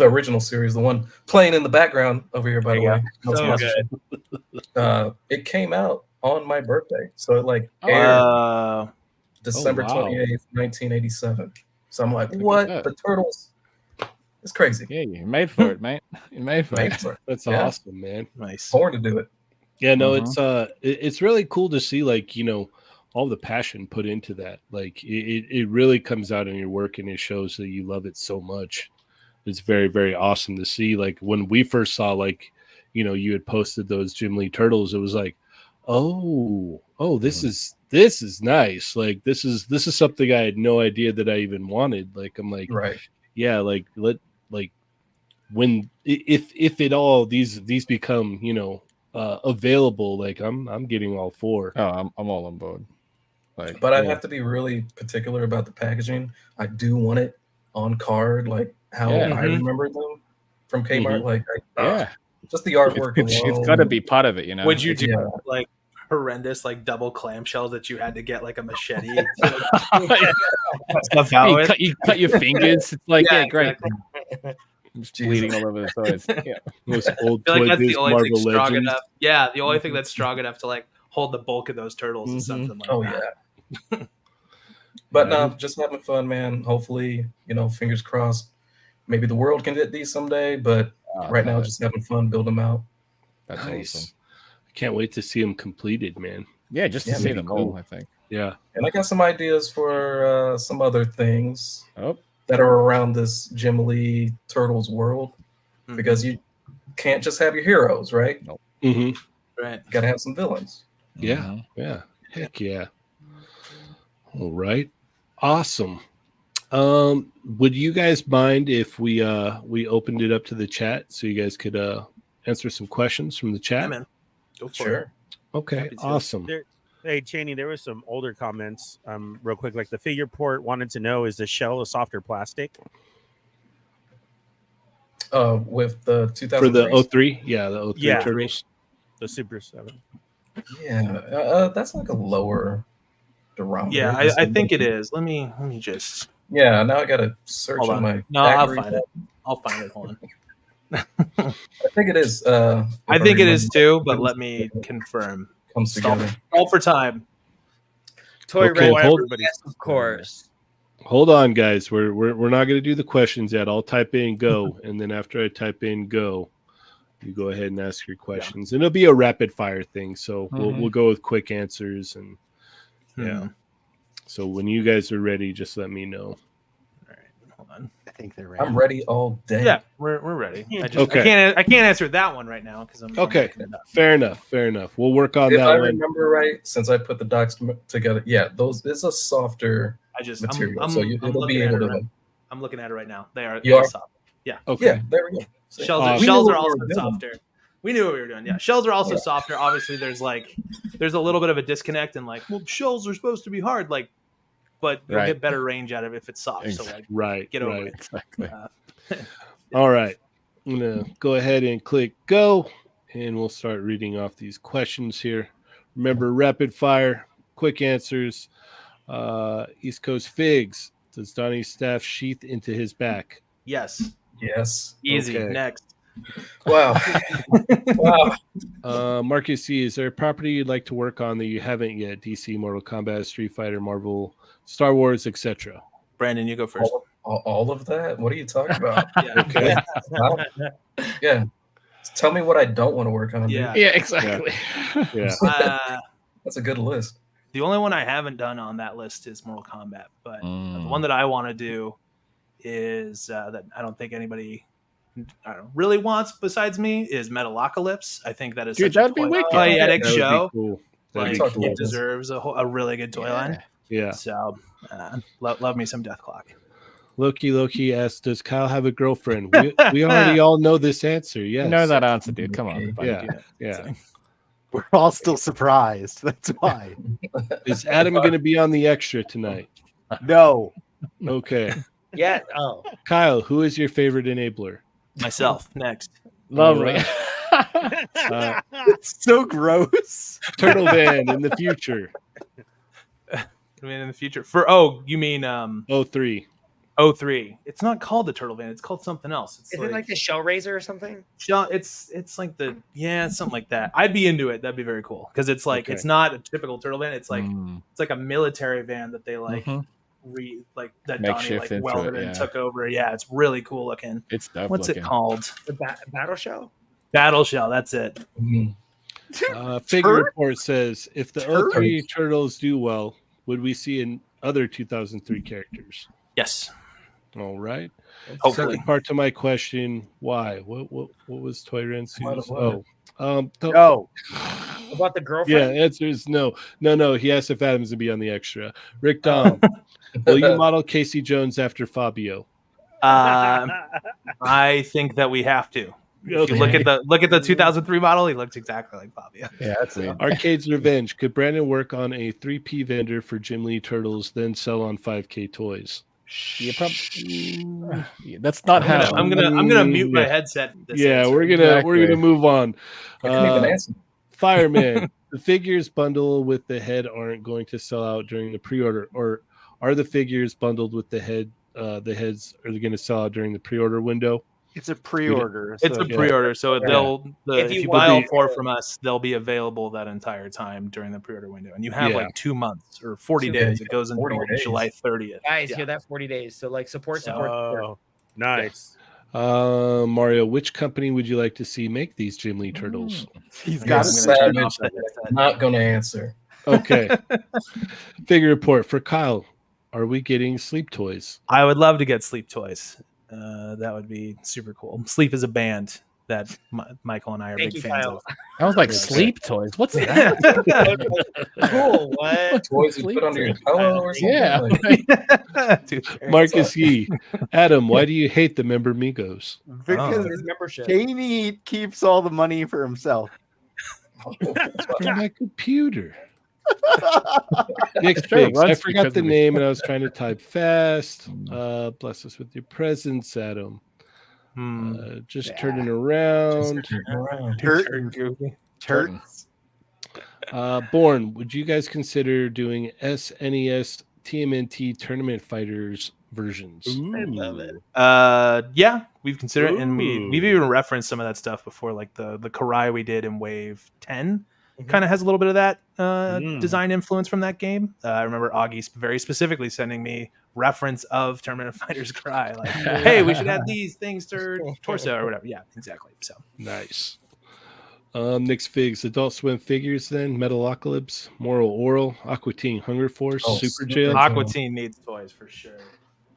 original series, the one playing in the background over here, by the way, So good. it came out on my birthday. So it like aired December 28th, 1987. So I'm like, what? The turtles? It's crazy. Yeah, you made for it, mate. You made for it. That's awesome, man. Nice. Born to do it. Yeah, no, it's really cool to see, like, you know, all the passion put into that. Like it really comes out in your work, and it shows that you love it so much. It's very, very awesome to see. Like when we first saw, like, you know, you had posted those Jim Lee turtles, it was like, oh, this is nice. Like this is something I had no idea that I even wanted. Like I'm like, right. Yeah, when if it all these become, you know, available, like I'm getting all for. Oh, I'm all on board. Like, but I have to be really particular about the packaging. I do want it on card, like how I remember them from Kmart. Like, just the artwork. It's got to be part of it, you know. Would you do like horrendous, like double clamshells that you had to get like a machete? Stuff out. You cut your fingers. It's like, great. Exactly. Just bleeding all over the sides. Yeah, those old I feel like that's the only Marvel thing strong Legends. enough. Yeah, the only thing that's strong enough to like hold the bulk of those turtles is something like that. Yeah. But no, just having fun, man. Hopefully, you know, fingers crossed. Maybe the world can get these someday, but right now, just having fun, build them out. That's awesome. I can't wait to see them completed, man. Yeah, just to see them all, I think. Yeah. And I got some ideas for some other things that are around this Jim Lee Turtles world, because you can't just have your heroes, right? Nope. Right. You got to have some villains. Yeah. Yeah. Heck yeah. All right. Awesome. Would you guys mind if we opened it up to the chat so you guys could answer some questions from the chat? Yeah, man. Go for it. Okay. Awesome. Hey, Cheynee, there was some older comments, real quick. Like the figure port wanted to know, is the shell a softer plastic? With the 2000 for the 03, the 03 turtles, the Super 7. Yeah, that's like a lower durometer. Yeah, I think it is. Let me just. Yeah, now I gotta search on my. No, I'll find it. Hold on. I think it is. I think it is too, but let me confirm. Comes together. All for time. Toy Okay, yes, of course. Hold on, guys. We're not going to do the questions yet. I'll type in go, and then after I type in go, you go ahead and ask your questions. And it'll be a rapid fire thing, so we'll go with quick answers and So when you guys are ready, just let me know. All right, hold on. I think they're ready. I'm ready all day. Yeah, we're ready. I can't answer that one right now because I'm looking it up. Fair enough. We'll work on if that I one. remember right, since I put the docs together, those it's a softer material, it'll be able to. I'm looking at it right now. They are soft. Yeah. Okay. Yeah, there we go. Shells are also softer. We knew what we were doing. Yeah, shells are also softer. Obviously, there's a little bit of a disconnect, and shells are supposed to be hard, but you'll get better range out of it if it's soft. Exactly. So get over it. Exactly. All right, I'm gonna go ahead and click go, and we'll start reading off these questions here. Remember, rapid fire, quick answers. East Coast Figs. Does Donnie's staff sheath into his back? Yes. Okay. Easy. Next. Wow. Marcus C, is there a property you'd like to work on that you haven't yet? DC, Mortal Kombat, Street Fighter, Marvel, Star Wars, etc. Brandon, you go first. All of that? What are you talking about? Okay. Yeah. Tell me what I don't want to work on. Yeah. Yeah, exactly. Yeah. That's a good list. The only one I haven't done on that list is Mortal Kombat, but the one that I want to do is that I don't think anybody I don't know, really wants besides me is Metalocalypse. I think that is Dude, such that'd a be toy- wicked. toyetic That would be show. cool. That'd Like, be talked cool. about it deserves a really good toy line. Yeah. So, love me some Death Clock. Loki asked, "Does Kyle have a girlfriend?" We already all know this answer. Yes. You know that answer, dude. Come on, buddy. Yeah. Yeah. We're all still surprised. That's why. Is Adam going to be on the extra tonight? No. Okay. Yeah. Oh, Kyle, who is your favorite enabler? Myself next. Lovely. It's so gross. Turtle Van in the future. I mean, in the future you mean 03. 03. It's not called the Turtle Van. It's called something else. It's is it like the Shell Razor or something? It's like it's something like that. I'd be into it. That'd be very cool because it's like Okay. it's not a typical turtle van. It's like Mm. it's like a military van that they like Mhm. that Makeshift Donnie into welded it, and yeah. took over. Yeah, it's really cool looking. It's dope What's looking. it called? The Battle Shell? Battle Shell. That's it. Mhm. Figure Report says, if the 03 Turtles do well, would we see other 2003 characters? Yes. All right. Hopefully. Second part to my question: why? What was Toy Rensu's? What? No. About the Yeah, girlfriend? answer is no. He asked if Adams would be on the extra. Rick Dom, will you model Casey Jones after Fabio? I think that we have to. If you look at the 2003 model, he looks exactly like Fabio. Yeah, that's it. Arcade's Revenge. Could Brandon work on a 3P vendor for Jim Lee Turtles, then sell on 5K toys? Yeah, that's not how. I'm gonna mute my headset. This Yeah, answer. we're gonna move on. I can't even answer. Fireman, the figures bundle with the head aren't going to sell out during the pre-order, or are the figures bundled with the head? The heads are they going to sell out during the pre-order window? It's a pre-order. It's a pre-order, so if you want buy all the- 4 from us, they'll be available that entire time during the pre-order window, and you have Yeah. like 2 months or 40 Yeah, days. you It goes until 40 days. July 30th. Guys, Yeah. hear that? 40 days. So, like, support. Oh, nice. Mario, which company would you like to see make these Jim Lee Turtles? He's I'm got I'm it. gonna turn savage. off that headset. Not gonna answer. Okay. Figure report for Kyle. Are we getting sleep toys? I would love to get Sleep toys. That would be super cool. Sleep is a band that Michael and I are Thank big you, fans Kyle. of. I was like Yeah. sleep toys. What's that? Cool. What? Toys you put under your pillow or something? Yeah. Like, Dude, Marcus Yee. Adam, why do you hate the member Migos? Because His membership. Cheynee keeps all the money for himself. For my computer. Nick Sure, it Biggs. I runs forgot because the of the- name and I was trying to type fast. Bless us with your presence, Adam. Just turning around. around. Turts. Born, would you guys consider doing SNES TMNT Tournament Fighters versions? I love it. Yeah, we've considered it, and Ooh. we've even referenced some of that stuff before, like the Karai we did in Wave 10 Mhm. kind of has a little bit of that design influence from that game. I remember Augie very specifically sending me reference of Tournament of Fighters Karai, like, hey, we should add these things to torso or whatever. Yeah, exactly. So Nice. Nick's Figs, Adult Swim Figures then, Metalocalypse, Moral Oral, Aqua Teen, Hunger Force, Oh, Super Super Jail. Jail. Aqua Teen needs toys for sure.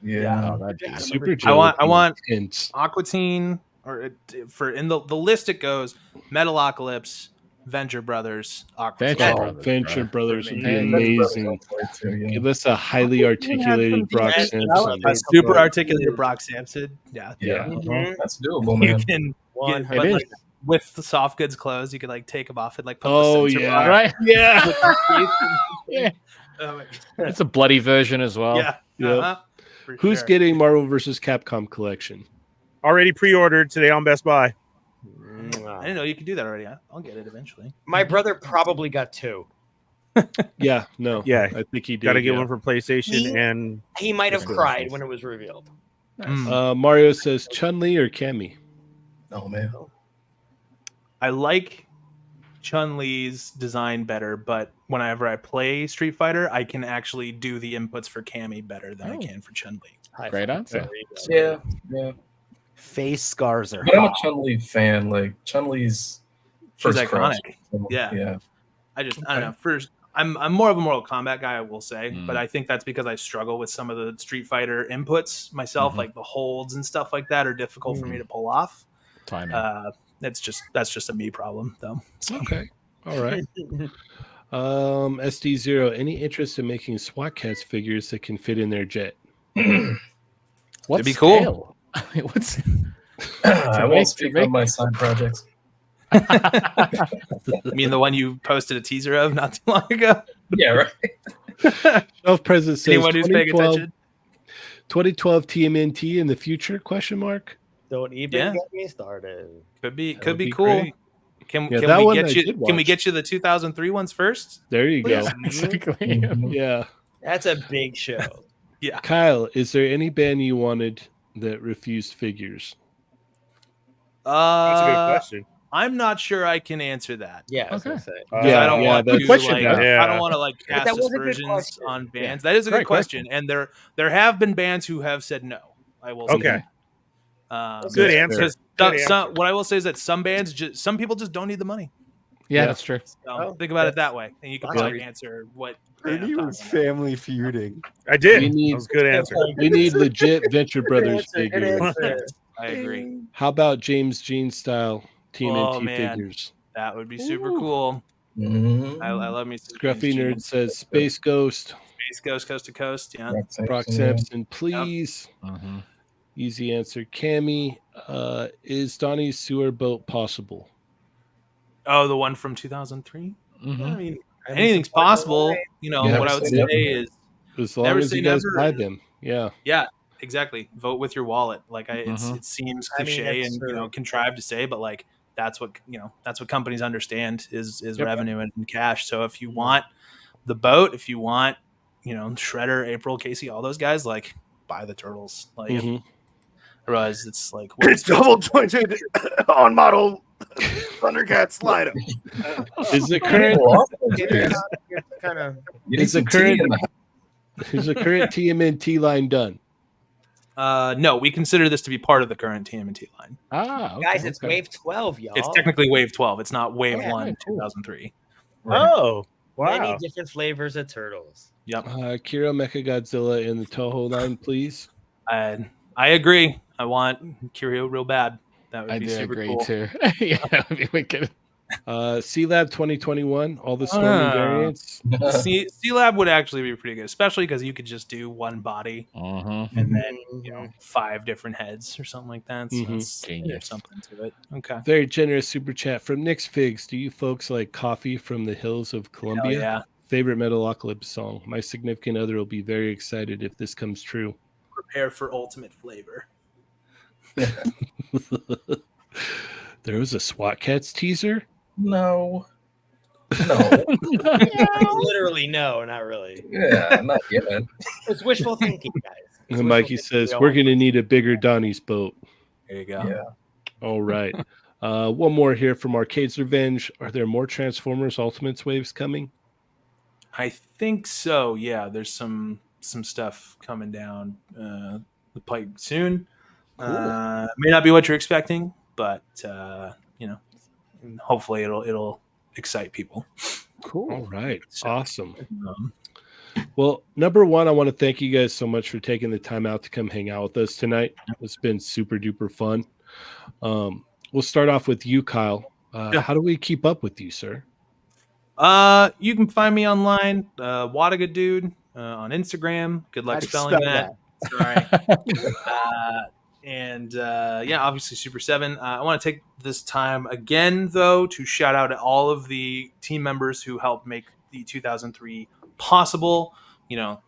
Yeah. Oh, that'd be dope. Super Jail. I want hints. Aqua Teen, or for in the list it goes Metalocalypse, Venture Brothers, Aqua Venture Teen. Brothers. Venture Brothers would be Man, amazing. Give us a highly articulated Brock decent Sampson. A super articulated Brock Sampson. Yeah. Yeah. Mhm. That's doable, You man. can One. but It like, is. with the soft goods clothes, you could like take them off and like put Oh, the sensor yeah. on. Right? Yeah. With the teeth Yeah. and- oh my It's a bloody version as well. yeah. Yep. For Who's sure. getting Marvel vs. Capcom collection? Already pre-ordered today on Best Buy. I didn't know you could do that already. I'll get it eventually. My brother probably got 2. Yeah, no. Yeah. I think he did. Got to get yeah. one for PlayStation and He might have That's cried nice. when it was revealed. Mario says Chun-Li or Cammy? Oh man. I like Chun-Li's design better, but whenever I play Street Fighter, I can actually do the inputs for Cammy better than I can for Chun-Li. Great answer. Yeah. Yeah. Face scars are But I'm a hot. Chun-Li fan. Like Chun-Li's She's first crush. iconic. Yeah. Yeah. I don't know. First, I'm more of a Mortal Kombat guy, I will say, Mm. but I think that's because I struggle with some of the Street Fighter inputs myself, like the holds and stuff like that are difficult for me to pull off. Timing. That's just a me problem, though. So. Okay. All right. SD0, any interest in making SWAT Cats figures that can fit in their jet? What's be cool. scale? What's I won't speak on my side projects. You mean the one you posted a teaser of not too long ago? Yeah, right. Shelf Present says Anyone who's paying 2012 attention? 2012 TMNT in the future? Question mark. Don't even Yeah. get me started. Could be That would be be cool. great. Can Yeah, that we one get I you? did Can we watch. get you the 2003 ones first? There you go. Yeah, exactly. Yeah. That's a big show. Kyle, is there any band you wanted that refused figures? That's a good question. I'm not sure I can answer that. Yeah, I was Okay. gonna say. Yeah, I don't want that's to question, like. though. Yeah. I don't want to like But cast that was a good aspersions question. on bands. That is a Great good question, and there have been bands who have said no. I will say. Okay. that. Good answer. Because Good some, what I will say is that some bands, some people just don't need the money. Yeah, Yeah. that's true. So Oh, think about it that way, and you can that's probably great. answer what. Heard I'm he talking was about. family feuding. I did. We need- That was a good answer. We need legit Venture Brothers Good figures. answer. I agree. How about James Jean style TMNT Oh, man. figures? That would be super cool. Mhm. I love me some Scruffy James Nerd says Space Ghost, Space Ghost Coast to Coast. Yeah. Brock Sampson, please. Mhm. Easy answer. Cammy, is Donnie's sewer boat possible? Oh, the one from 2003. Mhm. I mean, anything's possible. You know, Yeah, what I would say say never. is, As long Never as say you guys never. buy them. Yeah. yeah, exactly. Vote with your wallet. Like, Mhm. it seems I mean, cliche that's and true. contrived to say, but like that's what that's what companies understand is Yep. revenue and cash. So if you want the boat, if you want Shredder, April, Casey, all those guys, like buy the turtles. Like Mhm. otherwise, it's like It's double jointed on model Thundercat Slider. Is the current Kind of. You need Is the some tea current- in the is the current TMNT line done? no, we consider this to be part of the current TMNT line. Ah, okay, Guys, it's okay. wave 12, y'all. It's technically Wave 12. It's not Wave Yeah, 1, cool. 2003. Oh, Many wow. different flavors of turtles. Yep. Kiro Mechagodzilla in the Toho line, please. I agree. I want Curio real bad. That would I be do super agree cool. too. Yeah, that would be wicked. C-Lab 2021, all the Stormy Ah. variants. C-Lab would actually be pretty good, especially because you could just do one body Mhm. and then 5 different heads or something like that. So Mhm. that's Genius. there's something to it. Okay. Very generous super chat from Nick's Figs. Do you folks like Coffee from the Hills of Hell Columbia? yeah. Favorite Metalocalypse song. My significant other will be very excited if this comes true. Prepare for ultimate flavor. There was a SWAT Cats teaser. No. No. Literally, no, not really. Yeah, not yet. It's wishful thinking, guys. It's And wishful Mikey thinking. says, We all we're want- going to need a bigger Donnie's boat. There you go. Yeah. All right. One more here from Arcade's Revenge. Are there more Transformers Ultimates waves coming? I think so. Yeah, there's some stuff coming down the pipe soon. May not be what you're expecting, but hopefully it'll excite people. Cool. All right. So- Awesome. Um, Well, number one, I want to thank you guys so much for taking the time out to come hang out with us tonight. It's been super duper fun. We'll start off with you, Kyle. How do we keep up with you, sir? you can find me online, Wadaga Dude, on Instagram. Good luck How'd you spelling spell that. Sorry. Obviously Super 7. I want to take this time again, though, to shout out to all of the team members who helped make the 2003 possible.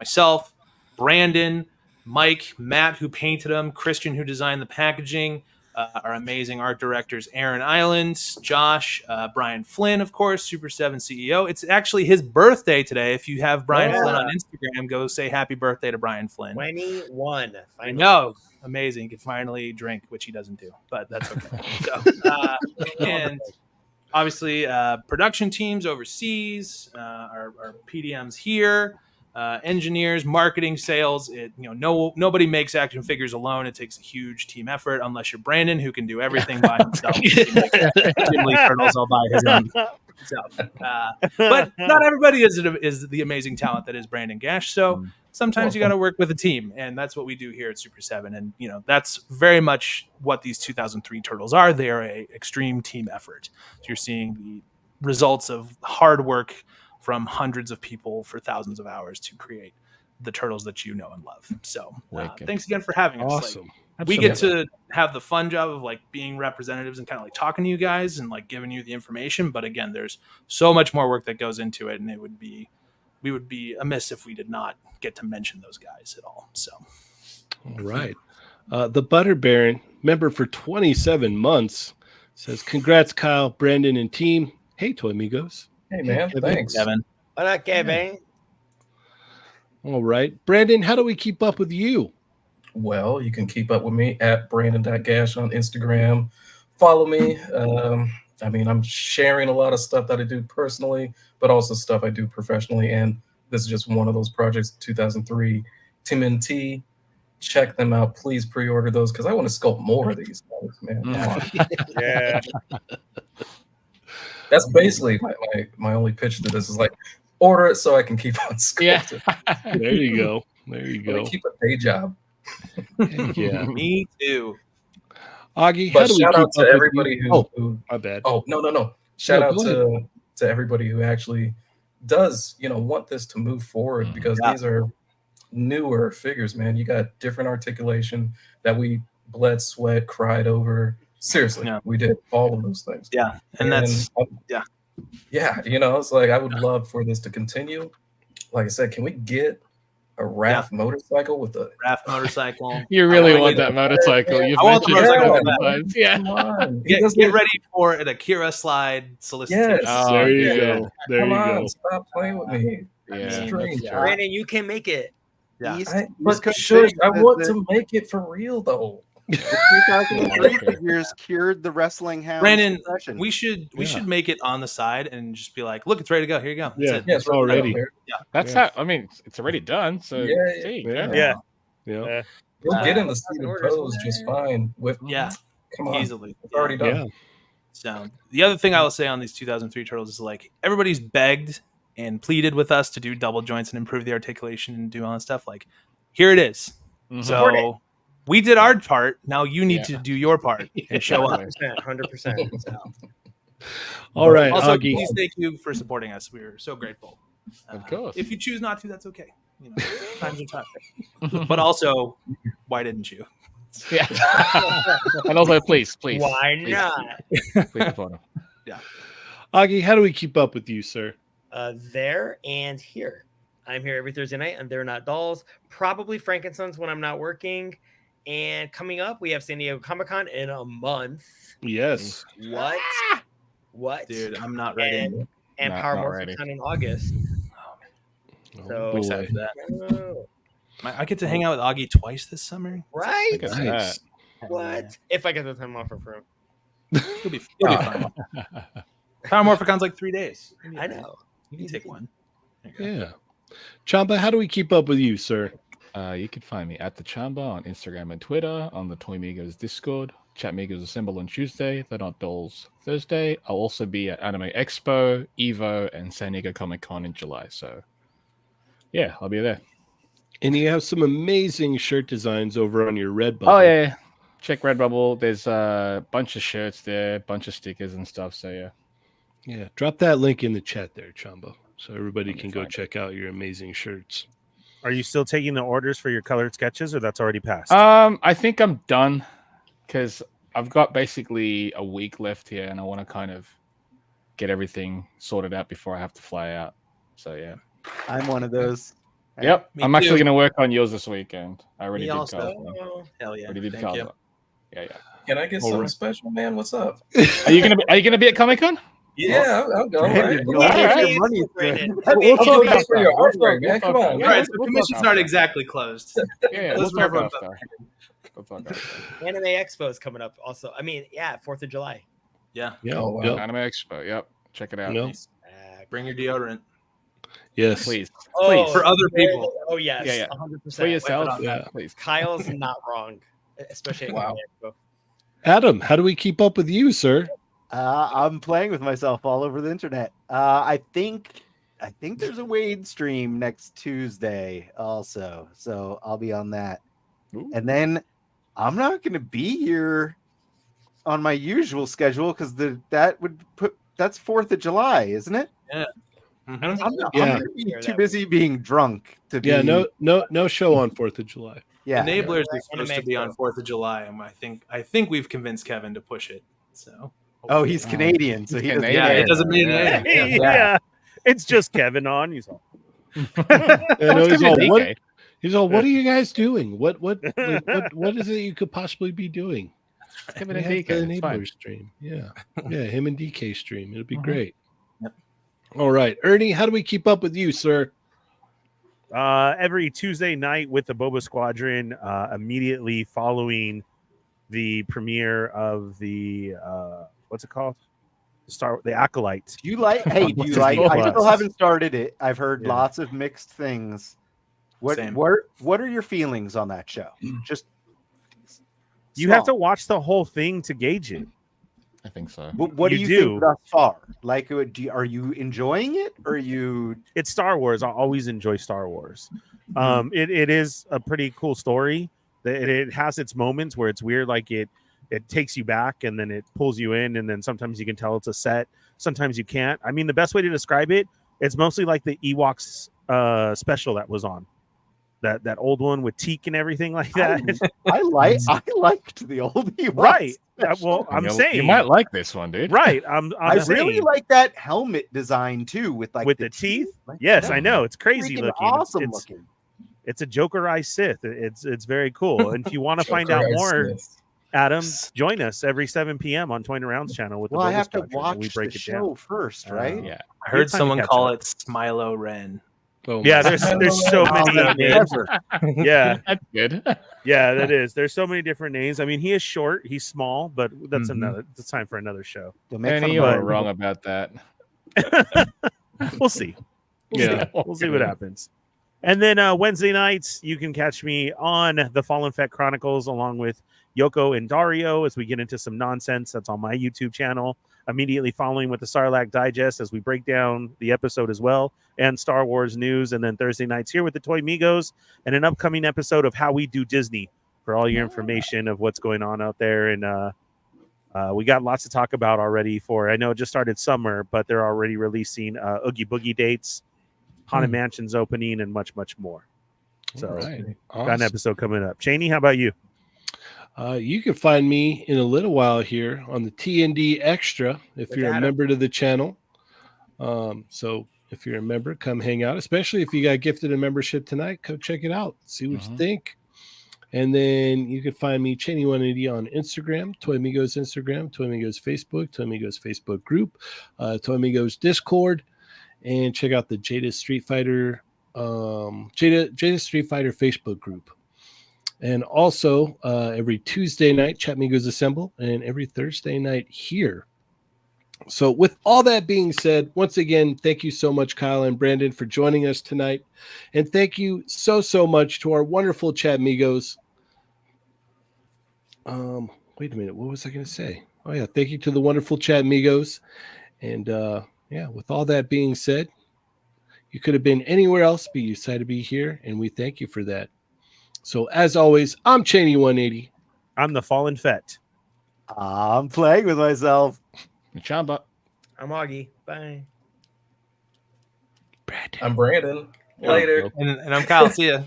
Myself, Brandon, Mike, Matt, who painted them, Christian, who designed the packaging, our amazing art directors, Aaron Islands, Josh, Brian Flynn, of course, Super 7 CEO. It's actually his birthday today. If you have Brian Flynn on Instagram, go say happy birthday to Brian Flynn. 21. I know. Amazing. He can finally drink, which he doesn't do, but that's okay. And obviously, production teams overseas, our PDMs here, engineers, marketing, sales. Nobody makes action figures alone. It takes a huge team effort, unless you're Brandon, who can do everything by himself. He can make Jim Lee Turtles all by his own. So, but not everybody is the amazing talent that is Brandon Gash. So sometimes you got to work with a team, and that's what we do here at Super 7. And that's very much what these 2003 Turtles are. They are a extreme team effort. So you're seeing the results of hard work from hundreds of people for thousands of hours to create the Turtles that you know and love. So thanks again for having us. Awesome. We get to have the fun job of being representatives and kind of talking to you guys and giving you the information. But again, there's so much more work that goes into it, and we would be amiss if we did not get to mention those guys at all. So, all right. The Butter Baron, member for 27 months, says, "Congrats, Kyle, Brandon, and team. Hey, Toy Amigos." Hey, man. Thanks. Kevin. What up, Kevin? All right. Brandon, how do we keep up with you? Well, you can keep up with me at Brandon.Gash on Instagram. Follow me. I'm sharing a lot of stuff that I do personally, but also stuff I do professionally. And this is just one of those projects, 2003 TMNT. Check them out. Please pre-order those because I want to sculpt more of these guys, man. Come on. Yeah. That's basically my only pitch to this is order it so I can keep on sculpting. Yeah. There you go. There you go. Keep a day job. Yeah. Me too. Augie, But how do we shout keep out to up with everybody you? who My bad. Oh, no. Shout No, out go to everybody who actually does, want this to move forward because these are newer figures, man. You got different articulation that we bled, sweat, cried over. Seriously, we did all of those things. Yeah. And that's, yeah, it's I would love for this to continue. Like I said, can we get a raft motorcycle with a raft motorcycle? You really want that motorcycle? I want the motorcycle. Yeah. Come on. Get ready for an Akira slide solicitation. Yes. There you go. There Come you on, go. stop playing with me. Yeah. Brandon, you can make it. Yeah. I want to make it for real though. 2003 figures cured the wrestling hound. Brandon, depression. we should make it on the side and just be like, look, it's ready to go. Here you go. That's It's already. Yeah. That's how. I mean, it's already done. So Yeah. You'll get in the seat and pose just fine with come on. Easily. It's already done. Yeah. So the other thing I will say on these 2003 Turtles is everybody's begged and pleaded with us to do double joints and improve the articulation and do all that stuff. Here it is. Mhm. So we did our part. Now you need to do your part and show up. 100%. So. All right, Also, Augie. please thank you for supporting us. We're so grateful. Of course. If you choose not to, that's okay. Times are tough. But also, why didn't you? Yeah. And also, please. Why not? Please support him. Yeah. Augie, how do we keep up with you, sir? There and here. I'm here every Thursday night, and They're Not Dolls. Probably Frankensons when I'm not working. And coming up, we have San Diego Comic-Con in a month. Yes. What? Dude, I'm not ready. And Power Morphicon in August. So I'm excited for that. I get to hang out with Augie twice this summer. Right? Nice. What? If I get the time off for him. It'll be fun. Power Morphicon's 3 days. I know. You can take one. Yeah. Chamba, how do we keep up with you, sir? You can find me at the Chamba on Instagram and Twitter, on the Toy Migos Discord. Chat Migos Assemble on Tuesday. They're Not Dolls Thursday. I'll also be at Anime Expo, Evo, and San Diego Comic Con in July. So, yeah, I'll be there. And you have some amazing shirt designs over on your Redbubble. Oh, yeah. Check Redbubble. There's a bunch of shirts there, bunch of stickers and stuff. So, yeah. Yeah. Drop that link in the chat there, Chamba, so everybody can go check out your amazing shirts. Are you still taking the orders for your colored sketches, or that's already passed? I think I'm done because I've got basically a week left here, and I want to kind of get everything sorted out before I have to fly out. So yeah, I'm one of those. Yep, Me I'm too. actually going to work on yours this weekend. I already Me did also. Carl's. Hell yeah. Already did Thank Carl's. you. Yeah. Can I get something special, man? What's up? Are you gonna be at Comic Con? Yeah, I'll go. Right. You'll get your money, Brandon. We'll talk Thanks for your after. artwork, man. Come on. All right, so We'll commission's talk not after. exactly closed. Yeah, Those we'll were talk everyone- after. We'll talk after. Anime Expo is coming up also. 4th of July. Yeah. Yeah. Oh, wow. Yep. Anime Expo. Yep, check it out. No. Bring your deodorant. Yes. Please. Oh, For other people. Oh, yes. Yeah. 100%. For yourself. Yeah. Please. Kyle's not wrong, especially at Wow. Anime Expo. Adam, how do we keep up with you, sir? I'm playing with myself all over the internet. I think there's a Wade stream next Tuesday also, so I'll be on that. Ooh. And then I'm not going to be here on my usual schedule because that's 4th of July, isn't it? Yeah. I'm Mhm. gonna be too busy being drunk to be. Yeah, no show on 4th of July. Yeah, Enablers Yeah. is supposed to be on 4th of July, and I think we've convinced Kevin to push it. So. Oh, he's Canadian, so he doesn't. Canadian. Yeah, it doesn't mean anything. Yeah. It's just Kevin on. He's all. He's all, what are you guys doing? What is it you could possibly be doing? Kevin We and have the DK. It's fine. Enabler stream. Yeah. Him and DK stream. It'll be Mhm. great. Yep. All right. Ernie, how do we keep up with you, sir? Every Tuesday night with the Boba Squadron, immediately following the premiere of the what's it called? The Acolyte. Do you like? Hey, do you like? I still haven't started it. I've heard lots of mixed things. Same. What are your feelings on that show? Just You have to watch the whole thing to gauge it. I think so. What do You you do. think thus far? Like, are you enjoying it, or are you? It's Star Wars. I always enjoy Star Wars. It is a pretty cool story. It has its moments where it's weird, like it takes you back and then it pulls you in, and then sometimes you can tell it's a set, sometimes you can't. I mean, the best way to describe it, it's mostly like the Ewoks special that was on. That old one with teak and everything like that. I liked the old Ewoks. Right. Well, I'm saying you might like this one, dude. right. I'm I saying, really like that helmet design too, with the teeth. Like, Yes, that's I know. It's crazy freaking looking. awesome It's looking. it's a Jokerized Sith. It's very cool. And if you want to find out Jokerized more, Smith. Adam, join us every 7 p.m. on 20 Rounds channel with Well, the I Boba have to Squadron, and watch we break the it show down. first, right? Yeah. I heard time to someone catch call up. it Smilo Ren. Oh, Yeah, my there's so many names. Never. Yeah, That's good. yeah, that is. There's so many different names. I mean, he is short, he's small, but that's Mhm. That's time for another show. Don't make And fun you of were my- wrong about that. We'll see. Yeah. We'll see what happens. And then Wednesday nights, you can catch me on the Fallen Fett Chronicles along with Yoko and Dario as we get into some nonsense. That's on my YouTube channel. Immediately following with the Sarlacc Digest as we break down the episode as well, and Star Wars news. And then Thursday nights here with the Toy Migos and an upcoming episode of How We Do Disney for all your information of what's going on out there. And we got lots to talk about already I know it just started summer, but they're already releasing Oogie Boogie dates, Haunted Mansion's opening, and much, much more. So All right. got an Awesome. episode coming up. Cheynee, how about you? You can find me in a little while here on the TND Extra if With you're a Adam. member to the channel. So if you're a member, come hang out. Especially if you got gifted a membership tonight, come check it out. See what you think. And then you can find me Cheynee180 on Instagram, Toy Amigos Instagram, Toy Amigos Facebook, Toy Amigos Facebook group, Toy Amigos Discord, and check out the Jada Street Fighter Facebook group. And also every Tuesday night, Chat Migos Assemble, and every Thursday night here. So with all that being said, once again, thank you so much, Kyle and Brandon, for joining us tonight. And thank you so much to our wonderful Chat Migos. Wait a minute. What was I going to say? Oh, yeah. Thank you to the wonderful Chat Migos. And yeah, with all that being said, you could have been anywhere else, but you decided to be here, and we thank you for that. So as always, I'm Cheynee180. I'm the Fallen Fett. I'm playing with myself. Chamba. I'm Augie. Bye. I'm Brandon. Later. And I'm Kyle. See ya.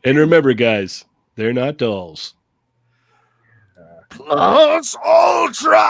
And remember, guys, they're not dolls. Plus Ultra!